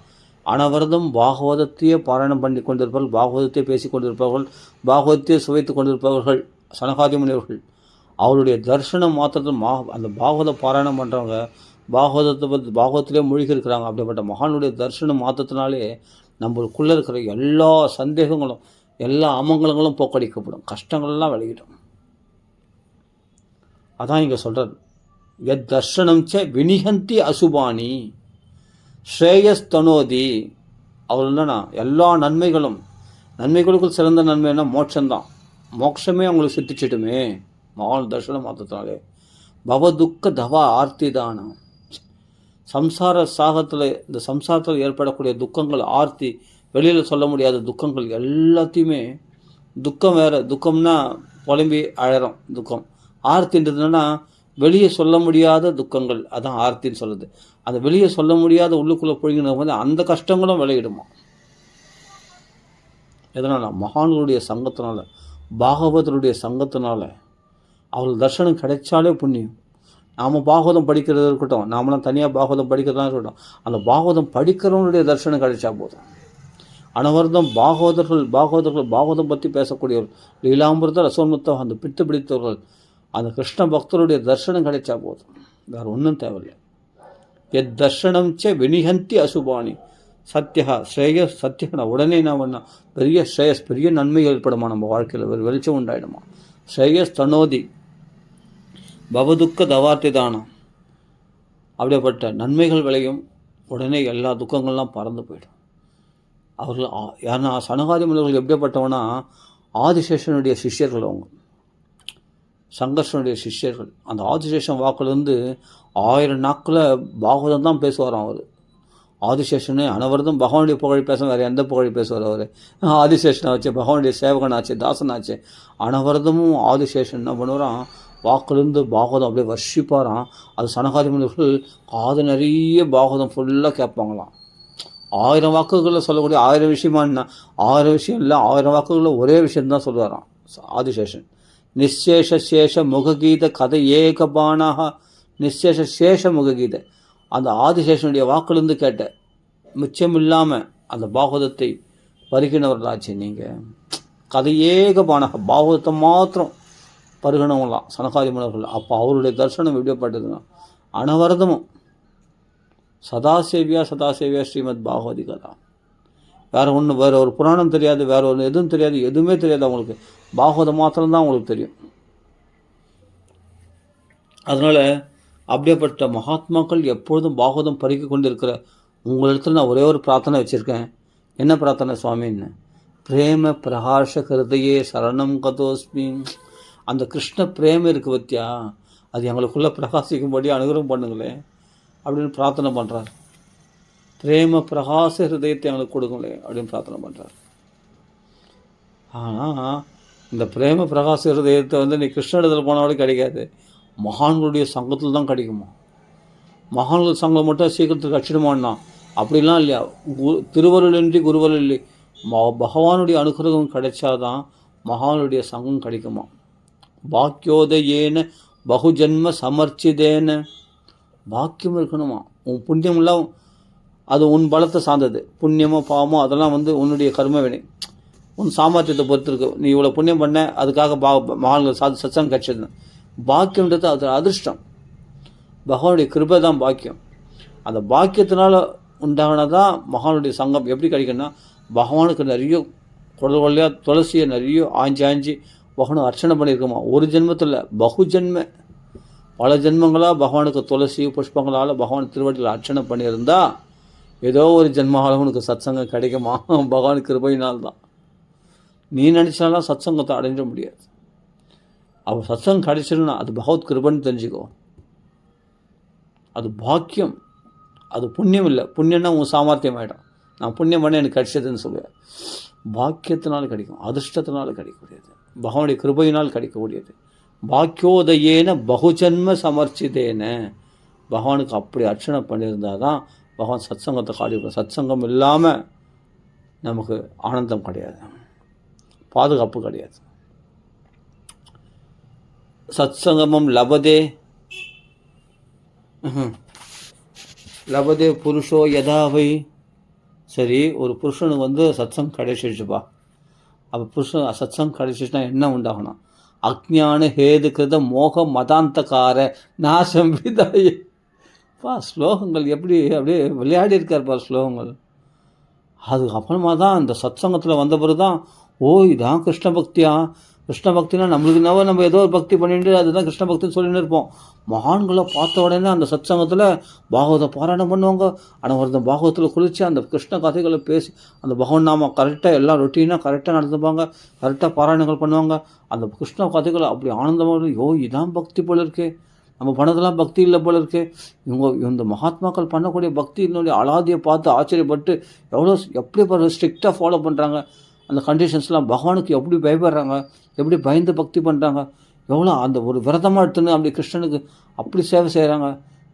அனவரதம் பாகவதத்தையே பாராயணம் பண்ணி கொண்டிருப்பவர்கள், பாகவதத்தை பேசி கொண்டிருப்பவர்கள், பாகவதத்தையே சுவைத்து கொண்டிருப்பவர்கள் சனகாதி முனிவர்கள். அவருடைய தரிசனம் மாத்திரத்தில் அந்த பாகவத பாராயணம் பண்ணுறவங்க பாகவதத்திலே மூழ்கி இருக்கிறாங்க. அப்படிப்பட்ட மகானுடைய தரிசனம் மாத்திரத்தினாலே நம்மளுக்குள்ளே இருக்கிற எல்லா சந்தேகங்களும் எல்லா அமங்கலங்களும் போக்கடிக்கப்படும், கஷ்டங்கள்லாம் விலகிடும். அதான் இங்கே சொல்கிறார், எத் தர்ஷனம் ச வினிஹந்தி அசுபானி ஸ்ரேயஸ்தனோதி. அவர் என்னன்னா எல்லா நன்மைகளுக்கும் சிறந்த நன்மைன்னா மோட்சம்தான். மோட்சமே அவங்களுக்கு சித்திச்சிட்டுமே மகான் தர்ஷனம் மாத்திரத்தினாலே. பவதுக்க தவா ஆர்த்தி தானம். சம்சார சாகத்தில், இந்த சம்சாரத்தில் ஏற்படக்கூடிய துக்கங்கள், ஆர்த்தி, வெளியில் சொல்ல முடியாத துக்கங்கள் எல்லாத்தையுமே, துக்கம் வேறு, துக்கம்னா புலம்பி அழறோம் துக்கம், ஆர்த்தின்றதுன்னா வெளியே சொல்ல முடியாத துக்கங்கள், அதான் ஆர்த்தின்னு சொல்லுது. அந்த வெளியே சொல்ல முடியாத உள்ளுக்குள்ளே பொழிங்கின போது அந்த கஷ்டங்களும் விளையிடுமா. எதனால்? மகான்களுடைய சங்கத்தினால, பாகவதருடைய சங்கத்தினால. அவர்கள் தர்ஷனம் கிடைச்சாலே புண்ணியம். நாம் பாகவதம் படிக்கிறது இருக்கட்டும், நாமெல்லாம் தனியாக பாகவதம் படிக்கிறதா இருக்கட்டும், அந்த பாகவதம் படிக்கிறவனுடைய தர்ஷனம் கிடைச்சா போதும். அனவர்தம் பாகவதம் பற்றி பேசக்கூடியவர்கள், லீலாமிர்த ரசோன்முத்தம் அந்த பித்து பிடித்தவர்கள், அந்த கிருஷ்ண பக்தருடைய தர்ஷனம் கிடைச்சா போதும், வேறு ஒன்றும் தேவையில்லை. எத் தர்ஷனம் ச வினிஹந்தி அசுபானி சத்யா ஸ்ரேயஸ். சத்தியனா உடனே நான் பெரிய ஸ்ரேயஸ், பெரிய நன்மை ஏற்படுமா நம்ம வாழ்க்கையில், ஒரு வெளிச்சம் உண்டாயிடுமா. ஸ்ரேயஸ் தனோதி பவதுக்க தவார்த்தி தானம். அப்படிப்பட்ட நன்மைகள் விளையும், உடனே எல்லா துக்கங்கள்லாம் பறந்து போயிடும். அவர்கள் யாருன்னா சனகாதி முனிவர்கள் எப்படிப்பட்டவனா, ஆதிசேஷனுடைய சிஷ்யர்கள், அவங்க சங்கர்ஷனுடைய சிஷ்யர்கள். அந்த ஆதிசேஷன் வாக்குலேருந்து 1000 நாட்களில் பாகவதம் தான் பேசுவாராம் அவர். ஆதிசேஷனே அனவரதம் பகவானுடைய புகழ் பேச, வேறு எந்த புகழ் பேசுவார் அவர்? ஆதிசேஷனை வச்சு, பகவானுடைய சேவகனாச்சு, தாசனாச்சு. அனவரதமும் ஆதிசேஷன் என்ன பண்ணுவாராம், வாக்குலேருந்து பாகவதம் அப்படியே வர்ஷிப்பாராம். அது சனகாதி முனிவர்கள் காது நிறைய பாகவதம் ஃபுல்லாக கேட்பாங்களாம். 1000 வாக்குகளில் சொல்லக்கூடிய 1000 விஷயமா என்ன, 1000 விஷயம் இல்லை, 1000 வாக்குகளில் ஒரே விஷயந்தான் சொல்லுவாராம் ஆதிசேஷன். நிச்சேஷ சேஷ முககீத கதை ஏகபானாக நிச்சேஷ சேஷ முககீதை. அந்த ஆதிசேஷனுடைய வாக்குலேருந்து கேட்ட மிச்சம் இல்லாமல் அந்த பாகவதத்தை பருகினவர்களாச்சு நீங்கள். கதை ஏகபானாக பாகவதத்தை மாத்திரம் பருகினவங்களாம் சனகாதி முனிவர்கள். அப்போ அவருடைய தரிசனம் எப்படிப்பட்டதுன்னா, அனவரதமும் சதாசேவியா சதாசேவியா ஸ்ரீமத் பாகவதி கதா. வேறு ஒரு புராணம் தெரியாது, வேறு ஒரு எதுவும் தெரியாது, எதுவுமே தெரியாது அவங்களுக்கு. பாகவதம் மாத்திரம்தான் அவங்களுக்கு தெரியும். அதனால் அப்படியேப்பட்ட மகாத்மாக்கள் எப்பொழுதும் பாகவதம் பறிக்க கொண்டு இருக்கிற உங்களிடத்தில் நான் ஒரே ஒரு பிரார்த்தனை வச்சுருக்கேன். என்ன பிரார்த்தனை சுவாமின்னு? பிரேம பிரகாஷ ஹிருதயே சரணம் கதோஸ்மி. அந்த கிருஷ்ண பிரேமம் இருக்குது பத்தியா, அது எங்களுக்குள்ளே பிரகாசிக்கும்படி அனுகிரகம் பண்ணுங்களேன் அப்படின்னு பிரார்த்தனை பண்ணுறார். பிரேம பிரகாச ஹிருதயத்தை எங்களுக்கு கொடுங்களே அப்படின்னு பிரார்த்தனை பண்ணுறார். ஆனால் இந்த பிரேம பிரகாச ஹிருதயத்தை வந்து நீ கிருஷ்ணனிடத்தில் போனாலும் கிடைக்காது, மகான்களுடைய சங்கத்தில் தான் கிடைக்குமா. மகான்கள் சங்கம் மட்டும் சீக்கிரத்துக்கு கட்சிடுமான்னா அப்படிலாம் இல்லையா. திருவருளின்றி குருவருள் இல்லை, பகவானுடைய அனுகிரகம் கிடைச்சாதான் மகானுடைய சங்கம் கிடைக்குமா. பாக்கியோதயேன பகுஜன்ம சமர்ச்சிதேன. பாக்கியம் இருக்கணுமா. உன் புண்ணியமெல்லாம் அது உன் பலத்தை சார்ந்தது. புண்ணியமோ பாவமோ அதெல்லாம் வந்து உன்னுடைய கர்ம வினை, உன் சாமர்த்தியத்தை பொறுத்து இருக்கு. நீ இவ்வளோ புண்ணியம் பண்ண, அதுக்காக மகான்கள் சத்சங்கம் கிடைச்சது. பாக்கியன்றது அது அதிர்ஷ்டம், பகவானுடைய கிருபை தான் பாக்கியம். அந்த பாக்கியத்தினால உண்டானதான் மகானுடைய சங்கம். எப்படி கிடைக்குன்னா, பகவானுக்கு நிறைய கொள்ளையாக துளசியை நிறைய ஆஞ்சி பகவானுக்கு அர்ச்சனை பண்ணியிருக்கோமா. ஒரு ஜென்மத்தில் பகுஜன்ம பல ஜென்மங்களாக பகவானுக்கு துளசி புஷ்பங்களால் பகவான் திருவடியில் அர்ச்சனை பண்ணியிருந்தா ஏதோ ஒரு ஜென்மாவில் உனக்கு சத்சங்கம் கிடைக்குமா. பகவான் கிருபையினால்தான். நீ நினச்சாலாம் சத்சங்கத்தை அடைஞ்ச முடியாது. அவள் சத்சங்கம் கிடைச்சிருன்னா அது பகவத் கிருபைன்னு தெரிஞ்சுக்கோ. அது பாக்கியம், அது புண்ணியம் இல்லை. புண்ணியம்னா உன் சாமர்த்தியம் ஆகிடும். நான் புண்ணியம் பண்ண எனக்கு கிடைச்சதுன்னு சொல்லுவேன். பாக்கியத்தினால் கிடைக்கும், அதிர்ஷ்டத்தினால் கிடைக்கக்கூடியது, பகவானுடைய கிருபையினால் கிடைக்கக்கூடியது. பாக்கியோதயேன பகுஜன்ம சமர்ச்சிதேன. பகவானுக்கு அப்படி அர்ச்சனை பண்ணியிருந்தால் தான் பகவான் சத்சங்கத்தை காட்டியிருப்பார். சத்சங்கம் இல்லாமல் நமக்கு ஆனந்தம் கிடையாது, பாதுகாப்பு கிடையாது. சத்சங்கமம் லபதே லபதே புருஷோ யதாவை. சரி, ஒரு புருஷனுக்கு வந்து சத்சங்கம் கிடைச்சிடுச்சுப்பா. அப்போ புருஷன் சத்சங்கம் கிடைச்சிச்சுன்னா என்ன உண்டாகணும்? அஜ்ஞான ஹேது கிருத மோக மதாந்தகார நாசம் விதாய. ஸ்லோகங்கள் எப்படி அப்படியே விளையாடி இருக்கார்ப்பா ஸ்லோகங்கள். அதுக்கப்புறமா தான் அந்த சத்சங்கத்தில் வந்த பிறகு தான், ஓ இதான் கிருஷ்ண பக்தியா. கிருஷ்ண பக்தினா நம்மளுக்கு நம்ம ஏதோ ஒரு பக்தி பண்ணிட்டு அதுதான் கிருஷ்ண பக்தின்னு சொல்லிட்டு இருப்போம். மகான்களை பார்த்த உடனே அந்த சத்சங்கத்தில் பாகவத பாராயணம் பண்ணுவாங்க. ஆனால் ஒருத்தன் பாகவத்தில் குளித்து அந்த கிருஷ்ண கதைகளை பேசி அந்த பகவான் நாம கரெக்டாக எல்லாம் ரொட்டீனாக கரெக்டாக நடந்துப்பாங்க, கரெக்டாக பாராயணங்கள் பண்ணுவாங்க. அந்த கிருஷ்ண கதைகளை அப்படி ஆனந்தமாக, யோ இதான் பக்தி போல இருக்கே, நம்ம பண்ணதெல்லாம் பக்தி இல்லை போல இருக்கே. இந்த மகாத்மாக்கள் பண்ணக்கூடிய பக்தியினுடைய அலாதியை பார்த்து ஆச்சரியப்பட்டு எப்படி ஸ்ட்ரிக்டாக ஃபாலோ பண்ணுறாங்க. அந்த கண்டிஷன்ஸ்லாம் பகவானுக்கு எப்படி பயப்படுறாங்க, எப்படி பயந்து பக்தி பண்ணுறாங்க, எவ்வளோ அந்த ஒரு விரதமாக எடுத்துன்னு அப்படி கிருஷ்ணனுக்கு அப்படி சேவை செய்கிறாங்க.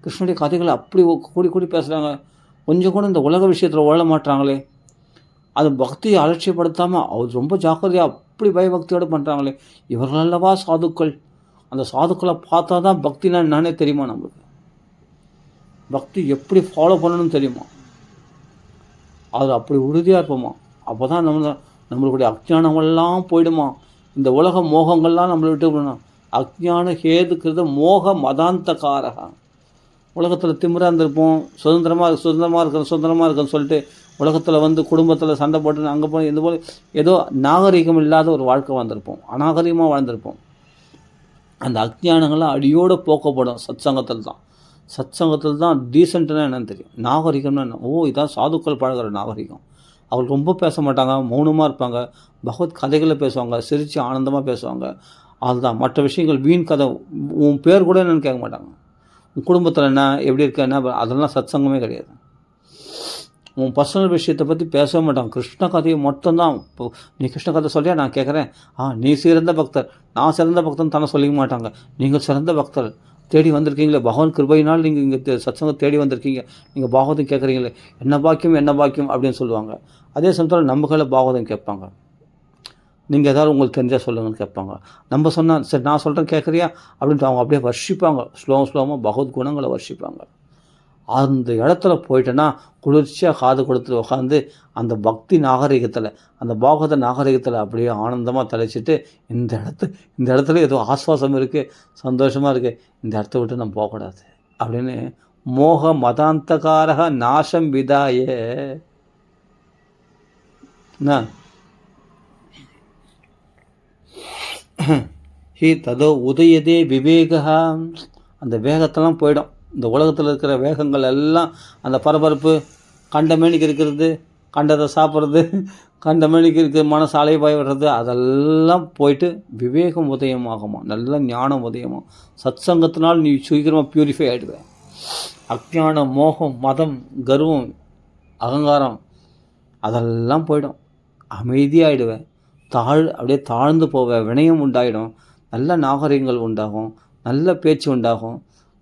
கிருஷ்ணனுடைய கதைகளை அப்படி கூடி பேசுகிறாங்க. கொஞ்சம் கூட இந்த உலக விஷயத்தில் ஓட மாட்டாங்களே. அது பக்தியை அலட்சியப்படுத்தாமல் அவர் ரொம்ப ஜாக்கிரதையாக அப்படி பயபக்தியோடு பண்ணுறாங்களே. இவர்களல்லவா சாதுக்கள். அந்த சாதுக்களை பார்த்தா தான் பக்தினா என்னன்னே தெரியுமா நம்மளுக்கு. பக்தி எப்படி ஃபாலோ பண்ணணும்னு தெரியுமா. அது அப்படி உறுதியாக இருப்போமா. அப்போ தான் நம்மளுடைய அஜ்ஞானங்கள்லாம் போயிடுமா. இந்த உலக மோகங்கள்லாம் நம்மளை விட்டு போடணும். அஜ்ஞான ஹேது கிருத மோக மதாந்தகாரக. உலகத்தில் திமிராக இருந்திருப்போம், சுதந்திரமாக இருக்குன்னு சொல்லிட்டு உலகத்தில் வந்து குடும்பத்தில் சண்டை போட்டு அங்கே போய் இந்த போல் ஏதோ நாகரிகம் இல்லாத ஒரு வாழ்க்கை வாழ்ந்திருப்போம், அநாகரிகமாக வாழ்ந்திருப்போம். அந்த அஜ்ஞானங்கள்லாம் அடியோடு போக்கப்படும் சத்சங்கத்தில் தான் டீசென்ட்னா என்னன்னு தெரியும். நாகரிகம்னா என்ன? ஓ இதான் சாதுக்கள் பழகிற நாகரிகம். அவங்க ரொம்ப பேச மாட்டாங்க, மௌனமாக இருப்பாங்க, பகவத் கதைகளை பேசுவாங்க, சிரித்து ஆனந்தமாக பேசுவாங்க. அதுதான். மற்ற விஷயங்கள் வீண் கதை, உன் பேர் கூட என்னென்னு கேட்க மாட்டாங்க. உன் குடும்பத்தில் என்ன எப்படி இருக்க என்ன, அதெல்லாம் சத்சங்கமே கிடையாது. உன் பர்சனல் விஷயத்தை பற்றி பேசவே மாட்டாங்க. கிருஷ்ண கதையை மட்டும்தான். இப்போ நீ கிருஷ்ண கதை சொல்லியா, நான் கேட்குறேன். நீ சிறந்த பக்தர், நான் சிறந்த பக்தன் தானே சொல்லிக்க மாட்டாங்க. நீங்கள் சிறந்த பக்தர், தேடி வந்திருக்கீங்களே, பகவான் கிருபையினால் நீங்கள் இங்கே சத்சங்கம் தேடி வந்திருக்கீங்க, நீங்கள் பாகவதம் கேட்குறீங்களே, என்ன பாக்கியம் என்ன பாக்கியம் அப்படின்னு சொல்லுவாங்க. அதே சமயத்தில் நம்ம கையில் பாகவதம் கேட்பாங்க. நீங்கள் ஏதாவது உங்களுக்கு தெரிஞ்சால் சொல்லுங்கன்னு கேட்பாங்க. நம்ம சொன்னால் சரி நான் சொல்கிறேன் கேட்குறியா அப்படின்ட்டு அவங்க அப்படியே வர்ஷிப்பாங்க. ஸ்லோவமாக பகவத் குணங்களை வர்ஷிப்பாங்க. அந்த இடத்துல போயிட்டேன்னா குளிர்ச்சியாக காது கொடுத்துட்டு உட்காந்து அந்த பக்தி நாகரிகத்தில், அந்த பாகவத நாகரிகத்தில் அப்படியே ஆனந்தமாக தலைச்சிட்டு இந்த இடத்துல ஏதோ ஆஸ்வாசம் இருக்குது, சந்தோஷமாக இருக்குது, இந்த இடத்த விட்டு நம்ம போகக்கூடாது அப்படின்னு மோக மதாந்தகாரக நாசம் விதாய ஹி ததோ உதயதே விவேகா. அந்த வேகத்தெல்லாம் போயிடும். இந்த உலகத்தில் இருக்கிற வேகங்கள் எல்லாம், அந்த பரபரப்பு, கண்டமேனிக்கு இருக்கிறது, கண்டதை சாப்பிட்றது, கண்டமேனிக்கு இருக்கிற மனசு அலைபாய் விடுறது, அதெல்லாம் போயிட்டு விவேகம் உதயமாகுமா, நல்ல ஞானம் உதயமாகும். சத் சங்கத்தினால் நீ சீக்கிரமாக ப்யூரிஃபை ஆகிடுவேன். அஜ்ஞானம், மோகம், மதம், கர்வம், அகங்காரம் அதெல்லாம் போயிடும். அமைதியாகிடுவேன். அப்படியே தாழ்ந்து போவேன். வினயம் உண்டாயிடும். நல்ல நாகரிகங்கள் உண்டாகும். நல்ல பேச்சு உண்டாகும்.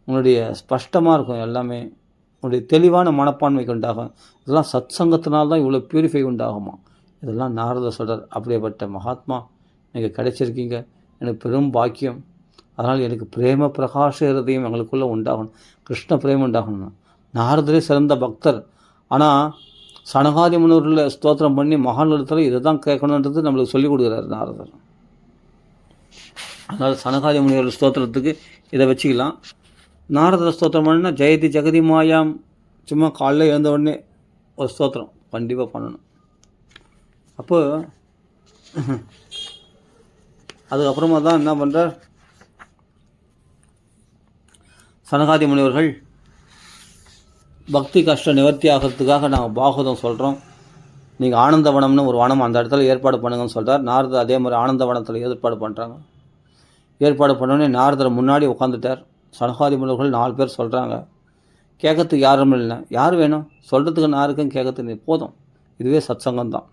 உன்னுடைய ஸ்பஷ்டமாக இருக்கும். எல்லாமே உன்னுடைய தெளிவான மனப்பான்மைக்கு உண்டாகும். இதெல்லாம் சத் சங்கத்தினால்தான் இவ்வளோ ப்யூரிஃபை உண்டாகுமா. இதெல்லாம் நாரத சொல்கிறார். அப்படியேப்பட்ட மகாத்மா நீங்கள் கிடைச்சிருக்கீங்க, எனக்கு பெரும் பாக்கியம். அதனால் எனக்கு பிரேம பிரகாச ஹிருதயம் எங்களுக்குள்ளே உண்டாகணும், கிருஷ்ண பிரேமம் உண்டாகணும். நாரதரே சிறந்த பக்தர். ஆனால் சனகாதி முனிவரில் ஸ்தோத்திரம் பண்ணி மகான்களிடத்தில் இதை தான் கேட்கணுன்றது நம்மளுக்கு சொல்லிக் கொடுக்குறாரு நாரதர். அதனால் சனகாதி முனிவர் ஸ்தோத்திரத்துக்கு இதை வச்சுக்கலாம். நாரத ஸ்தோத்திரம் பண்ணால் ஜெயதி ஜெகதி மாயாம், சும்மா காலையில் எழுந்த உடனே ஒரு ஸ்தோத்திரம் கண்டிப்பாக பண்ணணும். அப்போ அதுக்கப்புறமா தான் என்ன பண்ணுறார் சனகாதி முனிவர்கள், பக்தி கஷ்டம் நிவர்த்தி ஆகிறதுக்காக நாங்கள் பாகவதம் சொல்கிறோம், நீங்கள் ஆனந்தவனம்னு ஒரு வனம் அந்த இடத்துல ஏற்பாடு பண்ணுங்கன்னு சொல்கிறார். நாரதர் அதே மாதிரி ஆனந்தவனத்தில் ஏற்பாடு பண்ணுறாங்க. ஏற்பாடு பண்ணோடனே நாரதர் முன்னாடி உட்காந்துட்டார். சனகாதி முனிவர்கள் 4 பேர் சொல்கிறாங்க. கேட்கறதுக்கு யாரும் இல்லை. யார் வேணும் சொல்கிறதுக்கு? நான் இருக்கேன், கேட்கறதுக்கு போதும். இதுவே சத்சங்கம்தான்.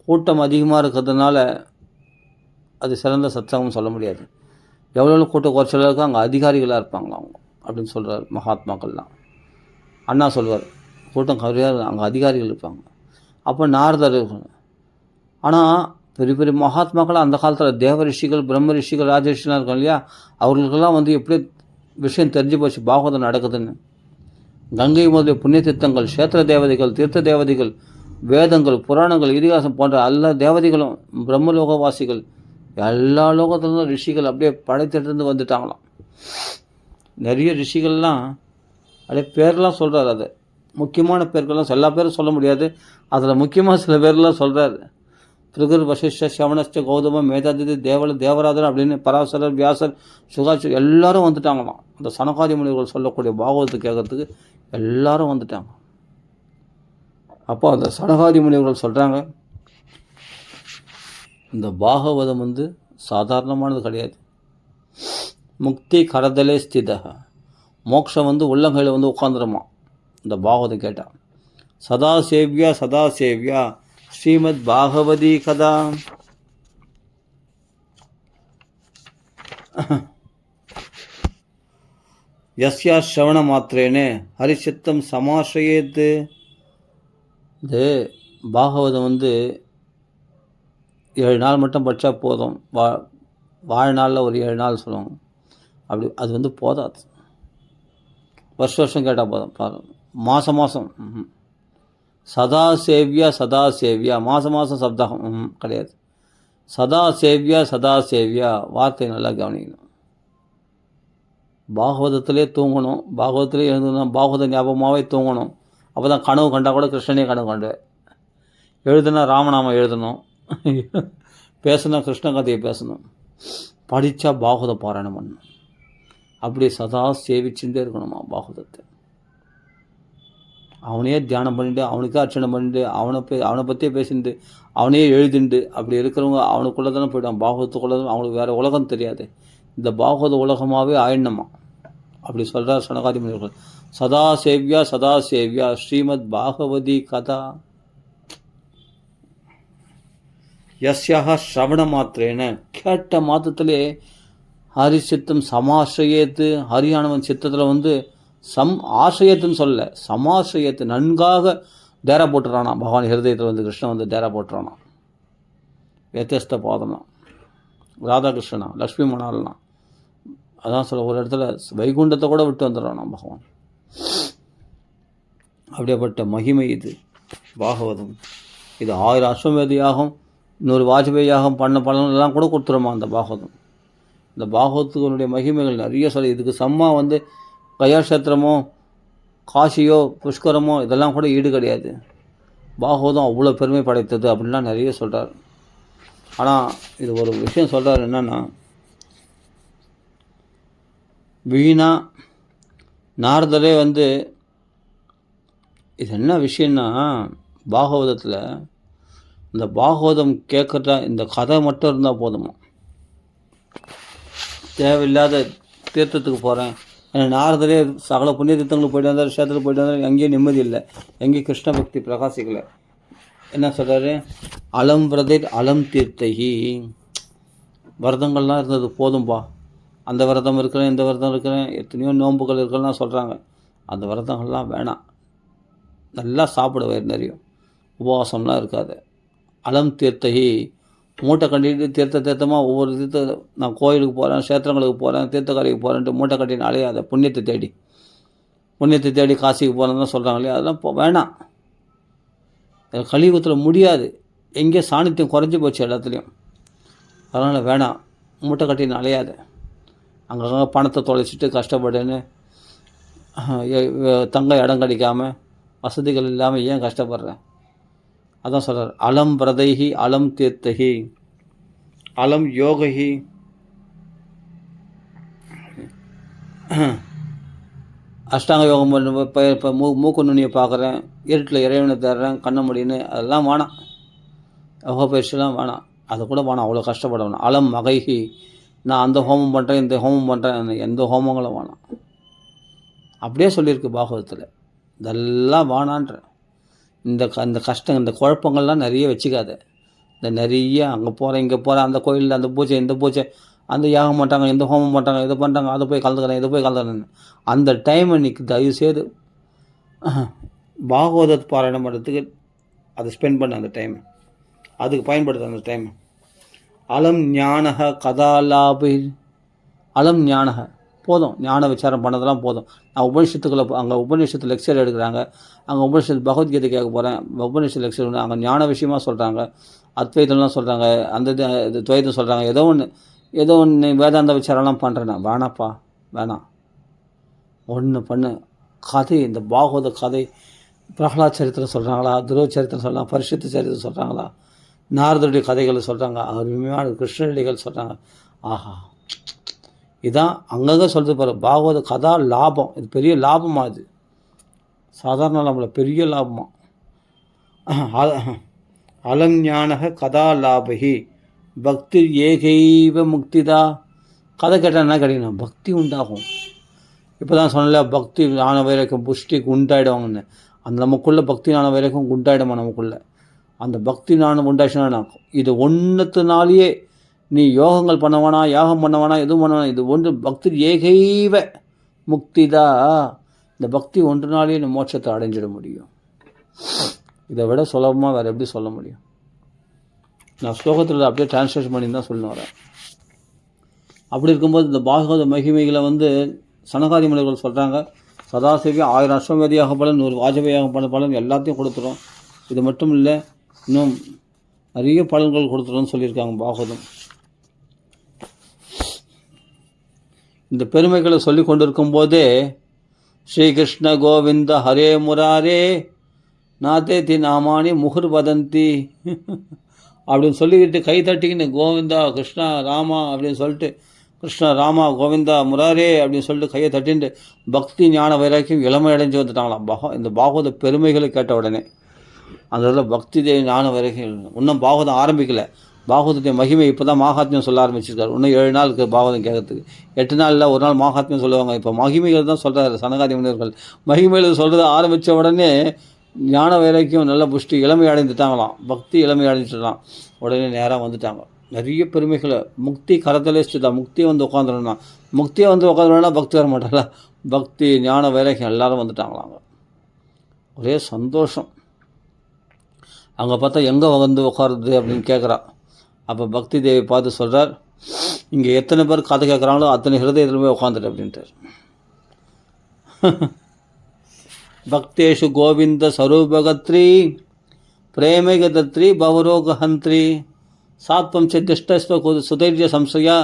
கூட்டம் அதிகமாக இருக்கிறதுனால அது சிறந்த சத்சங்கம்னு சொல்ல முடியாது. எவ்வளோ கூட்டம் குறைச்சலாக இருக்கோ அங்கே அதிகாரிகளாக இருப்பாங்க அவங்க அப்படின்னு சொல்கிறார் மகாத்மாக்கள்லாம். அண்ணா சொல்வார், கூட்டம் கவரியாக அங்கே அதிகாரிகள் இருப்பாங்க. அப்போ நாரதர். ஆனால் பெரிய பெரிய மகாத்மாக்கள் அந்த காலத்தில் தேவ ரிஷிகள், பிரம்ம ரிஷிகள், ராஜ ரிஷிலாம் இருக்கும் இல்லையா, அவர்களுக்கெல்லாம் எப்படி விஷயம் தெரிஞ்சு போச்சு பாகவதம் நடக்குதுன்னு. கங்கை முதலிய புண்ணிய தீர்த்தங்கள், கஷேத்திர தேவதைகள், தீர்த்த தேவதைகள், வேதங்கள், புராணங்கள், இதிகாசம் போன்ற எல்லா தேவதைகளும், பிரம்மலோகவாசிகள், எல்லா லோகத்துலேருந்து ரிஷிகள் அப்படியே படைத்திட்டு வந்துட்டாங்களாம். நிறைய ரிஷிகள்லாம் அப்படியே பேர்லாம் சொல்கிறார். அது முக்கியமான பேர்கள்லாம் எல்லா பேரும் சொல்ல முடியாது. அதில் முக்கியமாக சில பேர்லாம் சொல்கிறார். பிருகுர், வசிஷ்ட, சவணஸ்ட, கௌதம, மேதாதிதி, தேவராதர் அப்படின்னு பராசரர், வியாசர், சுகாச்சி எல்லாரும் வந்துட்டாங்களாம். அந்த சனகாதி முனிவர்கள் சொல்லக்கூடிய பாகவதத்தை கேட்கறதுக்கு எல்லாரும் வந்துட்டாங்க. அப்போ அந்த சனகாதி முனிவர்கள் சொல்கிறாங்க, இந்த பாகவதம் சாதாரணமானது கிடையாது. முக்தி கரதலே ஸ்திதக, மோட்சம் உள்ளங்கையில் உட்காந்துருமா இந்த பாகவதம் கேட்டால். சதா சேவ்யா சதா சேவ்யா ஸ்ரீமத் பாகவதி கதா. யஸ்யா ஸ்ரவண மாத்திரேனே ஹரிசித்தம் சமாசிரயேத்து. இது பாகவதம் 7 நாள் மட்டும் படித்தா போதும். வாழ்நாளில் ஒரு 7 நாள் சொல்லுவாங்க. அப்படி அது போதாது. வருஷம் கேட்டால் போதும். பாருங்கள், மாதம் மாதம் சதா சேவ்யா சதா சேவ்யா, மாதம் மாதம் சப்தாகம் கிடையாது. சதா சேவ்யா சதா சேவ்யா, வார்த்தை நல்லா கவனிக்கணும். பாகவதத்திலே தூங்கணும், பாகவதத்திலே எழுதணும், பாகவத ஞாபகமாகவே தூங்கணும். அப்போ தான் கனவு கண்டால் கூட கிருஷ்ணனே கனவு கண்டுவேன். எழுதுனா ராமநாமம் எழுதணும், பேசுனா கிருஷ்ண கதையை பேசணும், படித்தா பாகவத பாராயணம் பண்ணணும். அப்படி சதா சேவிச்சுட்டே இருக்கணுமா பாகவதத்தை. அவனையே தியானம் பண்ணிட்டு, அவனுக்கே அர்ச்சனை பண்ணிட்டு, அவனை பற்றியே பேசிட்டு, அவனையே எழுதிண்டு அப்படி இருக்கிறவங்க அவனுக்குள்ளே தானே போய்ட்டான். பாகவதத்துக்குள்ளே தான் அவனுக்கு வேறு உலகம் தெரியாது. இந்த பாகவத உலகமாகவே ஆயிடணுமா. அப்படி சொல்கிறார் சனகாதி முனிவர்கள். சதா சேவ்யா சதா சேவ்யா ஸ்ரீமத் பாகவதி கதா யஸ்யாக ஸ்ரவண மாத்திரேன, கேட்ட மாத்திரத்திலே ஹரி சித்தம் சமாசிரயத்து, ஹரியானவன் சித்தத்தில் வந்து ஆசிரியத்துன்னு சொல்லல, சமாசிரியத்து நன்காக டேரா போட்டுறானா பகவான் ஹிருதயத்தில் வந்து கிருஷ்ணன் வந்து டேரா போட்டுறானா. வியத்தியஸ்த பாதம்னா ராதாகிருஷ்ணனா லக்ஷ்மி மணாலனா, அதான் சொல்ல ஒரு இடத்துல வைகுண்டத்தை கூட விட்டு வந்துடுறானா பகவான். அப்படியேப்பட்ட மகிமை இது பாகவதம். இது 1000 அஸ்வமேத யாகம் 100 வாஜ்பேயி யாகம் பண்ண பலனெல்லாம் கூட கொடுத்துருமா அந்த பாகவதம். இந்த பாகவத்துடைய மகிமைகள் நிறைய சொல்லி, இதுக்கு சம்மா வந்து கயாஷேத்திரமோ காசியோ புஷ்கரமோ இதெல்லாம் கூட ஈடு கிடையாது. பாகவதம் அவ்வளோ பெருமை படைத்தது அப்படின்லாம் நிறைய சொல்கிறார். ஆனால் இது ஒரு விஷயம் சொல்கிறார் என்னென்னா, வீணா நாரதரே வந்து இது என்ன விஷயம்னா, பாகவதத்தில் இந்த பாகவதம் கேட்குற இந்த கதை மட்டும் இருந்தால் போதுமா, தேவையில்லாத தீர்த்தத்துக்கு போகிறேன், நாரதரே சகல புண்ணிய தீர்த்தங்களுக்கு போய்ட்டு வந்தார், க்ஷேத்திரத்துக்கு போய்ட்டு வந்தார், எங்கேயும் நிம்மதி இல்லை, எங்கேயும் கிருஷ்ண பக்தி பிரகாசிக்கலை. என்ன சொல்கிறாரு, அலம் விரதர் அலம் தீர்த்தகி, விரதங்கள்லாம் இருந்தது போதும்பா, அந்த விரதம் இருக்கிறேன் இந்த விரதம் இருக்கிறேன் எத்தனையோ நோன்புகள் இருக்குலாம் சொல்கிறாங்க, அந்த விரதங்கள்லாம் வேணாம், நல்லா சாப்பிட வயிறு நிறைய, உபவாசம்லாம் இருக்காது. அலம் தீர்த்தகி, மூட்டை கட்டிட்டு தீர்த்தமாக ஒவ்வொரு தீர்த்த நான் கோயிலுக்கு போகிறேன், க்ஷேத்திரங்களுக்கு போகிறேன், தீர்த்தக்காரிக்கு போகிறேன்ட்டு மூட்டை கட்டின்னு அலையாத, புண்ணியத்தை தேடி காசிக்கு போகிறேன்னு தான் சொல்கிறாங்க இல்லையா, அதெல்லாம் வேணாம். கலியுகத்தில் முடியாது, எங்கே சாணித்தியம் குறைஞ்சி போச்சு எல்லாத்துலேயும், அதனால் வேணாம், மூட்டை கட்டின்னு அலையாத, அங்கங்கே பணத்தை தொலைச்சிட்டு கஷ்டப்படுன்னு தங்க இடம் கிடைக்காமல் வசதிகள் இல்லாமல் ஏன் கஷ்டப்படுறேன். அதான் சொல்கிறார், அலம் பிரதைஹி அலம் தீர்த்தகி அலம் யோகஹி, அஷ்டாங்க யோகம் பண்ண இப்போ மூக்கு நுனியை பார்க்குறேன், இருட்டில் இறைவனை தேடுறேன், கண்ண முடியுன்னு, அதெல்லாம் வேணாம், யோகா பயிற்சியெல்லாம் வேணாம், அது கூட வேணாம், அவ்வளோ கஷ்டப்பட வேணாம். அலம் மகைஹி, நான் அந்த ஹோமம் பண்ணுறேன் இந்த ஹோமம் பண்ணுறேன், எந்த ஹோமங்களும் வேணாம், அப்படியே சொல்லியிருக்கு பாகவதத்தில், இதெல்லாம் வேணான்ற. இந்த கஷ்டம் இந்த குழப்பங்கள்லாம் நிறைய வச்சுக்காத, இந்த நிறைய அங்கே போகிறேன் இங்கே போகிறேன், அந்த கோயிலில் அந்த பூஜை இந்த பூஜை, அந்த யாகம் பண்ணுறாங்க இந்த ஹோமம் பண்ணுறாங்க இதை பண்ணுறாங்க, அதை போய் கலந்துக்கிறேன் இதை போய் கலந்துக்கிறேன், அந்த டைம் அன்றைக்கி தயவுசெய்து பாகவதத் பாராயணம் பண்ணுறதுக்கு அதை ஸ்பெண்ட் பண்ண, அந்த டைம் அதுக்கு பயன்படுத்த அந்த டைம். அலம் ஞானக கதாலாபி, அலம் ஞானக போதும், ஞான விசாரம் பண்ணதெல்லாம் போதும். நான் உபநிஷத்துக்களை அங்கே உபநிஷத்து லெக்சர் எடுக்கிறாங்க, அங்கே உபநிஷத்து பகவத்கீதை கேட்க போகிறேன், உபநிஷத்து லெக்சர் ஒன்று அங்கே ஞான விஷயமாக சொல்கிறாங்க, அத்வைதம்லாம் சொல்கிறாங்க, அந்த இது துவைதம் சொல்கிறாங்க, ஏதோ ஒன்று வேதாந்த விசாரம்லாம் பண்ணுறேன்னா வேணாப்பா வேணாம். ஒன்று பண்ணு, கதை இந்த பாகவத கதை பிரகலாத் சரித்திரம் சொல்கிறாங்களா, துருவ சரித்திரம் சொல்கிறாங்க, பரிசுத்த சரித்திரம் சொல்கிறாங்களா, நாரதருடைய கதைகளை சொல்கிறாங்க, அருமையான கிருஷ்ணலீலைகள் சொல்கிறாங்க, ஆஹா இதான் அங்கங்கே சொல்கிறது பாரு, பாகவத கதா லாபம், இது பெரிய லாபமாக, இது சாதாரண லாபம் பெரிய லாபமாக. அலம் ஞானக கதா லாபகி பக்தி ஏகைவ முக்திதா, கதை கேட்டால் என்ன கிடைக்கணும், பக்தி உண்டாகும். இப்போ தான் சொன்னல, பக்தி ஞான வைரக்கம் புஷ்டி குண்டாயிடுவாங்கன்னு, அந்த நமக்குள்ளே பக்தி ஞான வைரக்கம் குண்டாயிடுமா நமக்குள்ளே, அந்த பக்தி ஞானம் உண்டாச்சுன்னா இது ஒன்றுத்தினாலேயே நீ யோகங்கள் பண்ண வேணாம், யாகம் பண்ண வேணாம், எதுவும் பண்ண வேணாம், இது ஒன்று பக்தி ஏகைவ முக்திதா, இந்த பக்தி ஒன்றுனாலேயே நீ மோட்சத்தை அடைஞ்சிட முடியும். இதை விட சுலபமாக வேறு எப்படி சொல்ல முடியும். நான் ஸ்லோகத்தில் அப்படியே டிரான்ஸ்லேஷன் பண்ணி தான் சொல்லணும் வரேன். அப்படி இருக்கும்போது இந்த பாகவத மகிமைகளை வந்து சனகாதி முனிவர்கள் சொல்கிறாங்க, சதாசிவி 1000 அஸ்வமேதியாக பலன் 100 வாஜபேயாக பண்ண பலன் எல்லாத்தையும் கொடுத்துரும். இது மட்டும் இல்லை, இன்னும் நிறைய பலன்கள் கொடுத்துருன்னு சொல்லியிருக்காங்க பாகவதம். இந்த பெருமைகளை சொல்லி கொண்டிருக்கும் போதே ஸ்ரீகிருஷ்ண கோவிந்த ஹரே முராரே நாதே தி நாமானி முகுர் வதந்தி அப்படின்னு சொல்லிக்கிட்டு கை தட்டிக்கின்னு கோவிந்தா கிருஷ்ணா ராமா அப்படின்னு சொல்லிட்டு, கிருஷ்ணா ராமா கோவிந்தா முராரே அப்படின்னு சொல்லிட்டு கையை தட்டின்ட்டு பக்தி ஞான வைராக்கியம் இளமை அடைஞ்சு வந்துட்டாங்களாம். இந்த பாகவத பெருமைகளை கேட்ட உடனே அந்த இதில் பக்தி ஞான வைராக்கியம், இன்னும் பாகவதம் ஆரம்பிக்கலை, பாகவதத்துடைய மகிமை இப்போ தான் மகாத்மியம் சொல்ல ஆரம்பிச்சிருக்காரு. இன்னும் 7 நாள் இருக்குது பாகவதம் கேட்கறதுக்கு. 8 நாளில் ஒரு நாள் மகாத்மியம் சொல்லுவாங்க. இப்போ மகிமைகள் தான் சொல்கிறாரு சனகாதி முனிவர்கள். மகிமைகள் சொல்கிறத ஆரம்பித்த உடனே ஞான வைராக்கியம் நல்ல புஷ்டி இளமை அடைந்துட்டாங்களாம். பக்தி இளமை அடைஞ்சிட்டான். உடனே நேராக வந்துட்டாங்க. நிறைய பெருமைகளை முக்தி கரத்திலே ஸ்திதா. முக்தியை வந்து உட்காந்துருனா, முக்தியை வந்து உட்காந்துருனா பக்தி வர மாட்டாள. பக்தி ஞான வைராக்கியம் எல்லாரும் வந்துட்டாங்களாங்க. ஒரே சந்தோஷம். அங்கே பார்த்தா எங்கே வந்து உட்காருது அப்படின்னு கேட்குறா. அப்போ பக்தி தேவி பார்த்து சொல்கிறார், இங்கே எத்தனை பேர் கதை கேட்குறாங்களோ அத்தனை ஹிருதயத்தில் போய் உட்காந்துட்டு அப்படின்ட்டார். பக்தேஷு கோவிந்த ஸ்வரூபகத்ரி பிரேமகதத்ரி பவரோகஹந்திரி சாத்வம் சிஷ்டஸ்வ சுதைரிய சம்சயா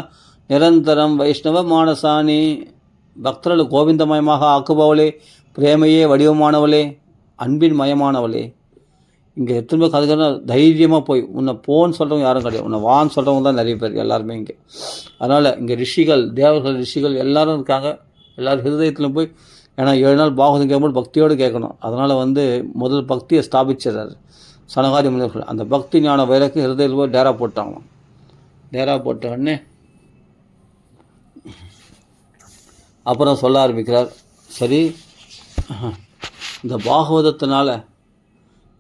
நிரந்தரம் வைஷ்ணவ மானசானி. பக்தர்கள் கோவிந்தமயமாக ஆக்குபவளே, பிரேமையே வடிவமானவளே, அன்பின் மயமானவளே. இங்கே எத்தனை பேர் கதைகள் தைரியமாக போய் உன்னை போன்னு சொல்கிறவங்க யாரும் கிடையாது, உன்னை வான்னு சொல்கிறவங்க தான் நிறைய பேர் எல்லாருமே இங்கே. அதனால் இங்கே ரிஷிகள், தேவர்கள், ரிஷிகள் எல்லாரும் இருக்காங்க. எல்லோரும் ஹிருதயத்தில் போய், ஏன்னா 7 நாள் பாகவதம் கேட்கும்போது பக்தியோடு கேட்கணும். அதனால் முதல் பக்தியை ஸ்தாபிச்சிடறாரு சனகாதி முனிவர்கள். அந்த பக்தி ஞான வைராக்கியம் ஹிருதயத்தில் போய் டேரா போட்டாங்களாம். டேரா போட்ட உடனே அப்புறம் சொல்ல ஆரம்பிக்கிறார், சரி இந்த பாகவதத்தினால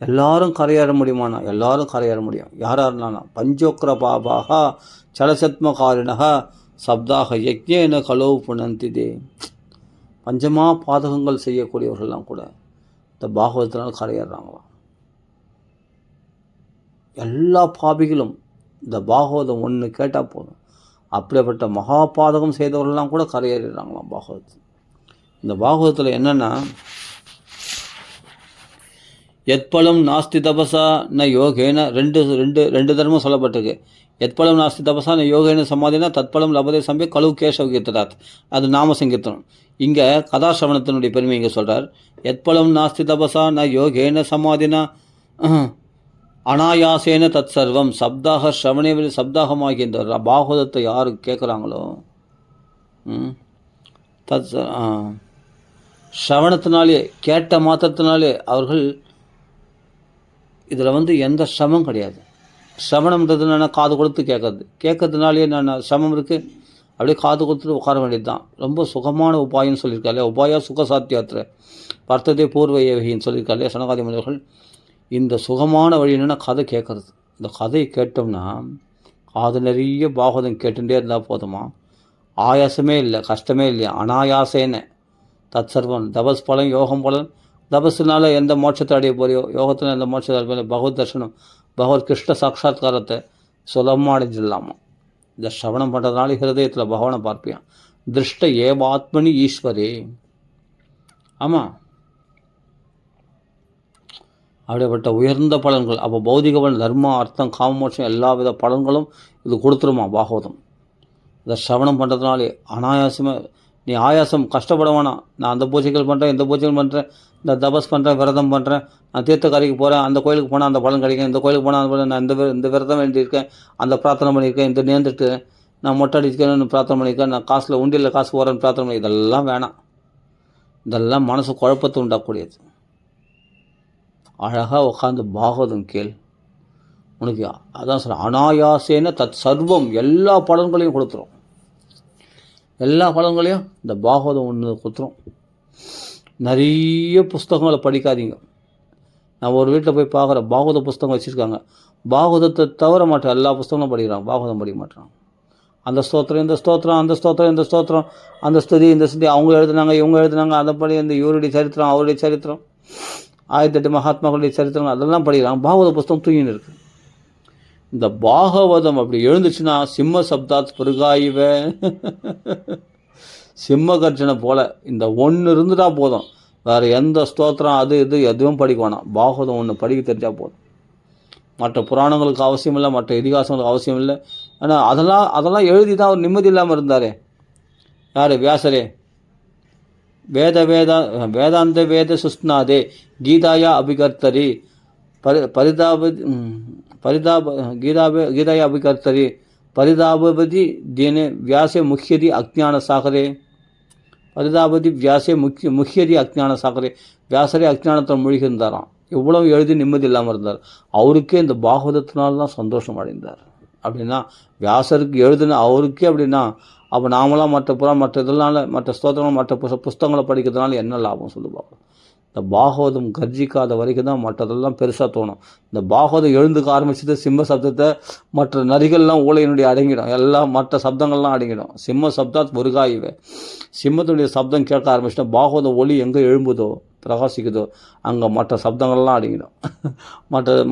எல்லாரும் கரையேற முடியுமாண்ணா? எல்லாரும் கரையேற முடியும். யாராருனா பஞ்சோக்ர பாபாகா சலசத்மகாரிணகா சப்தாக யஜ்ஞேன கலவு புனந்திதே. பஞ்சமா பாதகங்கள் செய்யக்கூடியவர்கள்லாம் கூட இந்த பாகவதத்தினால் கரையேறாங்களாம். எல்லா பாபிகளும் இந்த பாகவதம் ஒன்று கேட்டால் போதும். அப்படிப்பட்ட மகா பாதகம் செய்தவர்கள்லாம் கூட கரையேறாங்களாம் பாகவதத்தில். இந்த பாகவதத்தில் என்னென்னா, எத்பலம் நாஸ்தி தபசா ந யோகேன ரெண்டு தர்மம் சொல்லப்பட்டிருக்கு. எத்பலம் நாஸ்தி தபசா ந யோகேன சமாதினா தத்பலம் லபதே சம்பே கலு கேசவ கீர்த்தனாத். அது நாம சங்கீர்த்தனம். இங்கே கதாசிரவணத்தினுடைய பெருமை இங்கே சொல்கிறார். எத்பலம் நாஸ்தி தபசா ந யோகேன சமாதினா அனாயாசேன தத் சர்வம் சப்தாக ஸ்ரவணே சப்தாகமாகி இந்த பாகவதத்தை யார் கேட்குறாங்களோ தத் ஸ்ரவணத்தினாலே கேட்ட மாத்திரத்தினாலே அவர்கள் இதில் எந்த சிரமம் கிடையாது. சிரவணம்ன்றது என்னென்னா காது கொடுத்து கேட்கறதுனாலே நான் சிரமம் இருக்குது. அப்படியே காது கொடுத்துட்டு உட்கார வேண்டியது தான். ரொம்ப சுகமான உபாயம்னு சொல்லியிருக்காரு. உபாயா சுக சாத்தியாத்திர பர்த்ததே பூர்வ ஏவகின்னு சொல்லியிருக்காரு சனகாதி முனிவர்கள். இந்த சுகமான வழி என்னென்னா கதை கேட்குறது. இந்த கதையை கேட்டோம்னா காது நிறைய பாகவதம் கேட்டுகிட்டே இருந்தால் போதுமா, ஆயாசமே இல்லை, கஷ்டமே இல்லையா. அனாயாசேன தத் சர்வம். தபஸ் பலன், யோகம் பலன். தபஸ்னால எந்த மோட்சத்தை அடைய போறியோ, யோகத்தில் எந்த மோட்சத்தை அடைய, பகவத் தர்ஷனம், பகவத் கிருஷ்ண சாட்சாத்காரத்தை சுலபமாக அடைஞ்சிடலாமா. இந்த ஸ்ரவணம் பண்ணுறதுனால ஹிருதயத்தில் பகவானை பார்ப்பியான். திருஷ்ட ஏவாத்மனி ஈஸ்வரே. ஆமாம், அப்படிப்பட்ட உயர்ந்த பலன்கள். அப்போ பௌதிக பலன், தர்மம், அர்த்தம், காமமோட்சம் எல்லா வித பலன்களும் இது கொடுத்துருமா பாகவதம். இந்த ஸ்ரவணம் பண்ணுறதுனாலே அனாயாசமாக நீ ஆயாசம் கஷ்டப்பட வேணாம். நான் அந்த பூஜைகள் பண்ணுறேன், இந்த பூஜைகள் பண்ணுறேன், இந்த தபஸ் பண்ணுறேன், விரதம் பண்ணுறேன், நான் தீர்த்தக்காரிக்கு போகிறேன், அந்த கோயிலுக்கு போனால் அந்த பலன் கிடைக்கும், இந்த கோயிலுக்கு போனால் அந்த பலன், நான் இந்த விரதம் வேண்டியிருக்கேன், அந்த பிரார்த்தனை பண்ணியிருக்கேன், இந்த நேர்ந்துட்டு நான் மொட்டை அடிச்சுக்கணும்னு பிரார்த்தனை பண்ணியிருக்கேன், நான் காசில் உண்டியில் காசு போகிறேன்னு பிரார்த்தனை பண்ணி, இதெல்லாம் வேணாம். இதெல்லாம் மனசு குழப்பத்தை உண்டாக்கூடியது. அழகாக உட்காந்து பாகவதம் கேள். உனக்கு அதான் சொல்ல அனாயாசேன தத் சர்வம். எல்லா பலன்களையும் கொடுத்துரும். எல்லா பலன்களையும் இந்த பாகவதம் ஒன்று கொடுத்துரும். நிறைய புஸ்தகங்களை படிக்காதீங்க. நான் ஒரு வீட்டில் போய் பார்க்குறேன், பாகவத புஸ்தகம் வச்சுருக்காங்க. பாகவதத்தை தவிர மாட்டேன் எல்லா புஸ்தகங்களும் படிக்கிறாங்க, பாகவதம் படிக்க மாட்டேறாங்க. அந்த ஸ்தோத்திரம், இந்த ஸ்தோத்திரம், அந்த ஸ்தோத்திரம், இந்த ஸ்தோத்திரம், அந்த ஸ்துதி, இந்த ஸ்துதி, அவங்க எழுதுனாங்க, இவங்க எழுதுனாங்க, அதை படி இந்த இவருடைய சரித்திரம், அவருடைய சரித்திரம், 1008 மகாத்மாக்களுடைய சரித்திரம், அதெல்லாம் படிக்கிறாங்க. பாகவத புஸ்தகம் தூங்கின்னு இருக்குது. இந்த பாகவதம் அப்படி எழுந்துச்சுன்னா சிம்ம சப்தாத் புருகாயிவ, சிம்ம கர்ஜனை போல் இந்த ஒன்று இருந்துட்டா போதும். வேறு எந்த ஸ்தோத்திரம் அது இது எதுவும் படிக்க வேணாம். பாகவதம் ஒன்று படிக்க தெரிஞ்சால் போதும். மற்ற புராணங்களுக்கு அவசியம் இல்லை, மற்ற இதிகாசங்களுக்கு அவசியம் இல்லை. ஆனால் அதெல்லாம் எழுதி தான் அவர் நிம்மதி இல்லாமல் இருந்தார். யார்? வியாசரே. வேதாந்த வேத சுஸ்நாதே கீதாயா அபிகர்த்தரி கீதாயா அபிகர்த்தரி பரிதாபதி தேனே வியாசே முக்கியதி அஜ்ஞான சாகரே. பரிதாபதி வியாசே முக்கியதி அஜ்ஞான சாகரே. வியாசரே அஜ்ஞானத்தில் மூழ்கியிருந்தாராம். எவ்வளவு எழுதி நிம்மதி இல்லாமல் இருந்தார். அவருக்கே இந்த பாகவதத்தினால்தான் சந்தோஷம் அடைந்தார். அப்படின்னா வியாசருக்கு எழுதுன அவருக்கே அப்படின்னா, அப்போ நாமளாம் மற்ற இதனால மற்ற ஸ்தோத்திரங்கள் மற்ற புஸ்தகங்களை படிக்கிறதுனால என்ன லாபம் சொல்லுவாங்க? இந்த பாகவதம் கர்ஜிக்காத வரைக்கும் தான் மற்றதெல்லாம் பெருசாக தோணும். இந்த பாகவதம் எழுந்துக்க ஆரம்பிச்சது சிம்ம சப்தத்தை மற்ற நரிகள்லாம் ஊழையினுடைய அடங்கிடும், எல்லாம் மற்ற சப்தங்கள்லாம் அடங்கிடும். சிம்ம சப்தாத் முருகாயிவே, சிம்மத்தினுடைய சப்தம் கேட்க ஆரம்பிச்சுட்டா பாகவத ஒளி எங்கே எழும்புதோ பிரகாசிக்குதோ அங்கே மற்ற சப்தங்கள்லாம் அடங்கிடும்.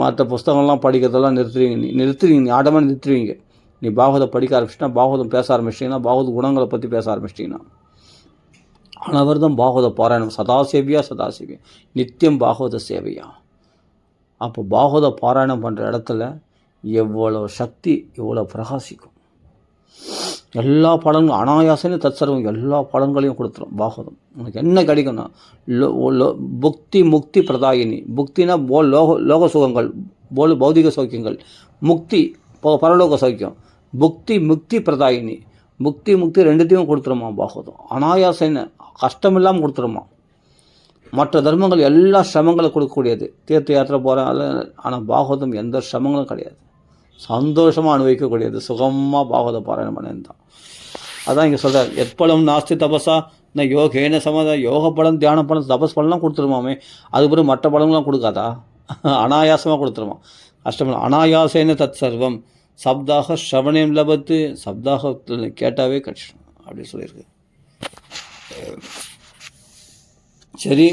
மற்ற புஸ்தகங்கள்லாம் படிக்கிறதெல்லாம் நிறுத்துவீங்க நீ ஆட்டமாக நிறுத்துவீங்க. நீ பாகவதம் படிக்க ஆரம்பிச்சிட்டா, பாகவதம் பேச ஆரம்பிச்சிட்டிங்கன்னா, பாகவத குணங்களை பற்றி பேச ஆரம்பிச்சிட்டிங்கன்னா, அனவர்தம் பாகவத பாராயணம் சதாசேவியா நித்தியம் பாகவத சேவையா. அப்போ பாகவத பாராயணம் பண்ணுற இடத்துல எவ்வளோ சக்தி எவ்வளோ பிரகாசிக்கும். எல்லா பலன்களும் அனாயாசனே தற்சர்வம் எல்லா பலன்களையும் கொடுத்துரும் பாகவதம். உனக்கு என்ன கிடைக்கும்னா புக்தி முக்தி பிரதாயினி. புக்தினா லோக சுகங்கள் பௌதிக சௌக்கியங்கள், முக்தி பரலோக சௌக்கியம். புக்தி முக்தி பிரதாயினி, முக்தி ரெண்டுத்தையும் கொடுத்துருமா பாகவதம். அனாயாசன்னு கஷ்டமில்லாமல் கொடுத்துருமா. மற்ற தர்மங்கள் எல்லா சிரமங்களை கொடுக்கக்கூடியது. தீர்த்த யாத்திரை போகிறாங்க, ஆனால் பாகவதம் எந்த சிரமங்களும் கிடையாது, சந்தோஷமாக அனுபவிக்கக்கூடியது. சுகமாக பாகவத பாராயணம் பண்ணியிருந்தான். அதான் இங்கே சொல்கிறார், எப்பலம் நாஸ்தி தபஸா நான் யோகேன சமத. யோக பலம் தியான பலம் தபஸ் பலம்லாம் கொடுத்துருமாமே, அதுக்கப்புறம் மற்ற பலங்கள்லாம் கொடுக்காதா? அனாயாசமாக கொடுத்துருமா. கஷ்டமில்லை. அனாயாசேன தத் சர்வம் சப்தாக ஸ்ரவணம் லபத்து. சப்தாகத்தில் கேட்டாவே கஷ்டம் அப்படின்னு சொல்லியிருக்கு. சரி,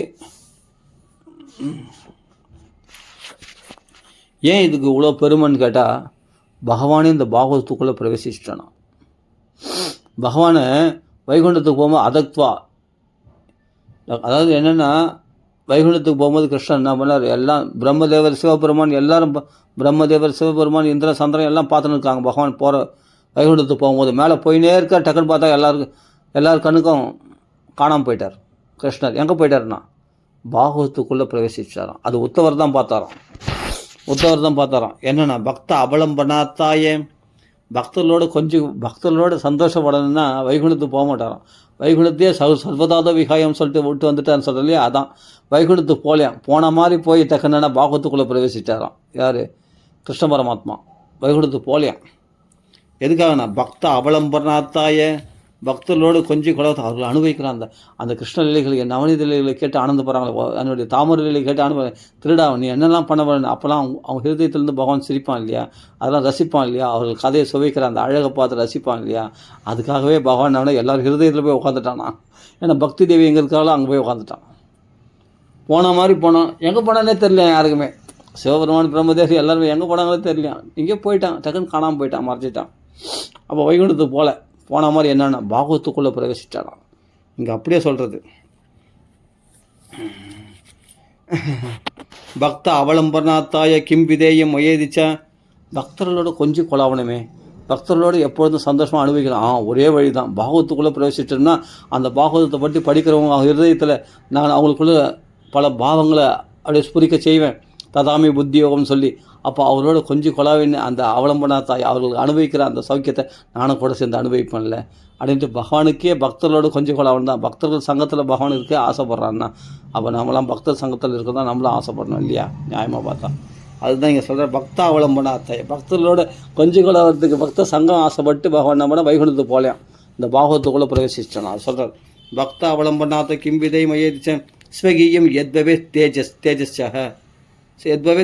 ஏன் இதுக்கு இவ்வளோ பெருமைன்னு கேட்டால், பகவானே இந்த பாகவதத்துக்குள்ளே பிரவேசிச்சிட்டானா. பகவானை வைகுண்டத்துக்கு போகும்போது அதத்வா, அதாவது என்னென்னா வைகுண்டத்துக்கு போகும்போது கிருஷ்ணன் என்ன பண்ணார், எல்லாம் பிரம்மதேவர் சிவபெருமான் எல்லாரும் பிரம்மதேவர் சிவபெருமான் இந்திர சந்திரன் எல்லாம் பார்த்துன்னு இருக்காங்க. பகவான் போகிற வைகுண்டத்துக்கு போகும்போது மேலே போயினே இருக்க, டக்குன்னு பார்த்தா எல்லாரும் கண்ணுக்கும் காணாமல் போயிட்டார். கிருஷ்ணர் எங்கே போயிட்டாருன்னா பாகவதத்துக்குள்ளே பிரவேசிச்சாராம். அது உத்தவர் தான் பார்த்தாராம். என்னென்னா பக்த அபலம்பனாத்தாயே, பக்தர்களோடு சந்தோஷப்படணும்னா வைகுண்டத்துக்கு போக மாட்டாராம். வைகுண்டத்தையே சர்வதாத விகாயம் சொல்லிட்டு விட்டு வந்துட்டான்னு சொல்கிறலையே, அதான் வைகுண்டத்துக்கு போன மாதிரி போய் டக்குன்னா பாகவத்துக்குள்ளே பிரவேசிச்சாராம். யார்? கிருஷ்ண பரமாத்மா. வைகுண்டத்துக்கு போகலையாம். எதுக்காகண்ணா பக்த அவலம்பனாத்தாயே, பக்தர்களோடு கொஞ்சம் குலத்தை அவர்கள் அனுபவிக்கிறான். அந்த கிருஷ்ண லீலைகளை நவநீத லீலைகளை கேட்டு ஆனந்தப்படுறாங்களே, அதனுடைய தாமரை லீலை கேட்டு திருடா நீ என்னெல்லாம் பண்ண வேணும். அப்போல்லாம் அவங்க ஹிருதயத்திலேருந்து பகவான் சிரிப்பான் இல்லையா, அதெல்லாம் ரசிப்பான் இல்லையா, அவர்கள் கதையை சுவைக்கிற அந்த அழகை பார்த்து ரசிப்பான் இல்லையா. அதுக்காகவே பகவான் அவனை எல்லாரும் ஹிருதயத்தில் போய் உட்காந்துட்டானா. ஏன்னா பக்தி தேவி எங்கே இருக்காங்களோ அங்கே போய் உட்காந்துட்டான். போன மாதிரி போனான், எங்கே போனானே தெரியல யாருக்குமே. சிவபெருமான் பிரம்மதேவி எல்லாருமே எங்கே போனாங்களே தெரியலையா, இங்கே போயிட்டான், டக்குன்னு காணாமல் போயிட்டான், மறைச்சிட்டான். அப்போ வைகுண்டத்துக்கு போன மாதிரி என்னென்னா பாகவத்துக்குள்ளே பிரவேசிச்சாலாம். இங்கே அப்படியே சொல்கிறது, பக்த அவலம்பனாத்தாய கிம் விதேயம் மொயேதிச்சா. பக்தர்களோட கொஞ்சம் கொலாவணுமே, பக்தர்களோடு எப்பொழுதும் சந்தோஷமாக அனுபவிக்கலாம். ஒரே வழி தான், பாகவத்துக்குள்ளே பிரவேசிச்சோம்னா அந்த பாகவதத்தை பற்றி படிக்கிறவங்க அவங்க ஹிருதயத்தில் நான் அவங்களுக்குள்ள பல பாவங்களை அப்படியே ஸ்புரிக்க செய்வேன். ததாமி புத்தி யோகம்னு சொல்லி, அப்போ அவரோட கொஞ்சம் கொலாவின்னு அந்த அவலம்பனாத்தாய் அவர்களுக்கு அனுபவிக்கிற அந்த சௌக்கியத்தை நானும் கூட சேர்ந்து அனுபவிப்பேன்ல அப்படின்ட்டு பகவானுக்கே பக்தர்களோடு கொஞ்சம் கொலாவன் தான். பக்தர்கள் சங்கத்தில் பகவான் இருக்கே ஆசைப்பட்றான்னா, அப்போ நம்மளாம் பக்தர் சங்கத்தில் இருக்க தான் நம்மளும் ஆசைப்படணும் இல்லையா, நியாயமாக பார்த்தா. அதுதான் இங்கே சொல்கிற பக்த அவலம்பனாத்தாய். பக்தர்களோட கொஞ்சம் கொலாவதுக்கு பக்த சங்கம் ஆசைப்பட்டு பகவான் நம்மனா வைகுண்டத்துக்கு போகலாம், இந்த பாகவத்துக்குள்ளே பிரவேசிச்சிட்டோம். அது சொல்கிறார், பக்த அவலம்பனாத்த கிம் விதை மயேதிச்சேன் ஸ்வகீயம் எத்பவே தேஜஸ்யாக எத்பவே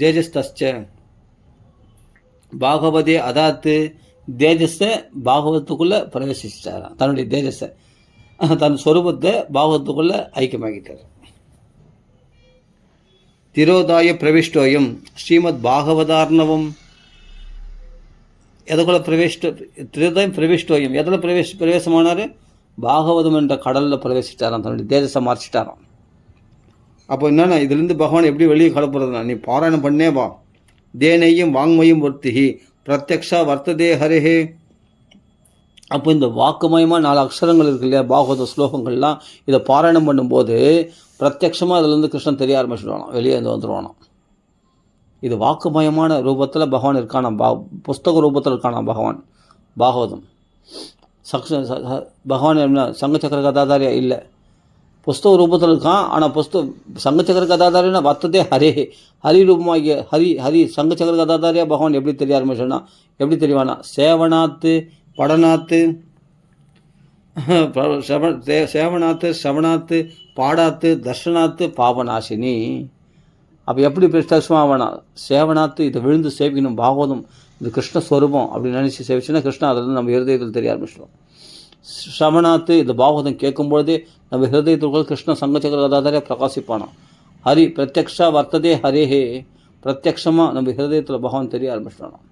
தேஜஸ்தஸ்ச பாகவதே அதாத்து. தேஜஸை பாகவத்துக்குள்ளே பிரவேசிச்சாராம். தன்னுடைய தேஜஸை தன் சொரூபத்தை பாகவத்துக்குள்ளே ஐக்கியமாக்கிட்டார். திரோதாய பிரவிஷ்டோயம் ஸ்ரீமத் பாகவதார்ணவம். எதுக்குள்ள திரோதாயம் பிரவிஷ்டோயம் எதில் பிரவேசமானார்? பாகவதம் என்ற கடலில் பிரவேசித்தாராம், தன்னுடைய தேஜஸை மறைச்சிட்டாராம். அப்போ என்னென்னா இதுலேருந்து பகவான் எப்படி வெளியே கலப்புறதுனா, நீ பாராயணம் பண்ணே வா. தேனையும் வாங்மையும் வர்த்திகி பிரத்யக்ஷா வர்த்ததே ஹரிஹே. அப்போ இந்த வாக்குமயமாக 4 அக்ஷரங்கள் இருக்கு இல்லையா, பாகவத ஸ்லோகங்கள்லாம், இதை பாராயணம் பண்ணும்போது பிரத்யக்ஷமாக அதுலேருந்து கிருஷ்ணன் தெரிய ஆரம்பிச்சுடுவானா, வெளியே இருந்து வந்துடுவானா. இது வாக்குமயமான ரூபத்தில் பகவான் இருக்கானா, புஸ்தக ரூபத்தில் இருக்கானா பகவான். பாகவதம் பகவான் என்ன சங்க சக்கர கதாதாரியா இல்லை, புஸ்தக ரூபத்தில் இருக்கான். ஆனால் சங்கச்சக்கர கதாதாரின்னா வர்த்ததே ஹரே, ஹரி ரூபமாகிய ஹரி சங்கச்சக்கர கதாதாரியாக பகவான் எப்படி தெரிய ஆரம்பிச்சோன்னா, எப்படி தெரியவானா, சேவனாத்து படனாத்து சேவனாத்து சவனாத்து பாடாத்து தர்ஷனாத்து பாவநாசினி. அப்போ எப்படி பிரத்யட்சமாக ஆவனா, சேவனாத்து இதை விழுந்து சேவிக்கணும், பாகவதம் இது கிருஷ்ணஸ்வரூபம் அப்படின்னு நினச்சி சேவிச்சுன்னா கிருஷ்ணா அதில் நம்ம ஹிருதயத்தில் தெரிய ஆரம்பிச்சிடும். சவனாத்து இந்த பாகவதம் கேட்கும்பொழுதே நம்ம ஹிருதயத்துக்குள் கிருஷ்ண சங்கச்சக்கர கதாதாரியாக பிரகாசிப்பானான். ஹரி பிரத்யக்ஷா வர்த்ததே ஹரேஹே, பிரத்யக்ஷமாக நம்ம ஹிருதயத்தில் பகவான் தெரிய ஆரம்பிச்சிட்டானான்.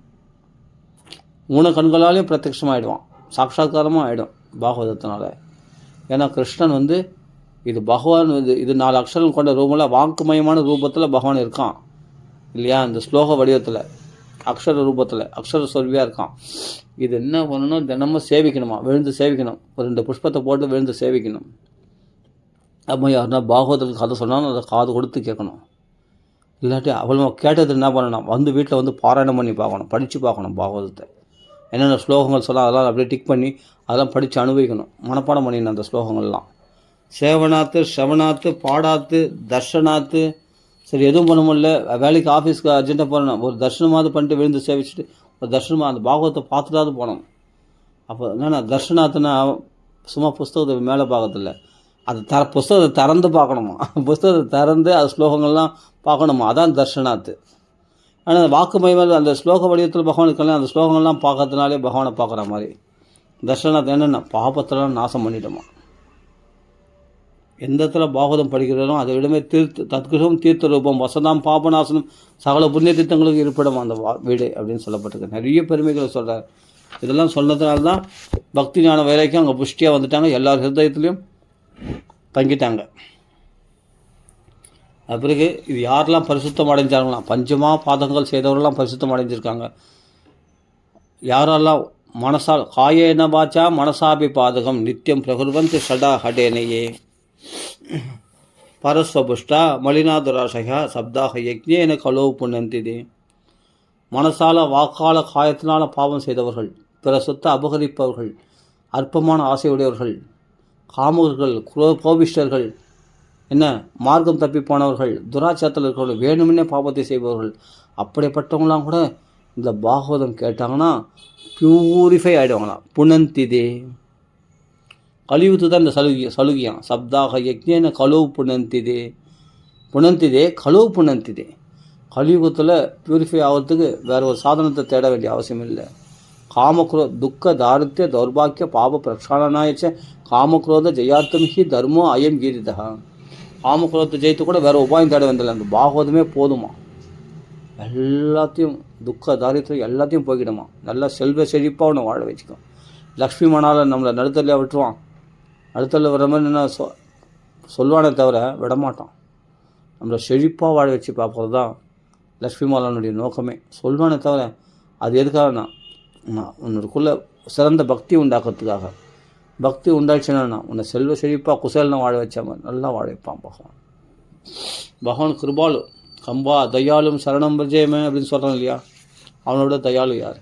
மூணு கண்களாலையும் பிரத்யட்சமாகிடுவான், சாட்சாத்காரமாக ஆகிடும் பாகவதத்தினால. ஏன்னா கிருஷ்ணன் இது பகவான் இது 4 அக்ஷரம் கொண்ட ரூபத்தில் வாக்குமயமான ரூபத்தில் பகவான் இருக்கான் இல்லையா, இந்த ஸ்லோக வடிவத்தில் அக்ஷர ரூபத்தில் அக்ஷர சொல்வியாக இருக்கான். இது என்ன பண்ணணும், தினமும் சேவிக்கணுமா, விழுந்து சேவிக்கணும். ஒரு 2 புஷ்பத்தை போட்டு விழுந்து சேவிக்கணும். அப்போ யாருன்னா பாகவதத்துக்கு கதை சொன்னாலும் அதை காது கொடுத்து கேட்கணும். இல்லாட்டி அவ்வளோ கேட்டது என்ன பண்ணணும், வீட்டில் பாராயணம் பண்ணி பார்க்கணும், படித்து பார்க்கணும் பாகவதத்தை. என்னென்ன ஸ்லோகங்கள் சொன்னால் அதெல்லாம் அப்படியே டிக் பண்ணி அதெல்லாம் படித்து அனுபவிக்கணும், மனப்பாடம் பண்ணிடணும் அந்த ஸ்லோகங்கள்லாம். சேவனாத்து சவனாத்து பாடாத்து தர்ஷனாத்து. சரி எதுவும் பண்ண முடியல, வேலைக்கு ஆஃபீஸ்க்கு அர்ஜென்ட்டாக போகணும், ஒரு தர்ஷனமாவது பண்ணிட்டு விழுந்து சேவிச்சுட்டு ஒரு தர்ஷனமாக அந்த பாகவத்தை பார்த்துட்டாவது போனோம். அப்போ என்னென்னா தர்ஷனாத்துன்னா சும்மா புஸ்தகத்தை மேலே பார்க்கறதில்ல, அது புஸ்தகத்தை திறந்து பார்க்கணுமா, புஸ்தகத்தை திறந்து அது ஸ்லோகங்கள்லாம் பார்க்கணுமா, அதான் தர்ஷனாத்து. ஆனால் வாக்குமயமாக அந்த ஸ்லோக வடிவத்தில் பகவான் இருக்கலாம், அந்த ஸ்லோகங்கள்லாம் பார்க்கறதுனாலே பகவானை பார்க்குற மாதிரி. தர்ஷனாத்து என்னென்ன பாபத்தெல்லாம் நாசம் பண்ணிட்டோமா. எந்த இடத்துல பாகவதம் படிக்கிறதோ அதை விடமே தத்கிருஷம் தீர்த்த ரூபம் வசதாம் பாபநாசனம் சகல புண்ணிய தீர்த்தங்களுக்கு இருப்பிடும் அந்த வீடு அப்படின்னு சொல்லப்பட்டிருக்கு. நிறைய பெருமைகளை சொல்கிறார். இதெல்லாம் சொன்னதுனால தான் பக்தி ஞான வேலைக்கும் அங்கே புஷ்டியாக வந்துட்டாங்க, எல்லார் ஹிருதயத்துலேயும் தங்கிட்டாங்க. அது பிறகு இது யாரெல்லாம் பரிசுத்தம் அடைஞ்சாங்களாம், பஞ்சமா பாதங்கள் செய்தவர்கள்லாம் பரிசுத்தம் அடைஞ்சிருக்காங்க. யாரெல்லாம் மனசால் காயேன வாச்சா மனசாபி பாதகம் நித்தியம் பிரகுர்வந்தி ஷடா ஹடேனையே பரஸ்வபுஷ்டா மலினாதுராசகா சப்தாக யக்ஞேன கலோவு புண்ணந்திதே. மனசால வாக்கால காயத்தினால பாவம் செய்தவர்கள், பிற சொத்தை அபகரிப்பவர்கள், அற்பமான ஆசையுடையவர்கள், காமுகர்கள், கோபிஷ்டர்கள், என்ன மார்க்கம் தப்பி போனவர்கள், துராச்சாரத்தில் இருக்கிறவர்கள், வேணுமென்னே பாவத்தை செய்பவர்கள், அப்படிப்பட்டவங்களாம் கூட இந்த பாகவதம் கேட்டாங்கன்னா பியூரிஃபை ஆகிடுவாங்களாம். புனந்திதே கலியுகத்து தான் இந்த சலுகியான். சப்தாக யக்ஞேன கலோவு புனந்திதே கலோவு புனந்திதே. கலியுகத்தில் பியூரிஃபை ஆகிறதுக்கு வேறு ஒரு சாதனத்தை தேட வேண்டிய அவசியம் இல்லை. துக்க தாரித்ய தௌர்பாக்கிய பாப பிரக்ஷாலனாயச்ச காமக்ரோத ஜெயார்த்தம் ஹி தர்மோ அயம் கீரிதா. காமக்ரோதத்தை ஜெயித்து கூட வேறு உபாயம் தேட வேண்டியதில்லை, அந்த பாகவதமே போதுமா. எல்லாத்தையும் துக்க தாரித்திரம் எல்லாத்தையும் போய்கிடுமா. நல்லா செல்வ செழிப்பாக ஒன்று வாழ வச்சுக்கும். லக்ஷ்மி மணால் நம்மளை நடுத்தலையாக விட்டுருவான். நடுத்தலில் வர மாதிரி என்ன சொல்வானே தவிர விடமாட்டான். நம்மளை செழிப்பாக வாழ வச்சு பார்ப்பது தான் லக்ஷ்மி மாலனுடைய நோக்கமே. சொல்வானே தவிர அது எதுக்காகனா உன்னுக்குள்ளே சிறந்த பக்தி உண்டாக்குறதுக்காக. பக்தி உண்டாச்சுன்னா உன்னை செல்வ செழிப்பாக குசேலனை வாழ வச்ச மாதிரி நல்லா வாழ வைப்பான் பகவான். பகவான் கிருபாலு கம்பா தயாலும் சரணம் பிரஜயமே அப்படின்னு சொல்கிறான் இல்லையா, அவனோட தயாலு யார்?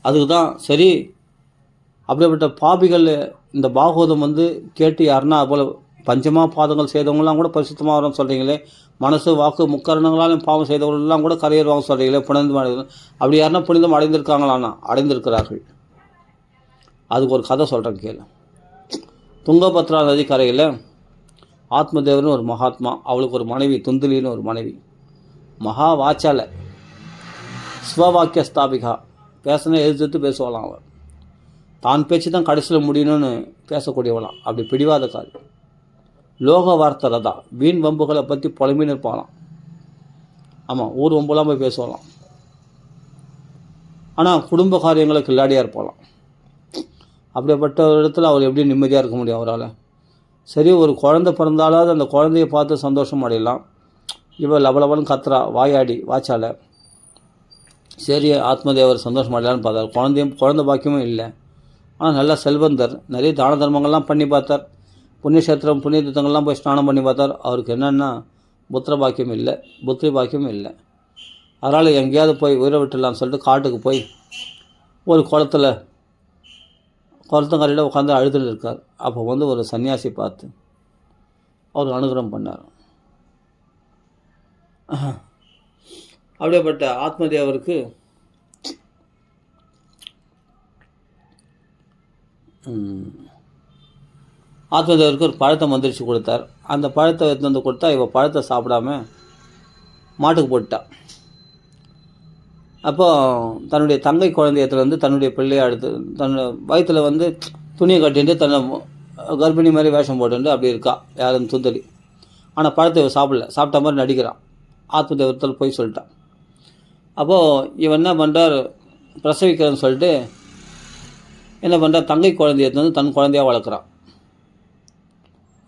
அதுக்கு தான் சரி அப்படிப்பட்ட பாபிகள் இந்த பாகவதம் கேட்டு யாருன்னா அதுபோல் பஞ்சமா பாதங்கள் செய்தவங்களாம் கூட பரிசுத்தமாக வரும்னு சொல்கிறீங்களே, மனசு வாக்கு முக்கரணங்களாலும் பாவம் செய்தவர்களெல்லாம் கூட கரையேறுவாங்க சொல்கிறீங்களே, புனிதம் அப்படி யாருன்னா புனிதம் அடைந்திருக்காங்களான்னா அடைந்திருக்கிறார்கள். அதுக்கு ஒரு கதை சொல்கிறேன் கேளு. துங்கபத்ரா நதி கரையில் ஆத்மதேவர்னு ஒரு மகாத்மா, அவளுக்கு ஒரு மனைவி துந்துலின்னு ஒரு மனைவி, மகா வாச்சால ஸ்வவாக்கிய ஸ்தாபிகா, பேசினா எதிர்த்து பேசுவாளாம். அவள் தான் பேச்சு தான் கடைசியில் முடியணும்னு பேசக்கூடியவளாம். அப்படி பிடிவாதக்காரி, லோக வார்த்தை ரதா, வீண் வம்புகளை பற்றி புலம்பின்னு இருப்பாளாம். ஆமாம், ஊர் வம்புலாம் போய் பேசுவாளாம். ஆனால் குடும்ப காரியங்களை கில்லாடியாக இருப்பாளாம். அப்படிப்பட்ட ஒரு இடத்துல அவர் எப்படி நிம்மதியாக இருக்க முடியும் அவரால்? சரி, ஒரு குழந்தை பிறந்தாலாவது அந்த குழந்தைய பார்த்து சந்தோஷம் அடையலாம். இவள் லவலவன் கத்துறா, வாயாடி வாச்சால. சரி, ஆத்மதேவர் சந்தோஷம் அடையலான்னு பார்த்தார். குழந்தை பாக்கியமும் இல்லை. ஆனால் நல்லா செல்வந்தர், நிறைய தான தர்மங்கள்லாம் பண்ணி பார்த்தார். புண்ணியக்ஷேத்திரம் புண்ணிய தீர்த்தங்கள்லாம் போய் ஸ்நானம் பண்ணி பார்த்தார். அவருக்கு என்னென்னா புத்திர பாக்கியம் இல்லை, புத்திரி பாக்கியம் இல்லை. அதனால் எங்கேயாவது போய் உயிரை விட்டுடலான்னு சொல்லிட்டு காட்டுக்கு போய் ஒரு குளத்தில் குளத்தங்கரையில் உட்காந்து அழுதுன்னு இருக்கார். அப்போ வந்து ஒரு சன்னியாசி பார்த்து அவர் அனுகிரகம் பண்ணார். அப்படியேப்பட்ட ஆத்மதேவருக்கு ஒரு பழத்தை மந்திரிச்சு கொடுத்தார். அந்த பழத்தை எடுத்து வந்து கொடுத்தா இவள் பழத்தை சாப்பிடாம மாட்டுக்கு போட்டுட்டா. அப்போ தன்னுடைய தங்கை குழந்தையத்தில் வந்து தன்னுடைய பிள்ளையை அடுத்து தன் வயிற்றில் வந்து துணியை கட்டிட்டு தன்னை கர்ப்பிணி மாதிரி வேஷம் போட்டுட்டு அப்படி இருக்கா யாரும் துந்தலி. ஆனால் பழத்தை இவன் சாப்பிட்ட மாதிரி நடிக்கிறான். ஆத்மதேவத்தில் போய் சொல்லிட்டான். அப்போது இவன் என்ன பண்ணுறார், பிரசவிக்கிறன்னு சொல்லிட்டு என்ன பண்ணுறார், தங்கை குழந்தையத்தை வந்து தன் குழந்தையாக வளர்க்குறான்.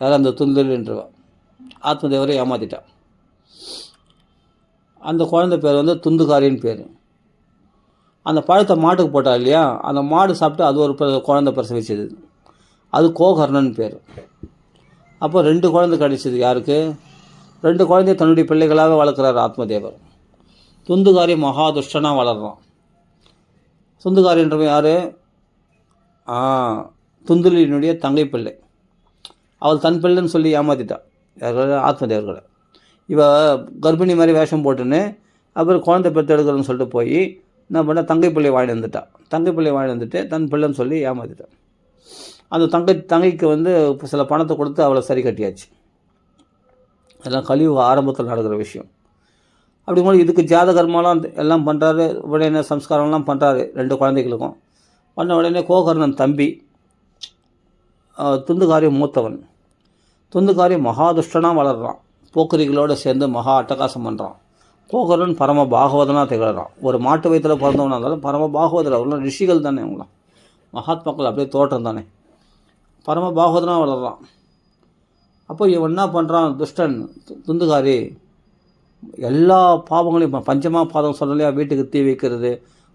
யாரும் அந்த துந்தலின்றவன் ஆத்மதேவரை ஏமாற்றிட்டான். அந்த குழந்தை பேர் வந்து துந்துகாரின்னு பேர். அந்த பழத்தை மாட்டுக்கு போட்டா இல்லையா, அந்த மாடு சாப்பிட்டு அது ஒரு குழந்தை பிரசவிச்சது. அது கோகர்ணன் பேர். அப்போ 2 குழந்தை கிடைச்சிது. யாருக்கு? 2 குழந்தைய தன்னுடைய பிள்ளைகளாக வளர்க்குறார் ஆத்மதேவர். துந்துகாரி மகாதுஷ்டனாக வளர்றான். துந்துகாரின்றவன் யார்? துந்துலினுடைய தங்கை பிள்ளை. அவள் தன் பிள்ளைன்னு சொல்லி ஏமாற்றிட்டாள் யார்கள்? ஆத்மதேவர்களை. இவ கர்ப்பிணி மாதிரி வேஷம் போட்டுன்னு அப்புறம் குழந்தை பெற்றெடுக்கிறன்னு சொல்லிட்டு போய் என்ன பண்ண, தங்கை பிள்ளை வாங்கி வந்துட்டான். தங்கை பிள்ளை வாங்கி வந்துட்டு தன் பிள்ளைன்னு சொல்லி ஏமாற்றிட்டான். அந்த தங்கைக்கு வந்து சில பணத்தை கொடுத்து அவளை சரி கட்டியாச்சு. அதெல்லாம் கலியுக ஆரம்பத்தில் நடக்கிற விஷயம். அப்படிங்கும்போது இதுக்கு ஜாதகர்மாலாம் எல்லாம் பண்ணுறாரு. உடனே சம்ஸ்காரம்லாம் பண்ணுறாரு 2 குழந்தைகளுக்கும். பண்ண உடனே கோகர்ணன் தம்பி துந்துகாரி மூத்தவன். துந்துகாரி மகாதுஷ்டனாக வளர்கிறான். போக்கிரிகளோடு சேர்ந்து மகா அட்டகாசம் பண்ணுறான். கோகர்ணன் பரம பாகவதனாக திகழ்கிறான். ஒரு மாட்டு வயிற்றில் பிறந்தவனாக இருந்தாலும் பரம பாகவதர். அவங்களாம் ரிஷிகள் தானே, அவங்களாம் மகாத்மாக்கள் அப்படியே தோற்றம் தானே. பரம பாகவதனாக வளர்கிறான். அப்போ இவன் என்ன பண்ணுறான், துஷ்டன் துந்துகாரி எல்லா பாவங்களையும் பஞ்சமா பாதம் சொல்லலையா, வீட்டுக்கு தீ வைக்கிறது,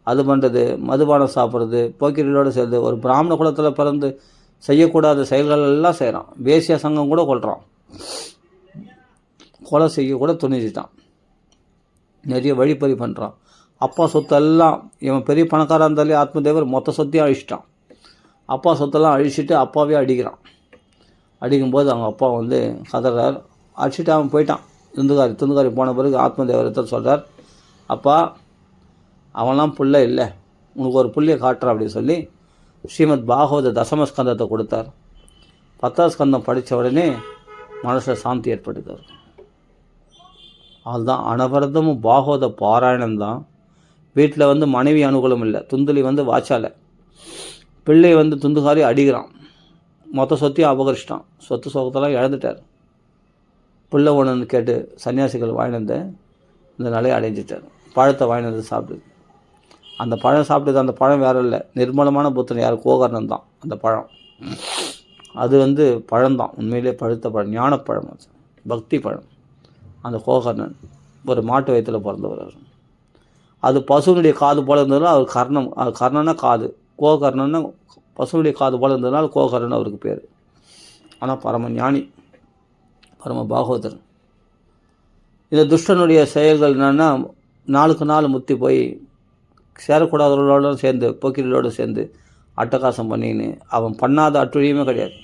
அது பண்ணுறது, மதுபானம் சாப்பிட்றது, போக்கிரிகளோடு சேர்ந்து ஒரு பிராமண குலத்தில் பிறந்து செய்யக்கூடாத செயல்கள் எல்லாம் செய்கிறான். வேசிய சங்கம் கூட கொள்கிறான். கொலை செய்ய கூட துணிஞ்சிட்டான். நிறைய வழிப்பறி பண்ணுறான். அப்பா சொத்தெல்லாம் இவன் பெரிய பணக்காராக இருந்தாலே ஆத்மதேவர் மொத்த சொத்தையும் அழிச்சிட்டான். அப்பா சொத்தெல்லாம் அழிச்சிட்டு அப்பாவே அடிக்கிறான். அடிக்கும்போது அவங்க அப்பா வந்து கதறார். அடிச்சுட்டு அவன் போயிட்டான். துந்துகாரி போன பிறகு ஆத்மதேவரத்தை சொல்கிறார், அப்பா அவன்லாம் புள்ள இல்லை, உனக்கு ஒரு புள்ளையை காட்டுறான் அப்படின்னு சொல்லி ஸ்ரீமத் பாகவத தசமஸ்கந்தத்தை கொடுத்தார். 10ஆம் ஸ்கந்தம் படித்த உடனே மனசில் சாந்தி ஏற்படுத்தார். அதுதான் அனவரதமும் பாகவத பாராயணம்தான். வீட்டில் வந்து மனைவி அனுகூலம் இல்லை. துந்துலி வந்து வாச்சால, பிள்ளை வந்து துந்துகாரி அடிக்கிறான். மொத்த சொத்தையும் அபகரிச்சிட்டான். சொத்து சோகத்தெல்லாம் இழந்துட்டார். பிள்ளை ஒன்று கேட்டு சன்னியாசிகள் வாங்கினது இந்த நிலையை அடைஞ்சிட்டார். பழத்தை வாங்கினது சாப்பிடுது. அந்த பழம் சாப்பிட்டது. அந்த பழம் வேறு இல்லை, நிர்மலமான புத்தன் யார்? கோகர்ணன் தான். அந்த பழம் அது வந்து பழம்தான், உண்மையிலே பழுத்த பழம், ஞானப்பழம், பக்தி பழம். அந்த கோகர்ணன் ஒரு மாட்டு வயிற்றில் பிறந்தவர். அது பசுனுடைய காது போல் இருந்ததுனால அவர் கர்ணம். கர்ணன்னா காது, கோகர்ணன்னா பசுனுடைய காது போல் இருந்ததுனால கோகர்ணன் அவருக்கு பேர். ஆனால் பரம ஞானி, பரம பாகவதர். இந்த துஷ்டனுடைய செயல்கள் என்னென்னா, நாளுக்கு நாள் முத்தி போய் சேரக்கூடாதவர்களோடு சேர்ந்து போக்கிரிகளோடு சேர்ந்து அட்டகாசம் பண்ணின்னு அவன் பண்ணாத அட்டுழியுமே கிடையாது.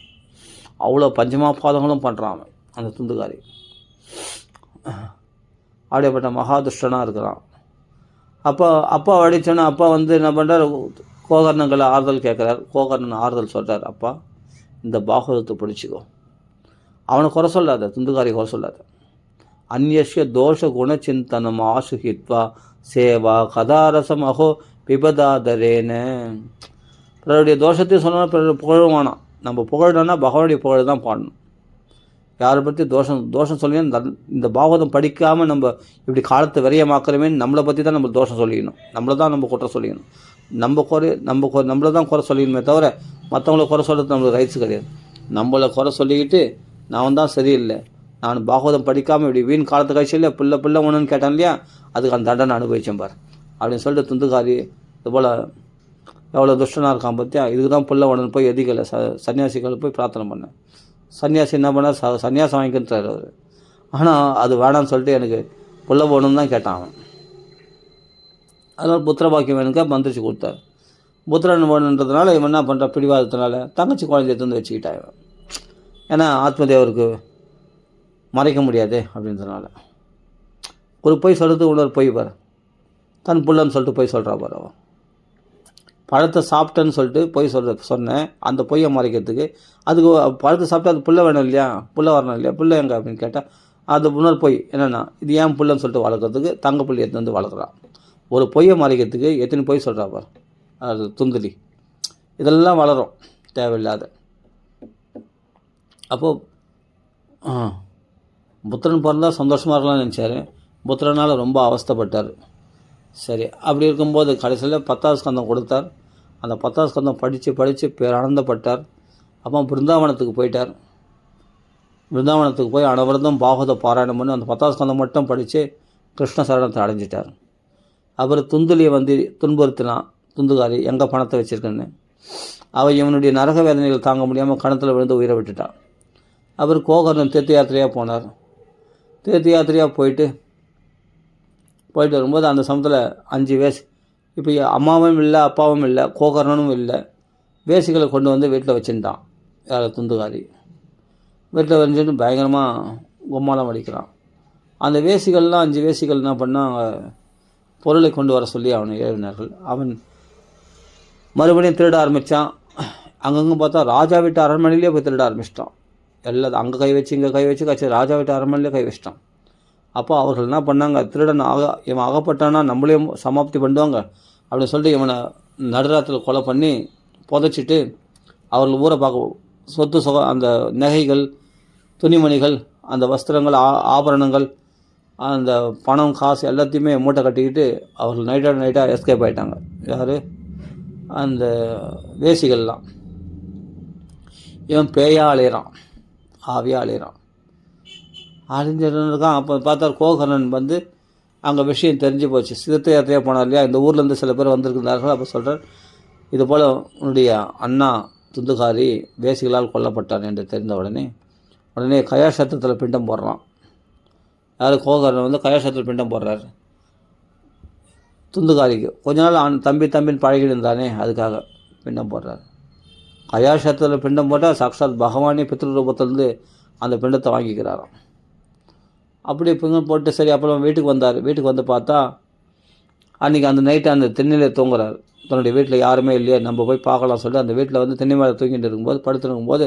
அவ்வளோ பஞ்சமா பாதங்களும் பண்ணுறான் அவன், அந்த துந்துகாரி. அப்படியேப்பட்ட மகாதுஷ்டனாக இருக்கிறான். அப்பா அடித்தோன்னா அப்பா வந்து என்ன பண்ணுறார், கோகர்ணங்களை ஆறுதல் கேட்குறார். கோகர்ணன் ஆறுதல் சொல்கிறார், அப்பா இந்த பாகவதத்தை பிடிச்சிக்கோ, அவனை குறை சொல்லாத, துந்துகாரி குறை சொல்லாத. அந்நிய தோஷ குணச்சிந்தனம் ஆசுகித்வா சேவா கதாரசம் அஹோ பிபதாதரேன்னு. பிறருடைய தோஷத்தையும் சொன்னால் பிறர் புகழுவானான். நம்ம புகழணும்னா பகவானுடைய புகழ் தான் பாடணும். யாரை பற்றி தோஷம் சொல்லி இந்த பாகவதம் படிக்காமல் நம்ம இப்படி காலத்தை விரயமாக்குறமே, நம்மளை பற்றி தான் நம்ம தோஷம் சொல்லிக்கணும். நம்மளை தான் நம்ம குற்றம் சொல்லிக்கணும். நம்மளை தான் குறை சொல்லிக்கணுமே தவிர மற்றவங்கள குறை சொல்கிறது நம்மளுக்கு ரைட்ஸ் கிடையாது. நம்மளை குறை சொல்லிக்கிட்டு நான் தான் சரியில்லை, நான் பாகவதம் படிக்காமல் இப்படி வீண் காலத்து கழிச்சில்லை பிள்ளை ஒன்றுன்னு கேட்டான் இல்லையா, அதுக்கு அந்த தண்டனை அனுபவிச்சேன் பார் அப்படின்னு சொல்லிட்டு துந்துகாரி இதுபோல் எவ்வளோ துஷ்டனாக இருக்கான் பார்த்தியா. இதுக்கு தான் பிள்ளை ஒன்று போய் எதிர்க்கலை. சன்னியாசிகள் போய் பிரார்த்தனை பண்ணேன். சன்னியாசி என்ன பண்ணார், சன்னியாசம் வாங்கிக்கிறார் அவர். ஆனால் அது வேணான்னு சொல்லிட்டு எனக்கு புள்ள போகணுன்னு தான் கேட்டான் அவன். அதனால் புத்திர பாக்கியம் வேணுங்க மந்திரிச்சு கொடுத்தார். புத்திரன் வேணுன்றதுனால இவன் என்ன பண்ணுறான், பிடிவாதத்தினால தங்கச்சி குழந்தைய தந்து வச்சுக்கிட்டான். ஏன்னா ஆத்மதேவருக்கு மறைக்க முடியாது அப்படின்றதுனால. ஒரு பொய் சொல்கிறது இன்னொரு பொய் பாரு, தன் புள்ளன்னு சொல்லிட்டு பொய் சொல்கிறா பாரு. அவன் பழத்தை சாப்பிட்டேன்னு சொல்லிட்டு பொய் சொன்னேன், அந்த பொய்யை மறைக்கிறதுக்கு. அதுக்கு பழத்தை சாப்பிட்டா அது புள்ள வேணும் இல்லையா, புள்ள வரணும் இல்லையா, புள்ள எங்கே அப்படின்னு கேட்டால் அது இன்னொரு பொய் என்னென்னா, இது ஏன் புள்ளன்னு சொல்லிட்டு வளர்க்குறதுக்கு தங்க புள்ளி எடுத்து வந்து வளர்க்குறான். ஒரு பொய்யை மறைக்கிறதுக்கு எத்தனை பொய் சொல்கிறா பாரு, அது துந்துலி. இதெல்லாம் வளரும் தேவையில்லாத. அப்போது புத்திரன் பிறந்தால் சந்தோஷமாக இருக்கலாம்னு நினச்சார், புத்திரனால் ரொம்ப அவஸ்தைப்பட்டார். சரி, அப்படி இருக்கும்போது கடைசியில் 10வது ஸ்கந்தம் கொடுத்தார். அந்த 10வது ஸ்கந்தம் படித்து பேரானந்தப்பட்டார். அப்போ பிருந்தாவனத்துக்கு போயிட்டார். பிருந்தாவனத்துக்கு போய் அனவரதம் பாகவத பாராயணம் பண்ணி அந்த 10வது ஸ்கந்தம் மட்டும் படித்து கிருஷ்ண சரணத்தை அடைஞ்சிட்டார். அவர் துந்துலியை வந்து துன்புறுத்தினான், துந்துகாரி எங்கே பணத்தை வச்சுருக்கேன்னு. அவள் இவனுடைய நரக வேதனைகள் தாங்க முடியாமல் கணத்தில் விழுந்து உயிரை விட்டுட்டான். அவர் கோகர்ணன் தீர்த்த யாத்திரையாக போனார். தீர்த்த யாத்திரையாக போயிட்டு வரும்போது அந்த சமயத்தில் 5 வேசி, இப்போ அம்மாவும் இல்லை அப்பாவும் இல்லை கோகர்ணனும் இல்லை, வேசிகளை கொண்டு வந்து வீட்டில் வச்சுட்டான். யார், துந்துகாரி வீட்டில் வச்சுட்டு பயங்கரமாக கும்மாளம் அடிக்கிறான். அந்த வேசிகள்லாம் 5 வேசிகள் என்ன பண்ணால் பொருளை கொண்டு வர சொல்லி அவனை ஏவினார்கள். அவன் மறுபடியும் திருட ஆரம்பித்தான். அங்கங்கே பார்த்தா ராஜா வீட்டு அரண்மனையிலே போய் திருட ஆரம்பிச்சிட்டான். எல்லாம் அங்கே கை வச்சு இங்கே கை வச்சு கட்சி ராஜா வீட்டு அரண்மனையிலே கை வச்சிட்டான். அப்போ அவர்கள் என்ன பண்ணாங்க, திருடன் இவன் அகப்பட்டானா நம்மளையும் சமாப்தி பண்ணுவாங்க அப்படின்னு சொல்லிட்டு இவனை நடுராத்தில் கொலை பண்ணி புதைச்சிட்டு அவர்கள் ஊரை பார்க்க சொத்து அந்த நகைகள், துணிமணிகள், அந்த வஸ்திரங்கள், ஆபரணங்கள், அந்த பணம், காசு எல்லாத்தையுமே மூட்டை கட்டிக்கிட்டு அவர்கள் நைட்டாக எஸ்கேப் ஆகிட்டாங்க. யார், அந்த வேசிகள்லாம். இவன் பேயாக அலையிறான், ஆவியாக அலையிறான், அழிஞ்சிருக்கான். அப்போ பார்த்தார் கோகர்ணன் வந்து அங்கே விஷயம் தெரிஞ்சு போச்சு. தீர்த்த யாத்திரையாக போனார் இல்லையா, இந்த ஊர்லேருந்து சில பேர் வந்திருக்கிறார்கள். அப்போ சொல்கிறார், இது போல் உன்னுடைய அண்ணா துந்துகாரி வேசிகளால் கொல்லப்பட்டான் என்று தெரிந்த உடனே கயாசத்திரத்தில் பிண்டம் போடுறான். யார், கோகர்ணன் வந்து கயாசத்திரத்தில் பிண்டம் போடுறார் துந்துகாரிக்கு. கொஞ்ச நாள் தம்பின்னு பழகிட்டு இருந்தானே, அதுக்காக பிண்டம் போடுறார். கயாசத்திரத்தில் பிண்டம் போட்டால் சாக்ஷாத் பகவானே பித்ரு ரூபத்திலேருந்து அந்த பிண்டத்தை வாங்கிக்கிறாராம். அப்படி பிங்க போட்டு சரி, அப்புறம் வீட்டுக்கு வந்தார். வீட்டுக்கு வந்து பார்த்தா அன்றைக்கி அந்த நைட்டு அந்த திண்ணையில் தூங்குறார். தன்னுடைய வீட்டில் யாருமே இல்லையே, நம்ம போய் பார்க்கலாம் சொல்லிட்டு அந்த வீட்டில் வந்து திண்ணை மேலே தூங்கிட்டு இருக்கும்போது படுத்துருக்கும்போது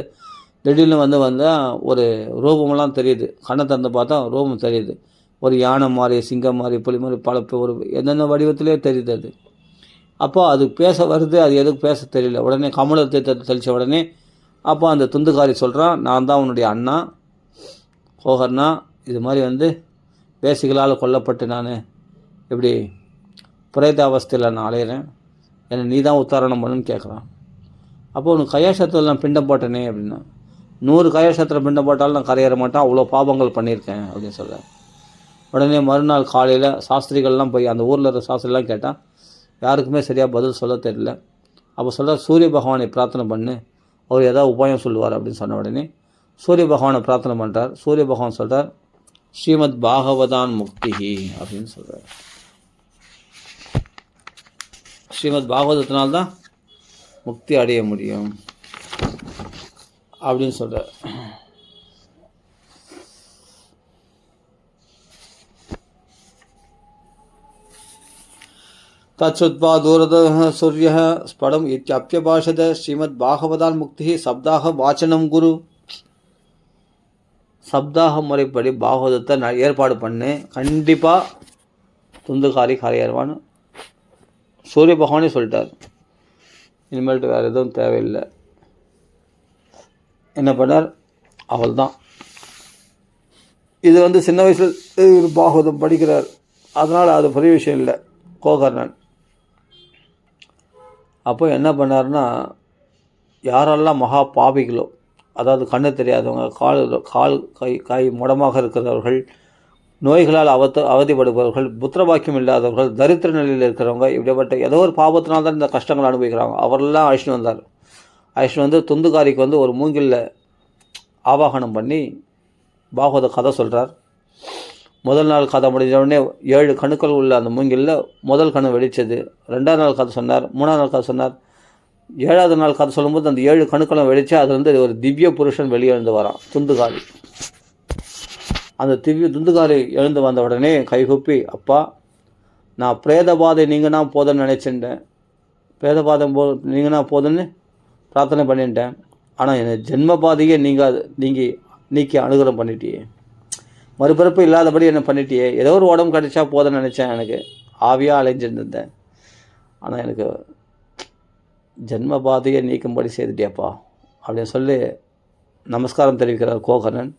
திடீர்னு வந்தால் ஒரு ரூபமெல்லாம் தெரியுது. கண்ணை திறந்து பார்த்தா ரூபம் தெரியுது. ஒரு யானை மாதிரி, சிங்கம் மாதிரி, புலி மாதிரி, ஒரு என்னென்ன வடிவத்திலே தெரியுது அது. அப்போ அது பேச வருது, அது எதுக்கு பேச தெரியல. உடனே கமலத்தை தெளித்த உடனே அப்போ அந்த துந்துகாரி சொல்கிறான், நான் தான் உன்னுடைய அண்ணா கோகர்ணா, இது மாதிரி வந்து வேசிகளால் கொல்லப்பட்டு நான் இப்படி பிரேதாவஸ்தையில் நான் அலையிறேன், என்னை நீ தான் உத்தாரணம் பண்ணுன்னு கேட்குறான். அப்போ உனக்கு கயாசத்தில் நான் பிண்டம் போட்டேனே அப்படின்னா, 100 கயாசத்தில் பிண்டம் போட்டாலும் நான் கரையேற மாட்டேன், அவ்வளோ பாபங்கள் பண்ணியிருக்கேன் அப்படின்னு சொல்கிறேன். உடனே மறுநாள் காலையில் சாஸ்திரிகள்லாம் போய் அந்த ஊரில் இருக்கிற சாஸ்திரிலாம் கேட்டால் யாருக்குமே சரியாக பதில் சொல்ல தெரியல. அப்போ சொல்கிறார், சூரிய பகவானை பிரார்த்தனை பண்ணு, அவர் ஏதாவது உபாயம் சொல்லுவார் அப்படின்னு சொன்ன உடனே சூரிய பகவானை பிரார்த்தனை பண்ணுறார். சூரிய பகவான் சொல்கிறார், ஸ்ரீமத் பாகவதான் முக்திஹி அப்படின்னு சொல்கிறார். ஸ்ரீமத் பாகவதத்தினால்தான் முக்தி அடைய முடியும் அப்படின்னு சொல்கிறார். तत्सुत्वा दूरदः सूर्यः स्फटम् इत्यप्यभाषत श्रीमद् भागवतान् मुक्तिः சப்தாக வாச்சனம் குரு. சப்தாக முறைப்படி பாகவதத்தை ஏற்பாடு பண்ணு, கண்டிப்பாக துந்துகாரி கரையேறுவான்னு சூரிய பகவானே சொல்லிட்டார். இனிமேல்ட்டு வேறு எதுவும் தேவையில்லை. என்ன பண்ணார், அவள் தான் இது வந்து சின்ன வயசில் பாகவதம் படிக்கிறார், அதனால் அது பெரிய விஷயம் இல்லை கோகர்ணன். அப்போ என்ன பண்ணார்னா, யாரெல்லாம் மகா பாவிகளோ, அதாவது கண்ணு தெரியாதவங்க, கால் கை முடமாக இருக்கிறவர்கள், நோய்களால் அவதிப்படுபவர்கள், புத்திரபாக்கியம் இல்லாதவர்கள், தரித்திர நிலையில் இருக்கிறவங்க, இப்படிப்பட்ட ஏதோ ஒரு பாவத்தினால் தான் இந்த கஷ்டங்கள் அனுபவிக்கிறாங்க. அவரெல்லாம் அழைச்சிட்டு வந்தார். அழைச்சிட்டு வந்து துந்துகாரிக்கு வந்து ஒரு மூங்கிலில் ஆவாகனம் பண்ணி பாகவத கதை சொல்கிறார். முதல் நாள் கதை முடிஞ்ச உடனே 7 கணுக்கள் உள்ள அந்த மூங்கிலில் முதல் கணு வெடித்தது. 2ஆம் நாள் கதை சொன்னார், 3ஆம் நாள் கதை சொன்னார், 7வது நாள் கதை சொல்லும்போது அந்த 7 கணுக்களும் வெடித்து அதுலேருந்து ஒரு திவ்ய புருஷன் வெளியே எழுந்து வரான், துந்துகாரி. அந்த துந்துகாரி எழுந்து வந்த உடனே கைகுப்பி, அப்பா நான் பிரேதபாதை நீங்கன்னா போதுன்னு நினச்சிட்டேன், பிரேதபாதம் நீங்கன்னா போதுன்னு பிரார்த்தனை பண்ணிட்டேன். ஆனால் என் ஜென்மபாதையை நீக்கி அனுகிரகம் பண்ணிட்டியே, மறுபிறப்பு இல்லாதபடி என்ன பண்ணிட்டியே. ஏதோ ஒரு உடம்பு கிடைச்சா போதும்னு நினச்சேன், எனக்கு ஆவியாக அலைஞ்சிருந்தேன். ஆனால் எனக்கு ஜென்மபாதையை நீக்கும்படி செய்துட்டியாப்பா அப்படின்னு சொல்லி நமஸ்காரம் தெரிவிக்கிறார் கோகர்ணன்.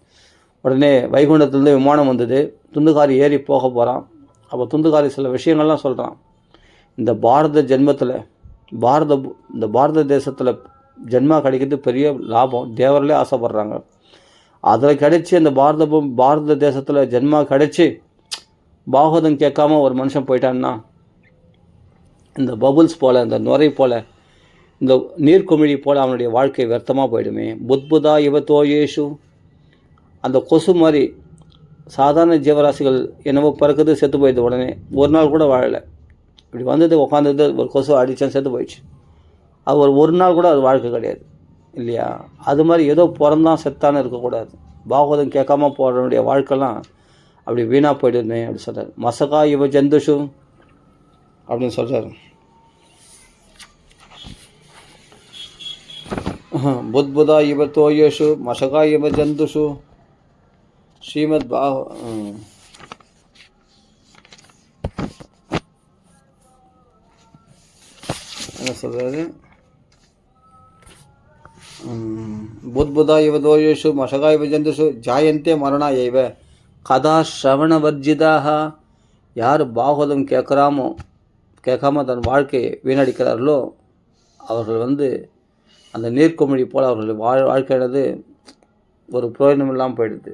உடனே வைகுண்டத்துலேருந்து விமானம் வந்தது, துந்துகாரி ஏறி போக போகிறான். அப்போ துந்துகாரி சில விஷயங்கள்லாம் சொல்கிறான். இந்த பாரத தேசத்தில் ஜென்மா கிடைக்கிறது பெரிய லாபம், தேவர்களே ஆசைப்படுறாங்க. அதில் கிடைச்சி அந்த பாரத தேசத்தில் ஜென்மா கிடைச்சி பாகவதம் கேட்காம ஒரு மனுஷன் போயிட்டான்னா, இந்த பபுள்ஸ் போல், இந்த நுரை போல், இந்த நீர்க்குமிழி போல் அவனுடைய வாழ்க்கை व्यर्थமாக போயிடுமே. புத்புதா இவத்தோயேஷு, அந்த கொசு மாதிரி சாதாரண ஜீவராசிகள் என்னவோ பிறக்குது, செத்து போயிடுது. உடனே ஒரு நாள் கூட வாழலை, இப்படி வந்தது உட்காந்தது, ஒரு கொசு அடித்தான் செத்து போயிடுச்சு. அது ஒரு நாள் கூட அது வாழ்க்கை கிடையாது இல்லையா? அது மாதிரி ஏதோ பிறந்தான் செத்தான்னு இருக்கக்கூடாது. பாகவதம் கேட்காம போகிறவனுடைய வாழ்க்கைலாம் அப்படி வீணாக போயிடுமே அப்படி சொல்கிறார். மசகா இவ ஜந்துஷு அப்படின்னு சொல்கிறார். புத்புதா இவ தோயேஷு மசகா இவ ஜந்துஷு ஸ்ரீமத் என்ன சொல்கிறாரு? புத்புதா இவ தோயேஷு மசகா இவ ஜந்துஷு ஜாயந்தே மரணா இவ கதா ஸ்ரவணவர்ஜிதாக. யார் பாகவதம் கேட்காம தன் வாழ்க்கையை வீணடிக்கிறார்களோ அவர்கள் அந்த நீர்க்குமிழி போல் அவர்கள் வாழ்க்கையானது ஒரு பிரயோஜனம் இல்லாமல் போயிடுது.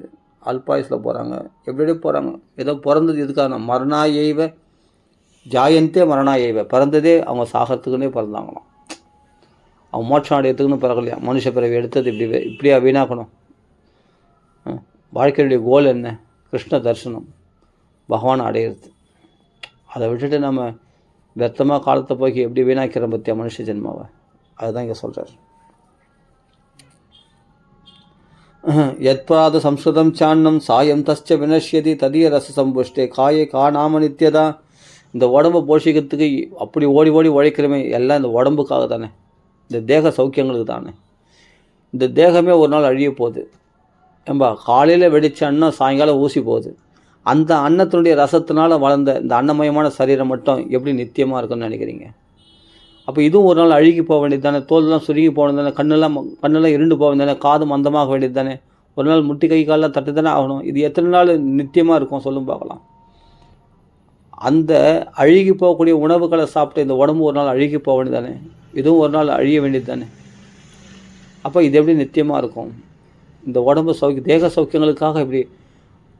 அல்பாயுஸில் போகிறாங்க, எப்படி போகிறாங்க. ஏதோ பிறந்தது இதுக்கான மரணாயைவ ஜாயந்தே மரணாயைவ, பிறந்ததே அவங்க சாகிறதுக்குன்னே பிறந்தாங்களாம். அவங்க மோட்சம் அடையத்துக்குன்னு பிறக்கலையா. மனுஷ பிறவி எடுத்தது இப்படியா வீணாக்கணும். வாழ்க்கையுடைய கோல் என்ன? கிருஷ்ண தரிசனம், பகவான் அடையிறது. அதை விட்டுட்டு நம்ம व्यर्थமாக காலத்தை போக்கி எப்படி வீணாக்கிறோம் பற்றியா மனுஷ ஜென்மாவை. அதுதான் இங்கே சொல்கிறார். யத்பராத சம்ஸ்கிருதம் சான்னம் சாயம் தஸ்ச வினஷ்யதி ததிய ரச சம்புஷ்டே காயே நாம நித்தியதா. இந்த உடம்பை போஷிக்கிறதுக்கு அப்படி ஓடி உழைக்கிறமே எல்லாம் இந்த உடம்புக்காக தானே, இந்த தேக சௌக்கியங்களுக்கு தானே. இந்த தேகமே ஒரு நாள் அழிய போகுது. ஏம்பா காலையில் வெடித்த அன்னம் சாயங்காலம் ஊசி போகுது. அந்த அன்னத்தினுடைய ரசத்தினால் வளர்ந்த இந்த அன்னமயமான சரீரம் மட்டும் எப்படி நித்தியமாக இருக்குன்னு நினைக்கிறீங்க? அப்போ இதுவும் ஒரு நாள் அழுகி போக வேண்டியது தானே. தோல்லாம் சுருங்கி போகணும் தானே, கண்ணெல்லாம் இருண்டு போக வேண்டியது தானே, காது மந்தமாக வேண்டியது தானே. ஒரு நாள் முட்டி கை காலெலாம் தட்டு தானே ஆகணும். இது எத்தனை நாள் நித்தியமாக இருக்கும் சொல்லும் பார்க்கலாம். அந்த அழுகி போகக்கூடிய உணவுகளை சாப்பிட்டு இந்த உடம்பு ஒரு நாள் அழுகி போக வேண்டியது தானே, இதுவும் ஒரு நாள் அழிய வேண்டியது தானே. அப்போ இது எப்படி நித்தியமாக இருக்கும்? இந்த உடம்பு தேக சௌக்கியங்களுக்காக இப்படி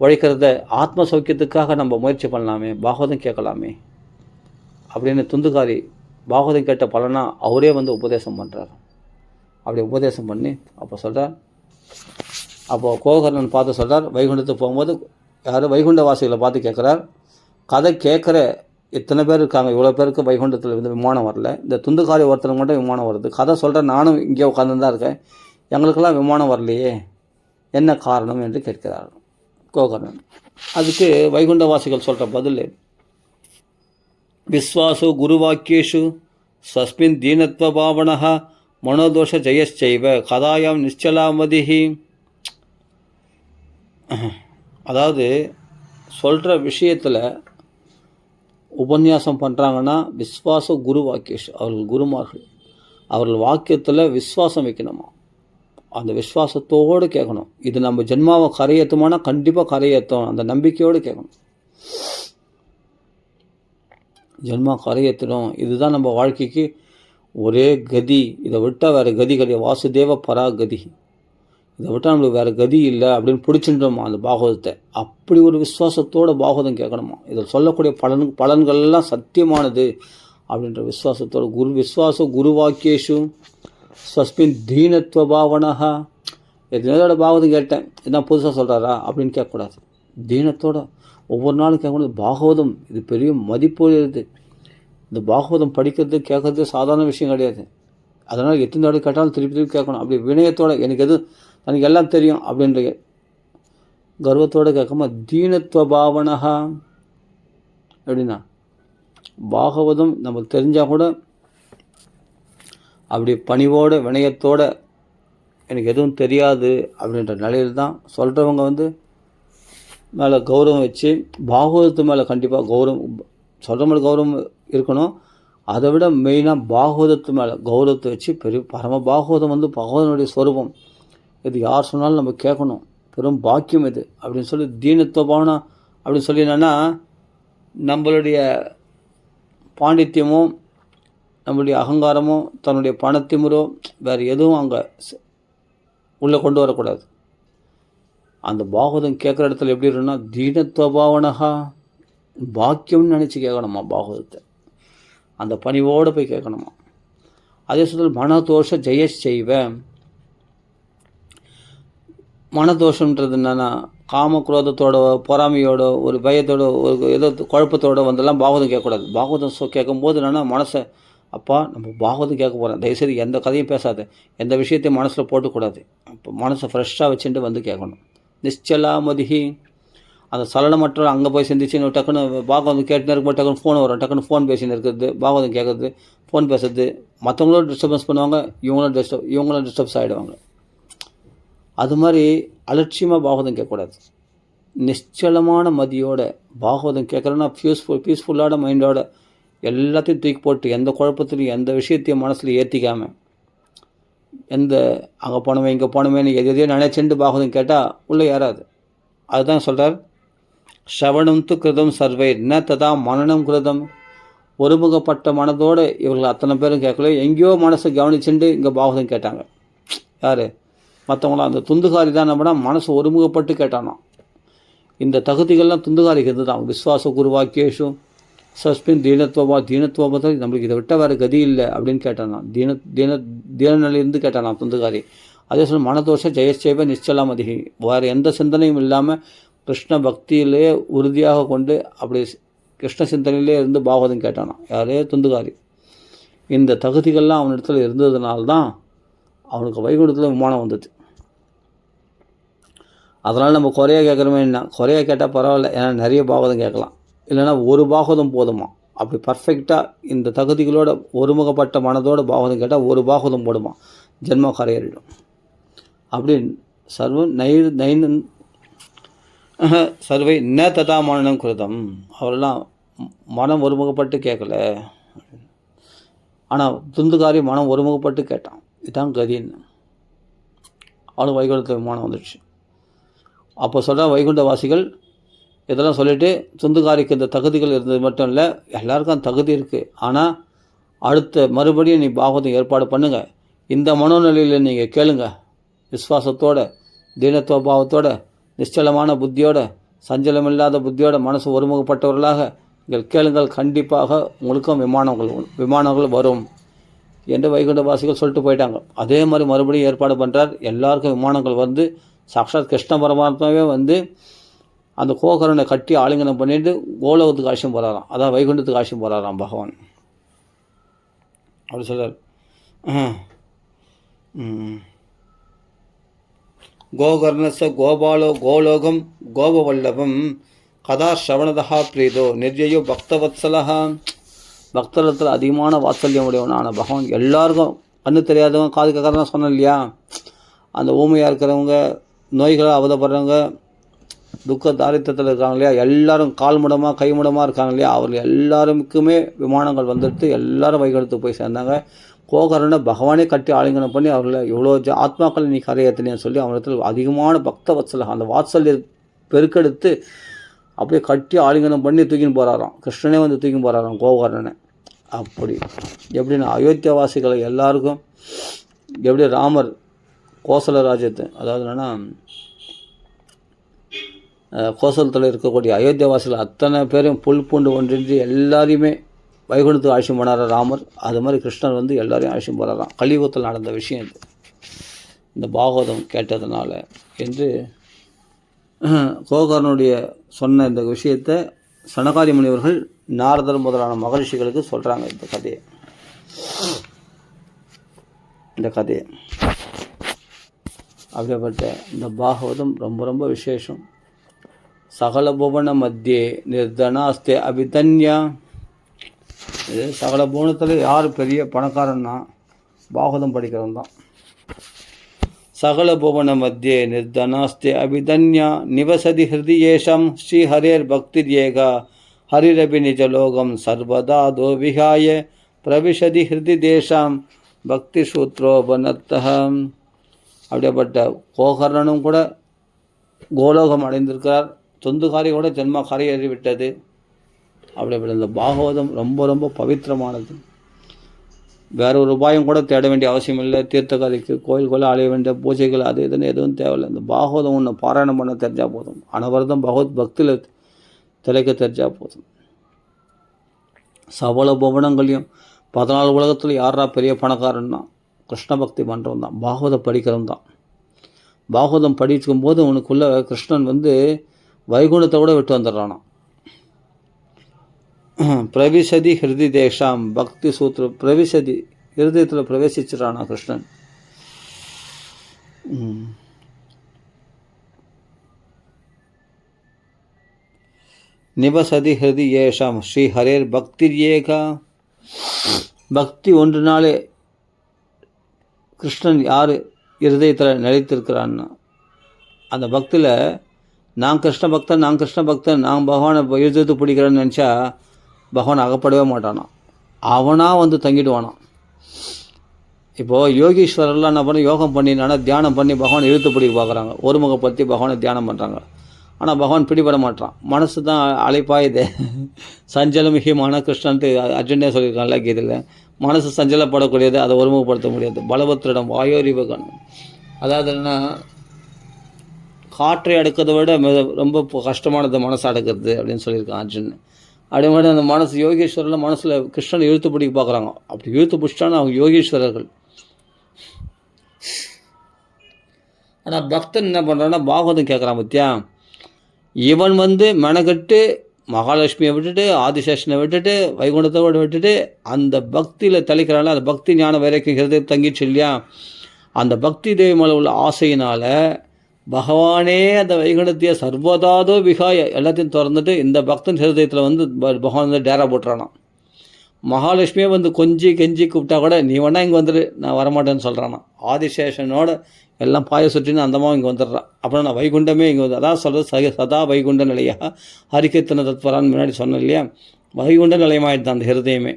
உழைக்கிறத ஆத்ம சௌக்கியத்துக்காக நம்ம முயற்சி பண்ணலாமே, பாகவதம் கேட்கலாமே அப்படின்னு துந்துகாரி பாகவதம் கேட்ட பலனா அவரே உபதேசம் பண்ணுறார். அப்படி உபதேசம் பண்ணி அப்போ சொல்கிறார். அப்போது கோகர்ணன் பார்த்து சொல்கிறார், வைகுண்டத்துக்கு போகும்போது யாரும் வைகுண்ட வாசிகளை பார்த்து கேட்குறார், கதை கேட்குற எத்தனை பேர் இருக்காங்க, இவ்வளோ பேருக்கு வைகுண்டத்தில் விமானம் வரல, இந்த துந்துகாரி ஒருத்தனுக்கு மட்டும் விமானம் வருது. கதை சொல்கிறேன், நானும் இங்கே உட்காந்து தான் இருக்கேன், எங்களுக்கெல்லாம் விமானம் வரலையே, என்ன காரணம் என்று கேட்கிறார் கோகர்ணன். அதுக்கு வைகுண்டவாசிகள் சொல்கிற பதில், விஸ்வாசு குருவாக்கியேஷு ஸ்வஸ்மின் தீனத்வ பாவனஹ மனோதோஷ ஜெயச்சைவ கதாயாம் நிச்சலாமதிஹி. அதாவது சொல்கிற விஷயத்தில் உபன்யாசம் பண்ணுறாங்கன்னா விஸ்வாச குரு வாக்கியேஷு, அவர்கள் குருமார்கள், அவர்கள் வாக்கியத்தில் விஸ்வாசம் வைக்கணுமா, அந்த விஸ்வாசத்தோடு கேட்கணும். இது நம்ம ஜென்மாவை கரையேற்றுமானா கண்டிப்பாக கரையேற்றும், அந்த நம்பிக்கையோடு கேட்கணும். ஜென்மா கரையேற்றணும், இதுதான் நம்ம வாழ்க்கைக்கு ஒரே கதி, இதை விட்டால் வேறு கதி கிடையாது. வாசுதேவ பராகதி, இதை விட்டால் நம்மளுக்கு வேறு கதி இல்லை அப்படின்னு பிடிச்சின்றோமா அந்த பாகவதத்தை. அப்படி ஒரு விஸ்வாசத்தோடு பாகவதம் கேட்கணுமா. இதில் சொல்லக்கூடிய பலன்கள்லாம் சத்தியமானது அப்படின்ற விஸ்வாசத்தோடு விஸ்வாச குருவாக்கியேஷு ஸ்வஸ்மின் தீனத்வ பாவனஹா. எத்தனையோட பாகவதம் கேட்டேன், என்ன புதுசாக சொல்கிறாரா அப்படின்னு கேட்கக்கூடாது. தீனத்தோட ஒவ்வொரு நாளும் கேட்கக்கூடாது. பாகவதம் இது பெரிய மதிப்பு இருக்குது. இந்த பாகவதம் படிக்கிறது கேட்கறது சாதாரண விஷயம் கிடையாது. அதனால் எத்தனை தடவை கேட்டாலும் திருப்பி திருப்பி கேட்கணும். அப்படி வினயத்தோடு எனக்கு எனக்கு எல்லாம் தெரியும் அப்படின்ற கர்வத்தோடு கேட்காம தீனத்துவ பாவனகா எப்படின்னா பாகவதம் நமக்கு தெரிஞ்சால் கூட அப்படி பணிவோடு வினயத்தோடு எனக்கு எதுவும் தெரியாது அப்படின்ற நிலையில் தான் சொல்கிறவங்க மேலே கௌரவம் வச்சு பாகவதத்து மேலே கண்டிப்பாக கௌரவம் சொல்கிற மேலே கௌரவம் இருக்கணும். அதை விட மெயினாக பாகவதத்து மேலே கௌரவத்தை வச்சு பெரிய பரம பாகவதம் பகவானுடைய ஸ்வரூபம். இது யார் சொன்னாலும் நம்ம கேட்கணும். பெரும் பாக்கியம் இது அப்படின்னு சொல்லி தீனத்துவ பாவனா அப்படின்னு சொல்லி என்னென்னா நம்மளுடைய பாண்டித்யமோ நம்மளுடைய அகங்காரமோ தன்னுடைய பணத்திமுறோ வேறு எதுவும் அங்கே உள்ளே கொண்டு வரக்கூடாது. அந்த பாகவதம் கேட்குற இடத்துல எப்படி இருக்குன்னா தீனத்துவ பாவனகா பாக்கியம்னு நினச்சி கேட்கணுமா பாகவதத்தை. அந்த பணிவோடு போய் கேட்கணுமா. அதே சொல்ல மனதோஷ செய்வேன். மனதோஷன்றது என்னென்னா காமக்ரோதத்தோட பொறாமையோட ஒரு பயத்தோட ஒரு ஏதோ குழப்பத்தோடு வந்தெல்லாம் பாகவதம் கேட்கக்கூடாது. பாகவதம் கேட்கும்போது என்னென்னா மனசை அப்பா நம்ம பாகவதம் கேட்க போகிறேன், தயவுசெய்து எந்த கதையும் பேசாது, எந்த விஷயத்தையும் மனசில் போட்டுக்கூடாது. அப்போ மனசை ஃப்ரெஷ்ஷாக வச்சுட்டு கேட்கணும். நிச்சலா மதிஹி அந்த சலனமற்ற அங்கே போய் சிந்திச்சு டக்குன்னு பாகவதம் கேட்டுன்னு இருக்கும்போது டக்குன்னு ஃபோன் வரும், டக்குன்னு ஃபோன் பேசின்னு இருக்கிறது, பாகவதம் கேட்குறது, ஃபோன் பேசுறது, மற்றவங்களும் டிஸ்டர்பன்ஸ் பண்ணுவாங்க, இவங்களும் டிஸ்டர்ப்ஸ் ஆகிடுவாங்க. அது மாதிரி அலட்சியமாக பாகவதம் கேட்கக்கூடாது. நிச்சலமான மதியோட பாகவதம் கேட்குறேன்னா பீஸ்ஃபுல்லான மைண்டோட எல்லாத்தையும் தூக்கி போட்டு எந்த குழப்பத்துலையும் எந்த விஷயத்தையும் மனசில் ஏற்றிக்காமல் எந்த அங்கே போனவன் இங்கே போனவேன்னு எதையோ நினைச்சுட்டு பாகவதம் கேட்டால் உள்ளே ஏறாது. அதுதான் சொல்கிறார் ஸ்ரவணம் து கிருதம் சர்வை ந ததா மனனம் கிருதம். ஒருமுகப்பட்ட மனதோடு இவர்கள் அத்தனை பேரும் கேட்கல, எங்கேயோ மனசை கவனிச்சுட்டு இங்கே பாகவதம் கேட்டாங்க. யார் மற்றவங்களாம் அந்த துந்துகாரி தான் நம்மனா மனசு ஒருமுகப்பட்டு கேட்டானா. இந்த தகுதிகள்லாம் துந்துகாரிக்கு இருந்துதான். விஸ்வாச குருவாக்கியேஷு சஸ்பின் தீனத்துவத்தை நம்மளுக்கு இதை விட்டால் வேறு கதி இல்லை அப்படின்னு கேட்டானா. தீனநிலையிலிருந்து கேட்டானா துந்துகாரி. அதே சொல்ல மனதோஷ ஜெயச்சேவ நிச்சலாம் அதிகி. வேறு எந்த சிந்தனையும் இல்லாமல் கிருஷ்ண பக்தியிலே உறுதியாக கொண்டு அப்படி கிருஷ்ண சிந்தனையிலே இருந்து பாகவதம் கேட்டானா யாரே துந்துகாரி. இந்த தகுதிகள்லாம் அவனிடத்தில் இருந்ததுனால்தான் அவனுக்கு வைகுண்டத்தில் விமானம் வந்தது. அதனால் நம்ம குறையாக கேட்குறோமே என்ன, குறையாக கேட்டால் பரவாயில்ல, ஏன்னா நிறைய பாகவதம் கேட்கலாம். இல்லைனா ஒரு பாகவதம் போதுமா. அப்படி பர்ஃபெக்டாக இந்த தகுதிகளோட ஒருமுகப்பட்ட மனதோடு பாகவதம் கேட்டால் ஒரு பாகவதம் போடுமா, ஜென்ம கரையறிடும். அப்படி சர்வை ந ததா மனனம் கிருதம். அவரெல்லாம் மனம் ஒருமுகப்பட்டு கேட்கல. ஆனால் துந்துகாரி மனம் ஒருமுகப்பட்டு கேட்டான். இதுதான் கதின்னு அவனுக்கு வைகுண்டத்தில் விமானம் வந்துடுச்சு. அப்போ சொல்கிற வைகுண்டவாசிகள் இதெல்லாம் சொல்லிவிட்டு துந்துகாரிக்கு இந்த தகுதிகள் இருந்தது மட்டும் இல்லை, எல்லாருக்கும் அந்த தகுதி இருக்குது. ஆனால் அடுத்த மறுபடியும் நீ பாகவதம் ஏற்பாடு பண்ணுங்கள், இந்த மனோநிலையில் நீங்கள் கேளுங்க, விஸ்வாசத்தோட தீனத்துவ பாவத்தோட நிச்சலமான புத்தியோட சஞ்சலமில்லாத புத்தியோட மனசு ஒருமுகப்பட்டவர்களாக நீங்கள் கேளுங்கள், கண்டிப்பாக உங்களுக்கும் விமானங்கள் வரும் என்று வைகுண்டவாசிகள் சொல்லிட்டு போயிட்டாங்க. அதே மாதிரி மறுபடியும் ஏற்பாடு பண்ணுறார். எல்லாருக்கும் விமானங்கள் வந்து சாக்ஷாத் கிருஷ்ண பரமாத்மாவே அந்த கோகரனை கட்டி ஆலிங்கனம் பண்ணிட்டு கோலோகத்துக்கு ஆட்சியம் போகிறாராம். அதான் வைகுண்டத்துக்கு ஆட்சியம் போகிறாராம் பகவான். அப்படி சொல்கிறார். கோகர்ணச கோபாலோ கோலோகம் கோபவல்லபம் கதா ஸ்ரவணதா பிரீதோ நிர்ஜயோ பக்தவத்சலஹா. பக்தரத்தில் அதிகமான வாத்சல்யம் உடையவனான பகவான் எல்லாருக்கும் கண்ணு தெரியாதவங்க காது கேட்கறதான் சொன்னேன் இல்லையா. அந்த ஊமையாக இருக்கிறவங்க, நோய்களாக அவதப்படுறவங்க, துக்க தாரித்திரத்தில் இருக்காங்க இல்லையா, எல்லாரும் கால் முடமாக கை முடமாக இருக்காங்க இல்லையா, அவர்கள் எல்லாருக்குமே விமானங்கள் வந்துட்டு எல்லாரும் வைகுண்டத்துக்கு போய் சேர்ந்தாங்க. கோகரனை பகவானே கட்டி ஆலிங்கனம் பண்ணி அவர்களை எவ்வளோ ஆத்மாக்கள் நீ கரையேற்றினேன்னு சொல்லி அவனிடத்தில் அதிகமான பக்த வத்சலம் அந்த வாத்சல்ய பெருக்கெடுத்து அப்படியே கட்டி ஆலிங்கனம் பண்ணி தூக்கின்னு போகிறாராம். கிருஷ்ணனே வந்து தூக்கின்னு போகிறாராம் கோகர்ணனை. அப்படி எப்படின்னா அயோத்தியாவாசிகளை எல்லாருக்கும் எப்படி ராமர் கோசல ராஜ்யத்தை, அதாவது என்னென்னா கோசலத்தில் இருக்கக்கூடிய அயோத்தியாவாசிகள் அத்தனை பேரும் புல் பூண்டு ஒன்றின்றி எல்லாரையுமே வைகுண்டத்துக்கு ஆட்சியம் போனார் ராமர். அது மாதிரி கிருஷ்ணர் வந்து எல்லாரையும் ஆட்சியம் போகிறாராம். கலியுகத்தில் நடந்த விஷயம் இது, இந்த பாகவதம் கேட்டதுனால என்று கோகர்ணனுடைய சொன்ன இந்த விஷயத்தை சனகாதி முனிவர்கள் நாரதர் முதலான மகரிஷிகளுக்கு சொல்கிறாங்க இந்த கதையை. இந்த கதையை. அப்படிப்பட்ட இந்த பாகவதம் ரொம்ப ரொம்ப விசேஷம். சகல புவன மத்தியே நிர்தனாஸ்தே அபிதன்யா. இது சகல புவனத்தில் யார் பெரிய பணக்காரன்னா பாகவதம் படிக்கிறவன் தான். சகல புவன மத்தியே நிர்தனாஸ்தே அபிதன்யா நிவசதி ஹிருதியேஷம் ஸ்ரீ ஹரேர் பக்திர் ஏகா ஹரிரபி நிஜலோகம் சர்வதா தோ விஹாய பிரவிஷதி ஹிருதி தேசாம் பக்தி சூத்ரோபனத்தகம். அப்படிப்பட்ட கோகர்ணனும் கூட கோலோகம் அடைந்திருக்கிறார். தொந்துகாரி கூட ஜென்மா கரையேறிவிட்டது. அப்படிப்பட்ட இந்த பாகவதம் ரொம்ப ரொம்ப பவித்திரமானது. வேற ஒரு உபாயம் கூட தேட வேண்டிய அவசியம் இல்லை. தீர்த்தகாரிக்கு கோயில்களை அலைய வேண்டிய பூஜைகள் அது இதுன்னு எதுவும் தேவையில்லை. இந்த பாகவதம் ஒன்று பாராயணம் பண்ண தெரிஞ்சால் போதும். அனவரதம் பகவத் பக்தியில் திளைக்க தெரிஞ்சால் போதும். சபல புவனங்களையும் 14 உலகத்தில் யாரா பெரிய பணக்காரன்னா கிருஷ்ண பக்தி பண்ணுறவன் தான், பாகவதம் படிக்கிறவன் தான். பாகவதம் படிக்கும் போது உனக்குள்ள கிருஷ்ணன் வைகுண்டத்தை கூட விட்டு வந்துடுறானா. பிரவிசதி ஹிருதி தேஷாம் பக்தி சூத்திர பிரவிசதி ஹிருதயத்தில் பிரவேசிச்சிடறானா கிருஷ்ணன். நிவசதி ஹிருதி ஏஷாம் ஸ்ரீ ஹரேர் பக்திர் ஏகா. பக்தி ஒன்றுனாலே கிருஷ்ணன் யார் இருதயத்தில் நிலைத்திருக்கிறான்னா அந்த பக்தியில் நான் கிருஷ்ண பக்தன் நான் பகவானை எழுத்து பிடிக்கிறேன்னு நினச்சா பகவான் அகப்படவே மாட்டானான். அவனாக தங்கிடுவானான். இப்போது யோகீஸ்வரர்லாம் என்ன பண்ணி யோகம் பண்ணினானா தியானம் பண்ணி பகவான் இழுத்து பிடிக்க பார்க்குறாங்க. ஒருமுகப்படுத்தி பகவானை தியானம் பண்ணுறாங்க. ஆனால் பகவான் பிடிபட மாட்டான். மனசு தான் அழைப்பாயுதே. சஞ்சலமிகமான கிருஷ்ணன்ட்டு அர்ஜுனே சொல்லியிருக்காங்கல்ல கீதையில். மனசு சஞ்சலப்படக்கூடியது, அதை ஒருமுகப்படுத்த முடியாது. பலவத்திரிடம் வாயோரிவகன். அதாவது என்ன, காற்றை அடக்கிறத விட ரொம்ப கஷ்டமானது மனசு அடக்கிறது அப்படின்னு சொல்லியிருக்கான் அர்ஜுன். அதே மாதிரி அந்த மனசு யோகீஸ்வரில் மனசில் கிருஷ்ணனை இழுத்து பிடிக்க பார்க்குறாங்க. அப்படி இழுத்து பிடிச்சிட்டான்னு அவங்க யோகீஸ்வரர்கள். ஆனால் பக்தன் என்ன பண்ணுறான்னா பாகவதம் கேட்குறான் பத்தியா. இவன் மெனக்கட்டு மகாலட்சுமியை விட்டுட்டு ஆதிசேஷனை விட்டுட்டு வைகுண்டத்தை விட்டுட்டு அந்த பக்தியில் தெளிக்கிறாள். அந்த பக்தி ஞான வரைக்கும் ஹிருதயம் தங்கிச்சு இல்லையா. அந்த பக்தி தேவி மேலே உள்ள ஆசையினால் பகவானே அந்த வைகுண்டத்தையே சர்வதாதோ விகாய எல்லாத்தையும் திறந்துட்டு இந்த பக்தன் ஹிருதயத்தில் பகவான் டேரா போட்டுறானான். மகாலட்சுமியே கொஞ்சி கெஞ்சி கூப்பிட்டா கூட நீ வேணா இங்கே வந்துடு, நான் வரமாட்டேன்னு சொல்கிறானா. ஆதிசேஷனோட எல்லாம் பாய சுற்றின்னு அந்தமாக இங்கே வந்துடுறான். அப்புறம் நான் வைகுண்டமே இங்கே அதான் சொல்கிறது சதா வைகுண்ட நிலையா ஹரிகீர்த்தன தத்வரான்னு முன்னாடி சொன்னேன் இல்லையா. வைகுண்ட நிலையமாயிடுதான் அந்த ஹிருதயமே.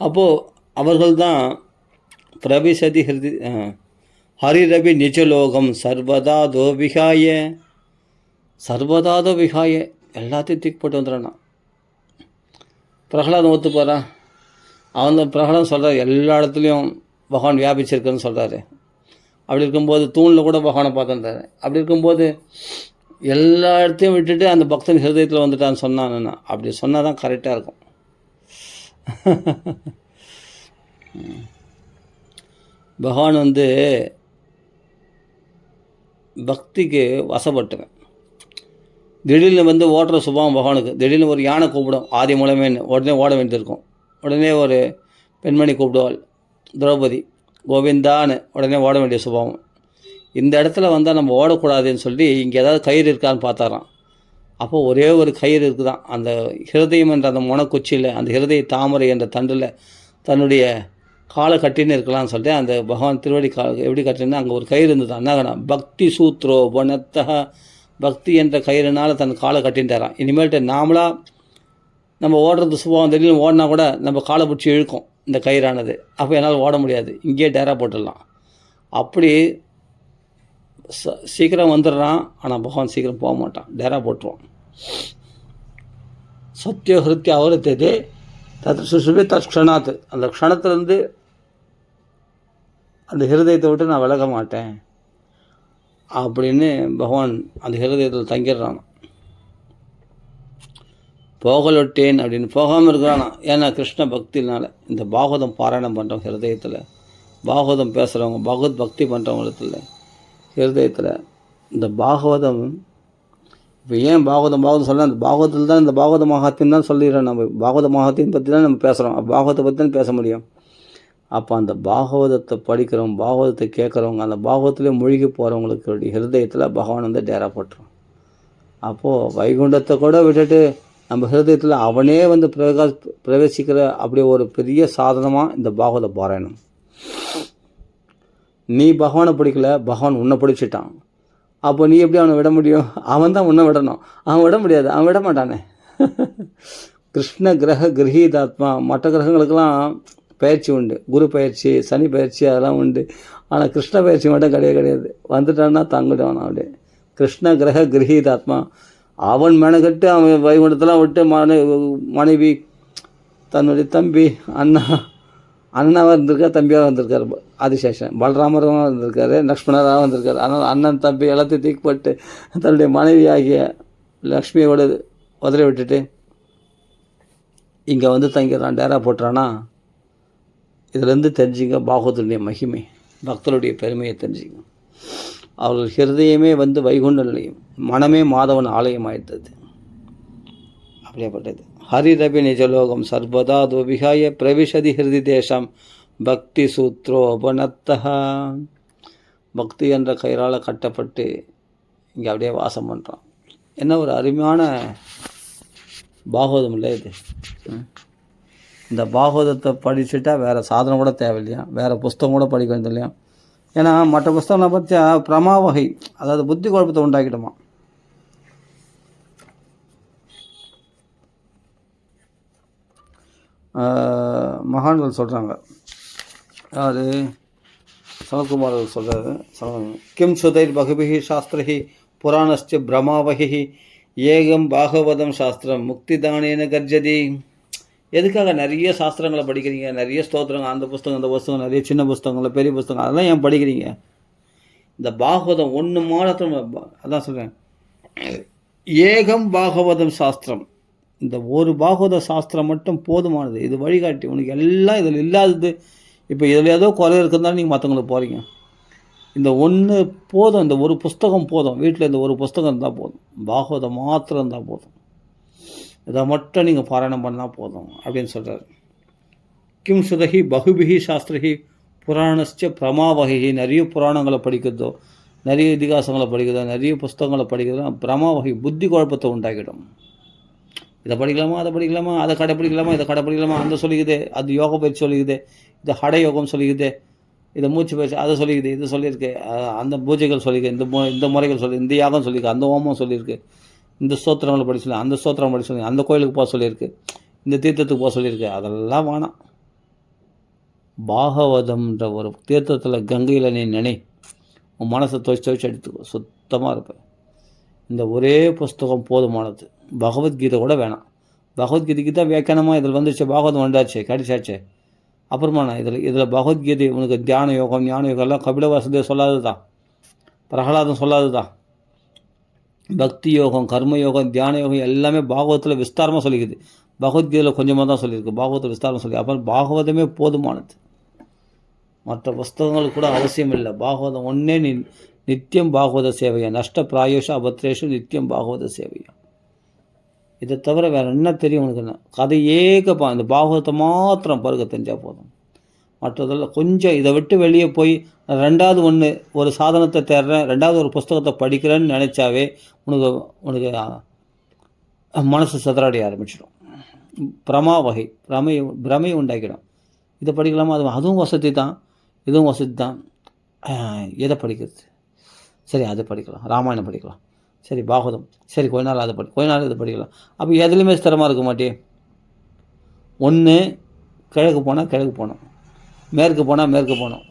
அப்போது அவர்கள்தான் பிரவிசதி ஹரிரபி நிஜலோகம் சர்வதாதோ விகாய எல்லாத்தையும் தூக்கி போட்டு வந்துடுறானா. பிரகலாதம் ஒத்து போகிறான். அவன் பிரகலாதம் சொல்கிறார் எல்லா இடத்துலையும் பகவான் வியாபிச்சிருக்குன்னு சொல்கிறாரு. அப்படி இருக்கும்போது தூணில் கூட பகவானை பார்த்துட்டாரு. அப்படி இருக்கும்போது எல்லா இடத்தையும் விட்டுட்டு அந்த பக்தன் ஹிருதயத்தில் வந்துட்டான்னு சொன்னான்னா அப்படி சொன்னால் தான் கரெக்டாக இருக்கும். பகவான் பக்திக்கு வசப்பட்டுவேன். திடீர்னு ஓடுற சுபாவம் பகவானுக்கு. திடீர்னு ஒரு யானை கூப்பிடும் ஆதி மூலமேன்னு உடனே ஓட வேண்டியிருக்கும். உடனே ஒரு பெண்மணி கூப்பிடுவாள் திரௌபதி கோவிந்தான்னு உடனே ஓட வேண்டிய சுபாவம். இந்த இடத்துல வந்தால் நம்ம ஓடக்கூடாதுன்னு சொல்லி இங்கே ஏதாவது கயிறு இருக்கான்னு பார்த்தாராம். அப்போ ஒரே ஒரு கயிறு இருக்குதான் அந்த ஹிருதயம் என்ற அந்த முனக்குச்சியில் அந்த ஹிருதய தாமரை என்ற தண்டில் தன்னுடைய காலை கட்டின்னு இருக்கலாம்னு சொல்லிட்டு அந்த பகவான் திருவடி எப்படி கட்டினா அங்கே ஒரு கயிறு இருந்தது. அண்ணாகனா பக்தி சூத்ரோ வனத்தக பக்தி என்ற கயிறுனால் தன் காலை கட்டின்ட்டாரான். இனிமேல்ட்டு நாமளாக நம்ம ஓடுறது சுபாவம் திடீர்னு ஓடினா கூட நம்ம காலை பிடிச்சி இழுக்கும் இந்த கயிறானது. அப்போ என்னால் ஓட முடியாது, இங்கேயே டேரா போட்டுடலாம். அப்படி சீக்கிரம் வந்துடுறான். ஆனால் பகவான் சீக்கிரம் போக மாட்டான், டேரா போட்டுருவான். சத்திய ஹிருத்திய அவருத்தது தத் சுசுபி தத் க்ஷணாத்து அந்த க்ஷணத்துலேருந்து அந்த ஹிருதயத்தை விட்டு நான் விலக மாட்டேன் அப்படின்னு பகவான் அந்த ஹிருதயத்தில் தங்கிடுறான். போகலொட்டேன் அப்படின்னு போகாமல் இருக்கிறானா. ஏன்னா கிருஷ்ண பக்தினால இந்த பாகவதம் பாராயணம் பண்ணுறவங்க ஹிருதயத்தில், பாகவதம் பேசுகிறவங்க பகவத் பக்தி பண்ணுறவங்களுக்கு ஹிருதயத்தில் இந்த பாகவதம் இப்போ ஏன் பாகவதம் சொல்ல, அந்த பாகவதத்தில் தான் இந்த பாகவத மகாத்தியம் தான் சொல்லிடுறோம். நம்ம பாகவத மகாத்தியம் பற்றி தான் நம்ம பேசுகிறோம். பாகவத்தை பற்றி தான் பேச முடியும். அப்போ அந்த பாகவதத்தை படிக்கிறோம், பாகவதத்தை கேட்குறவங்க, அந்த பாகவத்திலே மூழ்கி போகிறவங்களுக்கு ஹிருதயத்தில் பகவான் வந்து டேரா போட்டுரும். அப்போது வைகுண்டத்தை கூட விட்டுட்டு நம்ம ஹிருதயத்தில் அவனே வந்து பிரவேசிக்கிற அப்படி ஒரு பெரிய சாதனமாக இந்த பாகவத பாராயணம். நீ பகவானை பிடிக்கல, பகவான் உன்னை பிடிச்சிட்டான். அப்போ நீ எப்படி அவனை விட முடியும்? அவன் தான் உன்னை விடணும். அவன் விட முடியாது, அவன் விட மாட்டானே. கிருஷ்ண கிரக கிரகீதாத்மா. மற்ற கிரகங்களுக்கெல்லாம் பயிற்சி உண்டு, குரு பயிற்சி, சனி பயிற்சி, அதெல்லாம் உண்டு. ஆனால் கிருஷ்ண பயிற்சி மட்டும் கிடையாது. வந்துட்டான்னா தங்கிடுவான் அப்படியே. கிருஷ்ண கிரக கிரகீதாத்மா. அவன் மெனக்கட்டு அவன் வைகுண்டத்தெல்லாம் விட்டு மனைவி, தன்னுடைய தம்பி, அண்ணாவாக இருந்திருக்கார், தம்பியாக வந்திருக்கார் ஆதிசேஷன். பலராமராக இருந்திருக்காரு, லக்ஷ்மணராக வந்திருக்காரு. ஆனால் அண்ணன் தம்பி எல்லாத்தையும் தீக்கப்பட்டு தன்னுடைய மனைவி ஆகிய லக்ஷ்மியோடு உதறி விட்டுட்டு இங்கே வந்து தங்கிறான், டேரா போட்டுறானா. இதிலேருந்து தெரிஞ்சுங்க பாகவதனுடைய மகிமை, பக்தருடைய பெருமையை தெரிஞ்சுங்க. அவர்கள் ஹிருதயமே வந்து வைகுண்ட நிலையம், மனமே மாதவன் ஆலயம் ஆயிடுறது. அப்படியேப்பட்டது. ஹரிரபி நிஜலோகம் சர்வதா தோபிகாய பிரவிஷதி ஹிருதி தேசம் பக்தி சூத்ரோபனத்தா. பக்தி என்ற கயிறால் கட்டப்பட்டு இங்கே அப்படியே வாசம் பண்ணுறான். என்ன ஒரு அருமையான பாகவதம் இல்லை இது. இந்த பாகவதத்தை படிச்சுட்டா வேறு சாதனம் கூட தேவையில்லையா, வேறு புஸ்தகம் கூட படிக்க வேண்டிய இல்லையா. ஏன்னா மற்ற புஸ்தகங்களை பற்றியா பிரமாவகை, அதாவது புத்தி குழப்பத்தை உண்டாக்கிடுமா. மகான்கள் சொல்கிறாங்க, யார் சனத்குமார் சொல்கிறாரு, கிம் சுதைர் பகுபிஹி சாஸ்திரஹி புராணஸ்ய பிரமாவகி ஏகம் பாகவதம் சாஸ்திரம் முக்திதானேன கர்ஜதி. எதுக்காக நிறைய சாஸ்திரங்களை படிக்கிறீங்க, நிறைய ஸ்தோத்திரங்கள், அந்த புஸ்தகம் இந்த புஸ்தகம், நிறைய சின்ன புஸ்தகங்கள், பெரிய புஸ்தகம், அதெல்லாம் ஏன் படிக்கிறீங்க? இந்த பாகவதம் ஒன்று மாத்திரம், அதான் சொல்கிறேன், ஏகம் பாகவதம் சாஸ்திரம். இந்த ஒரு பாகவத சாஸ்திரம் மட்டும் போதுமானது. இது வழிகாட்டி. உனக்கு எல்லாம் இதில் இல்லாதது. இப்போ இதில் ஏதோ குறை இருக்குதுனாலும் நீங்கள் மற்றவங்களுக்கு போகிறீங்க. இந்த ஒன்று போதும், இந்த ஒரு புஸ்தகம் போதும். வீட்டில் இந்த ஒரு புஸ்தகம் இருந்தால் போதும், பாகவதம் மாத்திரம் இருந்தால் போதும். இதை மட்டும் நீங்கள் பாராயணம் பண்ணால் போதும் அப்படின்னு சொல்கிறார். கிம் சுதகி பகுபிஹி சாஸ்திரஹி புராணஸ்ய பிரமாவகி. நிறைய புராணங்களை படிக்கிறதோ, நிறைய இதிகாசங்களை படிக்கிறதோ, நிறைய புஸ்தகங்களை படிக்கிறதோ பிரமாவகி புத்தி குழப்பத்தை உண்டாக்கிடும். இதை படிக்கலாமா, அதை படிக்கலாமா, அதை கடைப்பிடிக்கலாமா, இதை கடைப்பிடிக்கலாமா, அந்த சொல்லிக்குது, அது யோக பயிற்சி சொல்லிக்குது, இது ஹட யோகம் சொல்லிக்குது, இதை மூச்சு பயிற்சி அதை சொல்லிக்குது, இது சொல்லியிருக்கு, அந்த பூஜைகள் சொல்லியிருக்கு, இந்த முறைகள் சொல்லி, இந்த யாகம் சொல்லியிருக்கு, அந்த ஹோமம் சொல்லியிருக்கு, இந்த ஸ்தோத்திரங்களை படி சொல்லி, அந்த ஸ்தோத்திரம் படி சொல்லி, அந்த கோயிலுக்கு போக சொல்லியிருக்கு, இந்த தீர்த்தத்துக்கு போக சொல்லியிருக்கு. அதெல்லாம் வேணாம். பாகவதம்ன்ற ஒரு தீர்த்தத்தில் கங்கையில் நீ நினை, உன் மனசை துவைச்சு எடுத்துக்கோ, சுத்தமாக இருப்பேன். இந்த ஒரே புஸ்தகம் போதுமானது. பகவத்கீதை கூட வேணாம். பகவத்கீதைக்கு தான் வியாக்கியானமாக இதில் வந்துச்சு, பாகவதம் வந்தாச்சு, கடிச்சாச்சு. அப்புறமா நான் இதில் பகவத்கீதை உனக்கு தியான யோகம், ஞான யோகம் எல்லாம் கபில வாசுதேவ் சொல்லாது தான், பிரகலாதம் சொல்லாது தான். பக்தி யோகம், கர்ம யோகம், தியான யோகம் எல்லாமே பாகவதத்தில் விஸ்தாரமாக சொல்லிக்குது. பகவத்கீதையில் கொஞ்சமாக தான் சொல்லியிருக்கு, பாகவத்தில் விஸ்தாரமாக சொல்லி. அப்புறம் பாகவதமே போதுமானது, மற்ற புஸ்தகங்கள் கூட அவசியம் இல்லை. பாகவதம் ஒன்றே நித்தியம் பாகவத சேவையா, நஷ்ட பிராயோஷ அபத்ரேஷு நித்தியம் பாகவத சேவையா. இதை தவிர வேறு என்ன தெரியும் உனக்கு? என்ன கதையேக இந்த பாகவதத்தை மாத்திரம் பருக தெரிஞ்சால் போதும். மற்றதெல்லாம் கொஞ்சம் இதை விட்டு வெளியே போய் ரெண்டாவது ஒரு சாதனத்தை தேடுறேன், ரெண்டாவது ஒரு புஸ்தகத்தை படிக்கிறேன்னு நினச்சாவே உனக்கு மனசு சிதறாடி ஆரம்பிச்சிடும். பிரமாவகை, பிரமையை உண்டாக்கிடும். இதை படிக்கலாமா, அதுவும் வசதி தான், இதுவும் வசதி தான். எதை படிக்கிறது? சரி, அதை படிக்கலாம், ராமாயணம் படிக்கலாம், சரி பாகவதம், சரி கொஞ்ச நாள் அதை கொஞ்ச நாள் இதை படிக்கலாம். அப்போ எதுலேயுமே ஸ்திரமாக இருக்க மாட்டே. ஒன்று கிழக்கு போனால் கிழக்கு போகணும், மேற்கு போனால் மேற்கு போகணும்.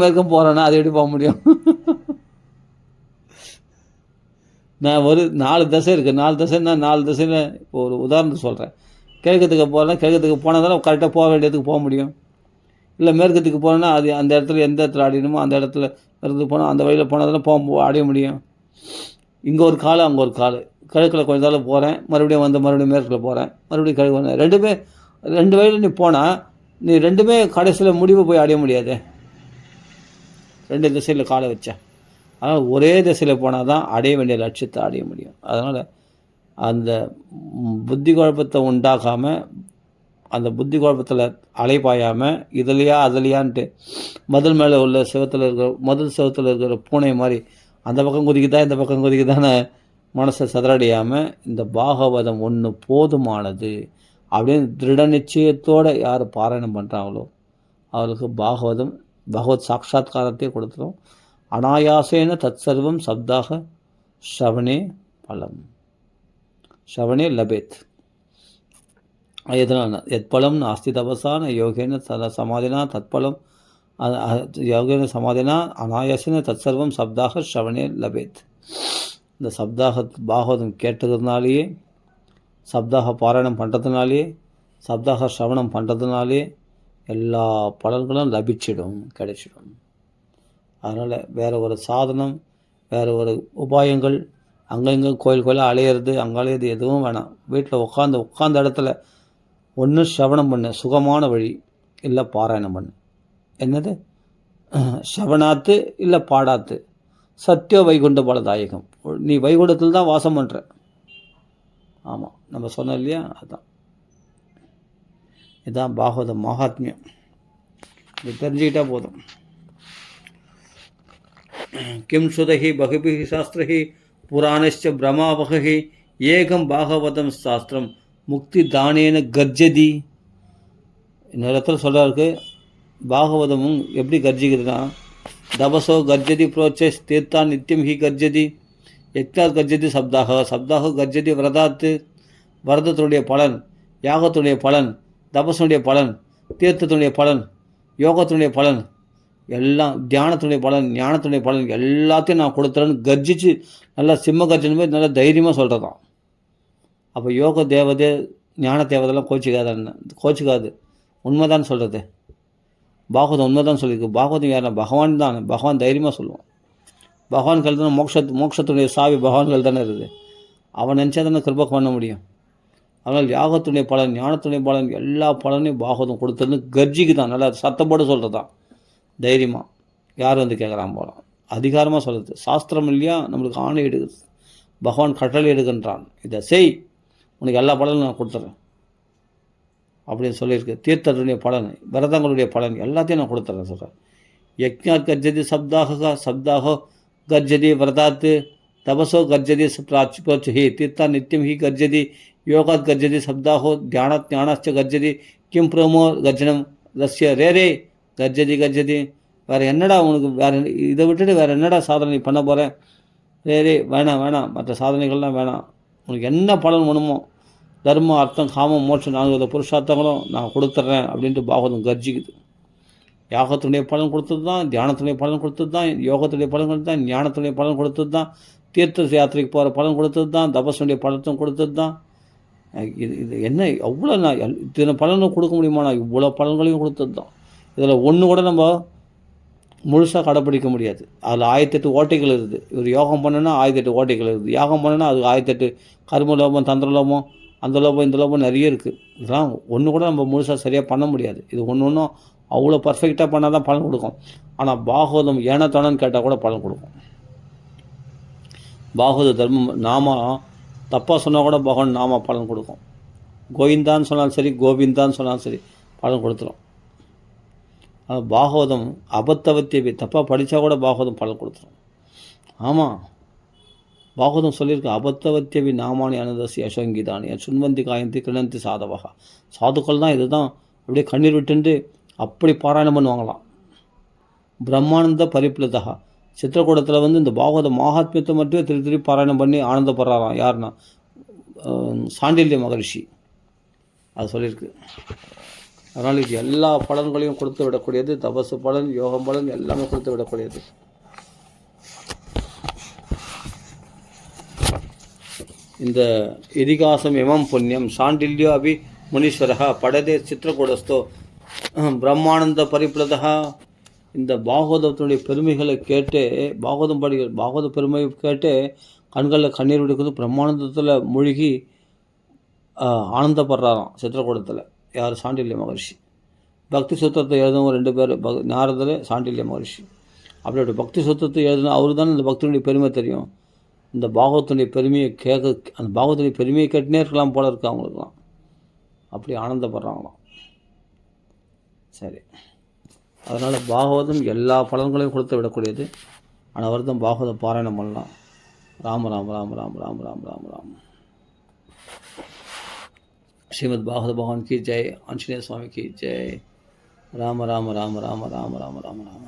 மேற்கும் போகிறேன்னா அது எப்படி போக முடியும்? நான் ஒரு 4 திசை இருக்குது, 4 திசைன்னா 4 திசையில் இப்போ ஒரு உதாரணத்துக்கு சொல்கிறேன். கிழக்கத்துக்கு போகிறேன், கிழக்கத்துக்கு போனால் தானே கரெக்டாக போக வேண்டியதுக்கு போக முடியும். இல்லை மேற்கத்துக்கு போனோன்னா அது அந்த இடத்துல எந்த இடத்துல ஆடினமோ அந்த இடத்துல இருந்து போனால் அந்த வழியில் போனால் தானே அடைய முடியும். இங்கே ஒரு கால், அங்கே ஒரு கால். கிழக்கில் கொஞ்ச நாள் போகிறேன், மறுபடியும் மேற்கில் போகிறேன், மறுபடியும் கிழக்கு வந்தேன். ரெண்டு வழியில் நீ போனால் நீ ரெண்டுமே கடைசியில் முடிவு போய் அடைய முடியாது. 2 திசையில் காலை வச்சேன். அதனால் ஒரே திசையில் போனால் தான் அடைய வேண்டிய லட்சியத்தை அடைய முடியும். அதனால் அந்த புத்தி குழப்பத்தை உண்டாக்காமல், அந்த புத்தி குழப்பத்தில் அலைபாயாமல், இதுலையா அதுலையான்ட்டு மதில் மேலே உள்ள மதில் செவத்தில் இருக்கிற பூனை மாதிரி அந்த பக்கம் குதிக்குதா இந்த பக்கம் குதிக்குதான்னு மனசை சதுரடையாமல், இந்த பாகவதம் ஒன்று போதுமானது அப்படின்னு திருட நிச்சயத்தோடு யார் பாராயணம் பண்ணுறாங்களோ அவர்களுக்கு பகவத் சாட்சா்காரத்தையே கொடுத்துரும். அனாயாசேன தத் சர்வம் சப்தாக ஸ்ரவணே பலம், ஸ்ரவணே லபேத். எதனால் எத் பலம் நாஸ்தி தபசான யோகேன சமாதினா தத் பலம் யோகேன சமாதினா அனாயாசேன தத் சர்வம் சப்தாக ஸ்ரவணே லபேத். இந்த பாகவதம் கேட்டதுனாலேயே, சப்தாக பாராயணம் பண்ணுறதுனாலேயே, சப்தாக ஸ்ரவணம் பண்ணுறதுனாலே எல்லா பலன்களும் கிடைச்சிடும். அதனால் வேறு ஒரு சாதனம், வேறு ஒரு உபாயங்கள், அங்கங்கே கோயிலாக அலையிறது, அங்கே அலையிறது எதுவும் வேணாம். வீட்டில் உட்காந்த இடத்துல ஒன்று ஸ்ரவணம் பண்ணு, சுகமான வழி, இல்லை பாராயணம் பண்ணு. என்னது ஸ்ரவணாத்து இல்லை பாடாத்து சத்திய வைகுண்ட பலதாயகம். நீ வைகுண்டத்தில் தான் வாசம் பண்ணுற. ஆமாம், நம்ம சொன்னோம் இல்லையா, அதுதான். இதுதான் பாகவத மகாத்மியம். இது தெரிஞ்சுக்கிட்டால் போதும். கிம் சுதகி பகுபிஹி சாஸ்திரஹி புராணஸ்ச பிரமாவகி ஏகம் பாகவதம் சாஸ்திரம் முக்தி தானேன கர்ஜதி. இன்னொரு இடத்துல சொல்கிறாருக்கு, பாகவதமும் எப்படி கர்ஜிக்குதுன்னா, தபசோ கர்ஜதி புரோச்சஸ் தீர்த்தா நித்தியம் ஹி கர்ஜதி எக்தாத் கர்ஜதி சப்தாக கர்ஜதி விரதாத்து. விரதத்தினுடைய பலன், யாகத்தினுடைய பலன், தபசனுடைய பலன், தீர்த்தத்தினுடைய பலன், யோகத்தினுடைய பலன், எல்லாம் தியானத்தினுடைய பலன், ஞானத்தினுடைய பலன் எல்லாத்தையும் நான் கொடுத்துறேன்னு கர்ஜிச்சு நல்லா சிம்ம கர்ஜன போய் நல்லா தைரியமாக சொல்கிறதான். அப்போ யோக தேவதை ஞான தேவதைலாம் கோச்சிக்காது, உண்மைதான் சொல்கிறது. பாகவதம் உண்மைதான் சொல்லியிருக்கு. பாகவதம் யாருன்னா பகவான் தான். பகவான் தைரியமாக சொல்லுவான். பகவான் கழுதுனா மோட்சத்துடைய சாவி பகவான்கள் தானே இருக்குது. அவன் நினச்சா தானே கிருபை பண்ண முடியும். அதனால் யாகத்துடைய பலன், ஞானத்துடைய பலன், எல்லா பலனையும் பாகவதம் கொடுத்துருந்து கர்ஜிக்கு தான், நல்லா சத்தப்போடு சொல்கிறது தான் தைரியமாக. யார் வந்து கேட்குறான் போகலாம், அதிகாரமாக சொல்கிறது. சாஸ்திரம் இல்லையா, நம்மளுக்கு ஆணை எடுக்குது, பகவான் கட்டளை எடுக்கின்றான், இதை செய், உனக்கு எல்லா பலனும் நான் கொடுத்துட்றேன் அப்படின்னு சொல்லியிருக்கு. தீர்த்தத்துடைய பலன், விரதங்களுடைய பலன் எல்லாத்தையும் நான் கொடுத்துட்றேன் சொல்கிறேன். யஜ்ஞாத் கர்ஜதி சப்தாக கர்ஜதி விரதாத்து தபசோ கர்ஜதி பிரோச்சஹி தீர்த்தா நித்தியம் ஹி கர்ஜதி யோகாத் கர்ஜதி சப்தாஹோ தியானாத் ஞானாச்ச கர்ஜதி கிம் பிரமோ கர்ஜனம் ரஷ்ய ரே கர்ஜதி. வேறு என்னடா உனக்கு, வேறு இதை விட்டுட்டு வேறு என்னடா சாதனை பண்ண போகிறேன்? ரே வேணாம், மற்ற சாதனைகள்லாம் வேணாம். உனக்கு என்ன பலன் வேணுமோ, தர்மம் அர்த்தம் காமம் மோட்சம் 4 புருஷார்த்தங்களும் நான் கொடுத்துட்றேன் அப்படின்ட்டு பாகவதம் கர்ஜிக்குது. யாகத்துடைய பலன் கொடுத்தது தான், தியானத்துடைய பலன் கொடுத்தது தான், யோகத்துடைய பலன் கொடுத்தது தான், ஞானத்துடைய பலன் கொடுத்தது தான், தீர்த்த யாத்திரைக்கு போகிற பலன் கொடுத்தது தான், தபஸுடைய பலத்தும் கொடுத்தது தான். இது என்ன அவ்வளோ, நான் இத்தனை பலனும் கொடுக்க முடியுமா? நான் இவ்வளோ பலன்களையும் கொடுத்தது தான். இதில் ஒன்று கூட நம்ம முழுசாக கடைப்பிடிக்க முடியாது. அதில் 1008 ஓட்டைகள் இருக்குது. இவர் யோகம் பண்ணுன்னா 1008 ஓட்டைகள் இருக்குது. யாகம் பண்ணுன்னா அது 1008 கர்மலோபம், தந்திரலோபம், அந்த லோபம் இந்த லோபம் நிறைய இருக்குது. இதெல்லாம் ஒன்று கூட நம்ம முழுசாக சரியாக பண்ண முடியாது. இது ஒன்றும் அவ்வளோ பர்ஃபெக்டாக பண்ணால் தான் பலன் கொடுக்கும். ஆனால் பாகவதம் ஏனத்தானன்னு கேட்டால் கூட பலன் கொடுக்கும். பாகவத தர்மம் நாம தப்பாக சொன்னால் கூட பகவான் நாம பலன் கொடுக்கும். கோவிந்தான்னு சொன்னாலும் சரி, கோவிந்தான்னு சொன்னாலும் சரி, பலன் கொடுத்துரும். பாகவதம் அபத்தவத்தியவி, தப்பாக படித்தா கூட பாகவதம் பலன் கொடுத்துரும். ஆமாம், பாகவதம் சொல்லியிருக்கு, அபத்தவத்தியவி நாமானி அனதசி யசோங்கிதானி சுன்வந்தி காயந்தி கிணந்தி சாதவகா. சாதுக்கள் தான் இதுதான் அப்படியே கண்ணீர் விட்டுண்டு அப்படி பாராயணம் பண்ணுவாங்களாம். பிரம்மானந்த பரிப்ளதா சித்திரக்கூடத்தில் இந்த பாகவத மகாத்மியத்தை மட்டுமே திருப்பி பாராயணம் பண்ணி ஆனந்தப்படுறாராம். யாருன்னா சாண்டில்ய மகரிஷி. அது சொல்லியிருக்கு. அதனால் இது எல்லா பலன்களையும் கொடுத்து விடக்கூடியது. தபசு பலன், யோகம் பலன் எல்லாமே கொடுத்து விடக்கூடியது. இந்த இதிகாசம் இமம் புண்ணியம் சாண்டில்யோ அபி முனீஸ்வரா படதே சித்திரக்கூடஸ்தோ பிரம்மானந்த பரிப்ளதா. இந்த பாகவதத்தினுடைய பெருமைகளை கேட்டு, பாகவத பெருமையை கேட்டு கண்களில் கண்ணீர் விடுக்கிறது. பிரம்மானந்தத்தில் மூழ்கி ஆனந்தப்படுறாராம் சித்திரக்கூடத்தில். யார்? சாண்டில்ய மகர்ஷி. பக்தி சூத்திரத்தை எழுதும் 2 பேர், நாரதர், சாண்டில்ய மகர்ஷி. அப்படியோட பக்தி சுத்தத்தை எழுதுனா அவரு தானே இந்த பக்தியுடைய பெருமை தெரியும். இந்த பாகவத்துடைய பெருமையை அந்த பாகவத்துடைய பெருமையை கேட்டுனே இருக்கலாம் போல இருக்கு அவங்களுக்குலாம். அப்படி ஆனந்தப்படுறாங்களாம். சரி, அதனால் பாகவதம் எல்லா பலன்களையும் கொடுத்து விடக்கூடியது. அனைவரும் பாகவத பாராயணம் பண்ணலாம். ராம ராம ராம ராம ராம ராம ராம ராம. ஸ்ரீமத் பாகவத பகவான் கி ஜெய். ஆஞ்சநேய சுவாமி கி ஜெய். ராம ராம ராம ராம ராம ராம ராம ராம.